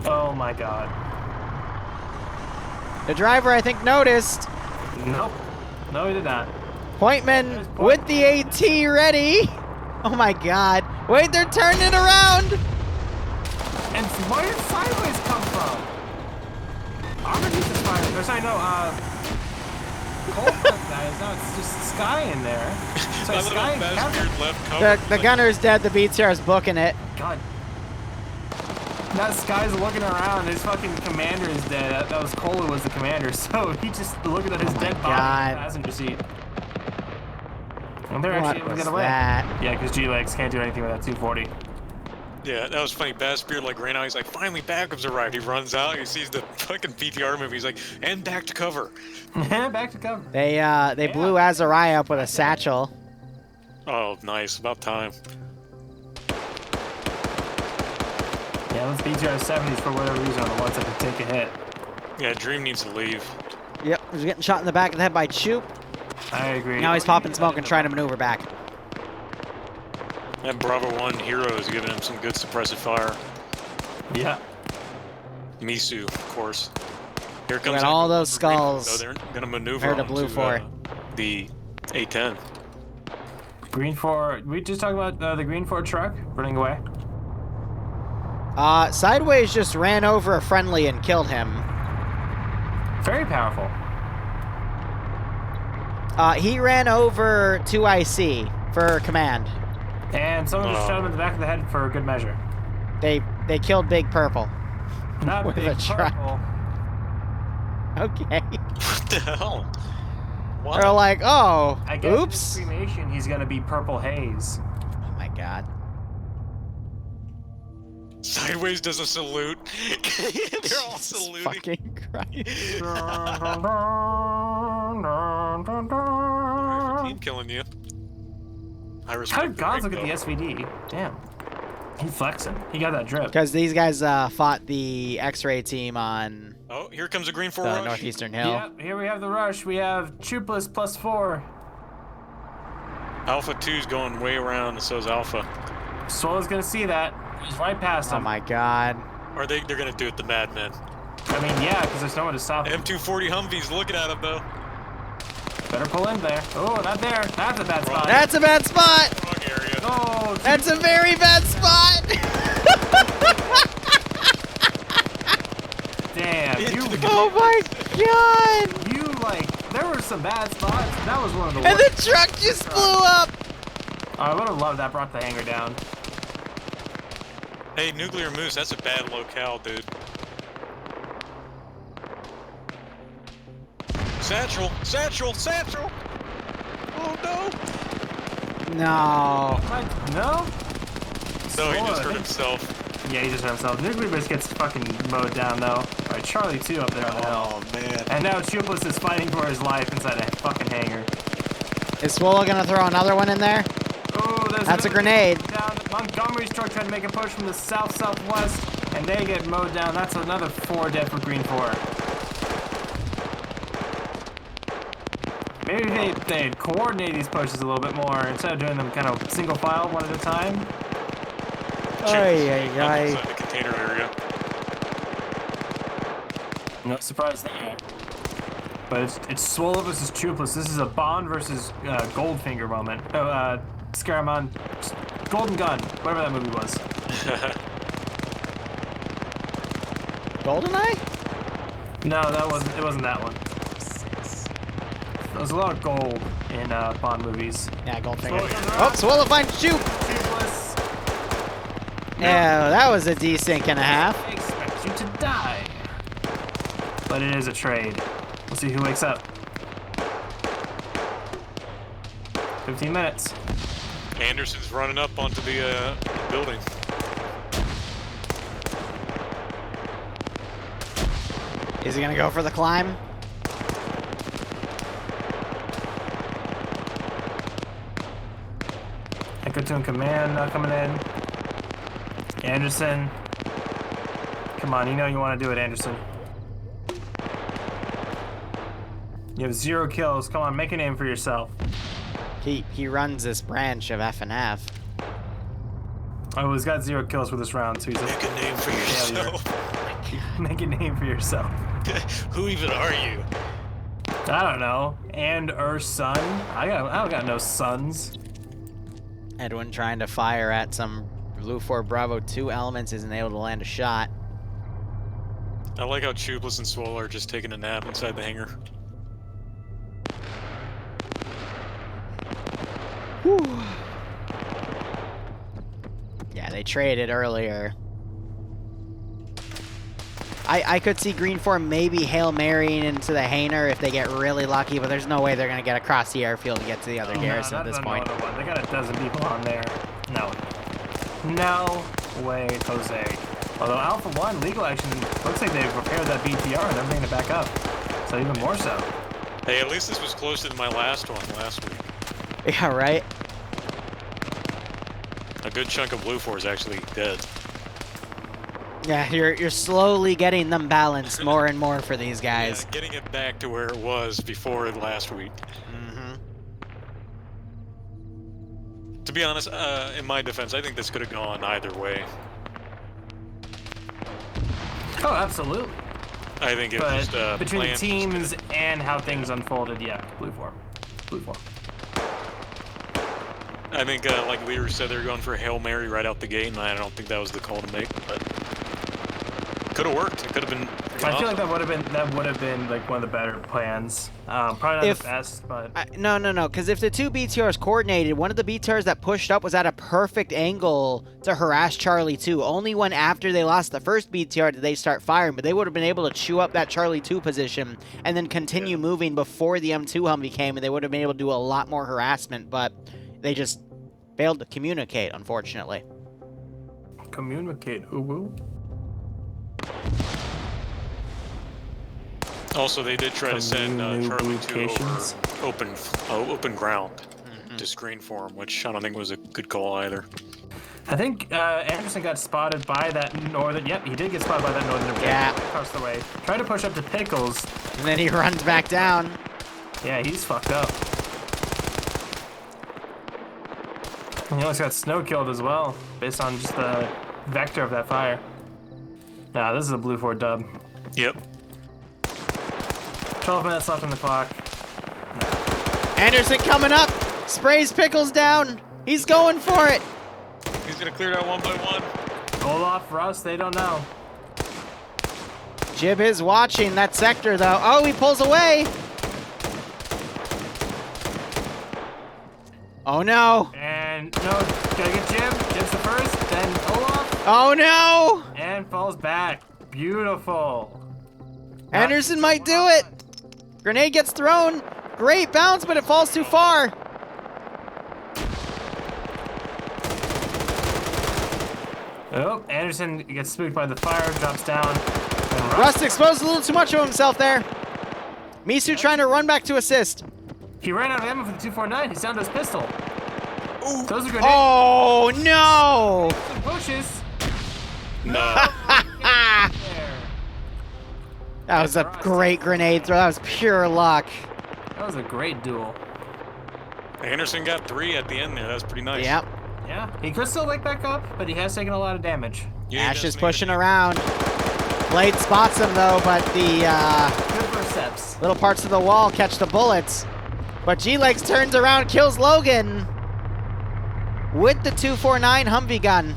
Oh my god. The driver, I think, noticed. Nope. No, he did not. Pointman with the AT ready. Oh my god. Wait, they're turning it around. And where did Sideways come from? Armored Jesus fired. Or sorry, no, Cole fucked guys. No, it's just Sky in there. So Sky and Kevin. Left cover. The gunner's dead. The BTR's booking it. God. Now Sky's looking around. His fucking commander is dead. That was Cole who was the commander. So he just looking at his dead body in the passenger seat. And they're actually able to get away. That? Yeah, because G-Legs can't do anything with that 240. Yeah, that was funny. Bassbeard like ran out. He's like, finally backups arrived. He runs out. He sees the fucking PTR movie. He's like, and back to cover. Back to cover. They blew Azariah up with a satchel. Oh, nice. About time. Yeah, those BTR 70s for whatever reason are the ones that can take a hit. Yeah, Dream needs to leave. Yep, he's getting shot in the back of the head by Choop. I agree. Now he's popping smoke and trying to maneuver back. That Bravo 1 hero is giving him some good suppressive fire. Yeah. Misu, of course. Here We comes got all those skulls. Oh, they're gonna maneuver Heard a onto, blue 4. The A10. Green 4. We just talking about the Green 4 truck running away. Sideways just ran over a friendly and killed him. Very powerful. He ran over 2IC for command. And someone just shot him in the back of the head for good measure. They killed Big Purple. Not With Big a truck. Purple. Okay. What the hell? What? They're like, oh, I guess in oops. his cremation, he's gonna be Purple Haze. Oh my god. Sideways does a salute. They're all Jesus saluting. fucking Christ. Team killing you. I How respect did Gods the look at the SVD? Damn. He flexing. He got that drip. Because these guys fought the X-ray team on Oh, here comes a Green 4 the rush. Northeastern Hill. Yep, here we have the rush. We have Chupless +4. Alpha 2's going way around, and so's Alpha. Swallow's gonna see that. He's right past him. Oh my god. Or they're gonna do it the Madmen. I mean, yeah, because there's no one to stop him. M240 Humvee's looking at him, though. Better pull in there. Oh, not there. That's a bad spot. That's a bad spot! Wrong area. Oh, That's a very bad spot! damn. Oh my god! You, like, there were some bad spots. That was one of the And worst. the truck just blew up! I would have loved that. Brought the hangar down. Hey, Nuclear Moose, that's a bad locale, dude. Satchel! Satchel! Satchel! Oh no! No. No? No, he just Swallow, hurt himself. Yeah, he just hurt himself. Nuclear Base gets fucking mowed down, though. Alright, Charlie 2 up there on the hill. Oh man. And now Chupless is fighting for his life inside a fucking hangar. Is Swallow gonna throw another one in there? Oh, That's a grenade. Down. Montgomery's truck trying to make a push from the south-southwest, and they get mowed down. That's another 4 dead for Green 4. Maybe they'd coordinate these pushes a little bit more instead of doing them kind of single file, one at a time. Ay, ay, ay. Inside the container area. No surprise there. But it's Swallow versus Chupless. This is a Bond versus Goldfinger moment. Oh, Scaramon, Golden Gun, whatever that movie was. GoldenEye? No, it wasn't that one. There's a lot of gold in Bond movies. Yeah, Goldfinger. Swallow Oh, Swallow finds Choop! Chupless, Yeah, that was a desync and a half. I expect you to die. But it is a trade. We'll see who wakes up. 15 minutes. Anderson's running up onto the building. Is he gonna go for the climb? Echo 2 in command, not coming in. Anderson. Come on, you know you want to do it, Anderson. You have 0 kills. Come on, make a name for yourself. He runs this branch of FNF. Oh, he's got 0 kills for this round, so he's Make a name for yourself. Make a name for yourself. Who even are you? I don't know. And son. I don't got no sons. Edwin trying to fire at some Blue 4 Bravo 2 elements isn't able to land a shot. I like how Tubeless and Swole are just taking a nap inside the hangar. Whew. Yeah, they traded earlier. I could see Green 4 maybe Hail Marying into the hangar if they get really lucky, but there's no way they're going to get across the airfield to get to the other garrison at this point. They got a dozen people on there. No. No way, Jose. Although Alpha 1 legal action looks like they've repaired that BTR and they're bringing it back up. So even more so. Hey, at least this was closer than my last one last week. Yeah, right? A good chunk of Blue 4 is actually dead. Yeah, you're slowly getting them balanced more and more for these guys. Yeah, getting it back to where it was before last week. Mm-hmm. To be honest, in my defense, I think this could have gone either way. Oh, absolutely. I think it But was between the planned, teams and how things unfolded, yeah, Blue 4. Blue 4. I think, like Liru said, they were going for a Hail Mary right out the gate, and I don't think that was the call to make, but could have worked. It could have been. I feel like that would have been like one of the better plans. Probably not the best, but No, because if the two BTRs coordinated, one of the BTRs that pushed up was at a perfect angle to harass Charlie 2. Only when after they lost the first BTR did they start firing, but they would have been able to chew up that Charlie 2 position and then continue moving before the M2 Humvee came, and they would have been able to do a lot more harassment, but they just failed to communicate, unfortunately. communicate. Ooh. Also, they did try to send Charlie 2 over open ground to screen for him, which I don't think was a good call either. I think Anderson got spotted by that northern. Yep, he did get spotted by that northern objective. Yeah. Across the way. Tried to push up to Pickles. And then he runs back down. Yeah, he's fucked up. And he almost got snow killed as well, based on just the vector of that fire. Nah, this is a Blue 4 dub. Yep. 12 minutes left on the clock. Anderson coming up. Sprays Pickles down. He's going for it. He's gonna clear that one by one. Olaf, Russ, they don't know. Jib is watching that sector, though. Oh, he pulls away. Oh, no. And no, gotta get Jib. Jib's the first, then Olaf. Oh, no. And falls back. Beautiful. Anderson might do it. Grenade gets thrown. Great bounce, but it falls too far. Oh, Anderson gets spooked by the fire, drops down. Rust exposed a little too much of himself there. Misu trying to run back to assist. He ran out of ammo for the 249. He's down to his pistol. Ooh. Those are grenades. Oh, no. Some bushes. No. That was a great grenade throw. That was pure luck. That was a great duel. Anderson got 3 at the end there. That was pretty nice. Yep. Yeah, he could still wake back up, but he has taken a lot of damage. Yeah, Ash is that's pushing negative. around. Blade spots him, though, but the Good for Seps. little parts of the wall catch the bullets. But G-Legs turns around, kills Logan with the 249 Humvee gun.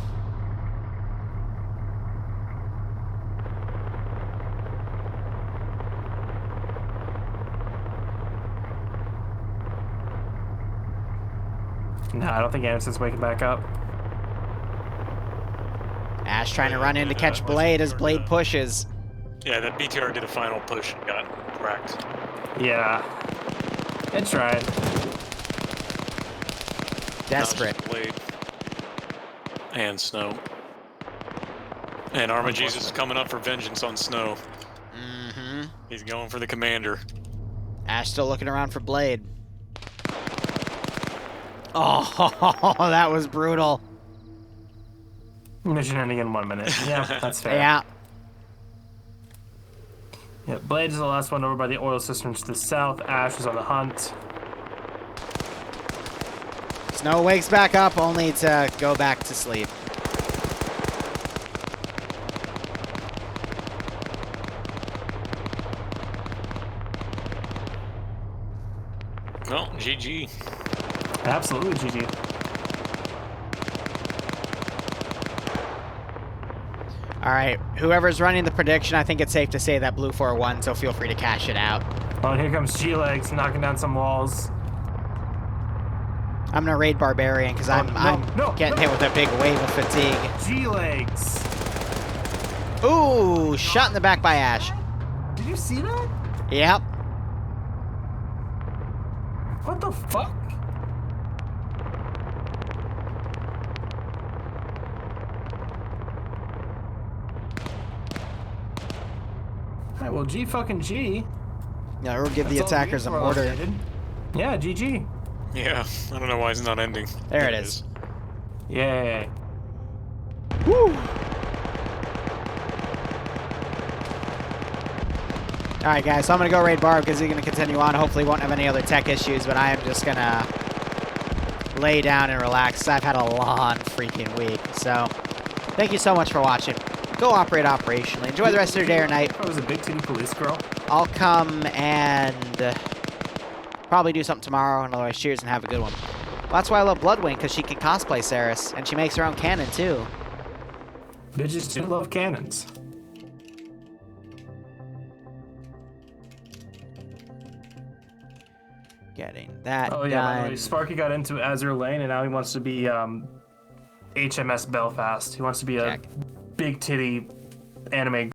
No, I don't think Anderson's waking back up. Ash trying to run in to catch Blade as Blade pushes. Yeah, that BTR did a final push and got cracked. Yeah. It tried. Desperate. Blade. And Snow. And Armageddon is coming up for vengeance on Snow. Mm-hmm. He's going for the commander. Ash still looking around for Blade. Oh, that was brutal. Mission ending in 1 minute. Yeah, that's fair. Yeah. Yeah, Blade is the last one over by the oil cisterns to the south. Ash is on the hunt. Snow wakes back up, only to go back to sleep. No, GG. Absolutely GG. All right, whoever's running the prediction, I think it's safe to say that Blue 4-1, so feel free to cash it out. Oh, and here comes G-Legs knocking down some walls. I'm gonna raid Barbarian because I'm getting hit with a big wave of fatigue. G-Legs. Ooh, shot in the back by Ash. Did you see that? Yep. What the fuck? Alright, well, G fucking G. Yeah, we'll give the attackers a mortar. Yeah, GG. Yeah, I don't know why it's not ending. There it is. Yay. Woo! Alright guys, so I'm going to go raid Barb because he's going to continue on. Hopefully won't have any other tech issues, but I am just going to lay down and relax. I've had a long freaking week. So, thank you so much for watching. Go operate operationally. Enjoy the rest of your day or night. I was a big titty police girl. I'll come and probably do something tomorrow, and otherwise cheers and have a good one. Well, that's why I love Bloodwing, because she can cosplay Ceres, and she makes her own cannon too. Bitches do love cannons. Getting that Oh yeah, by the way, done. Sparky got into Azure Lane, and now he wants to be HMS Belfast. He wants to be a big titty anime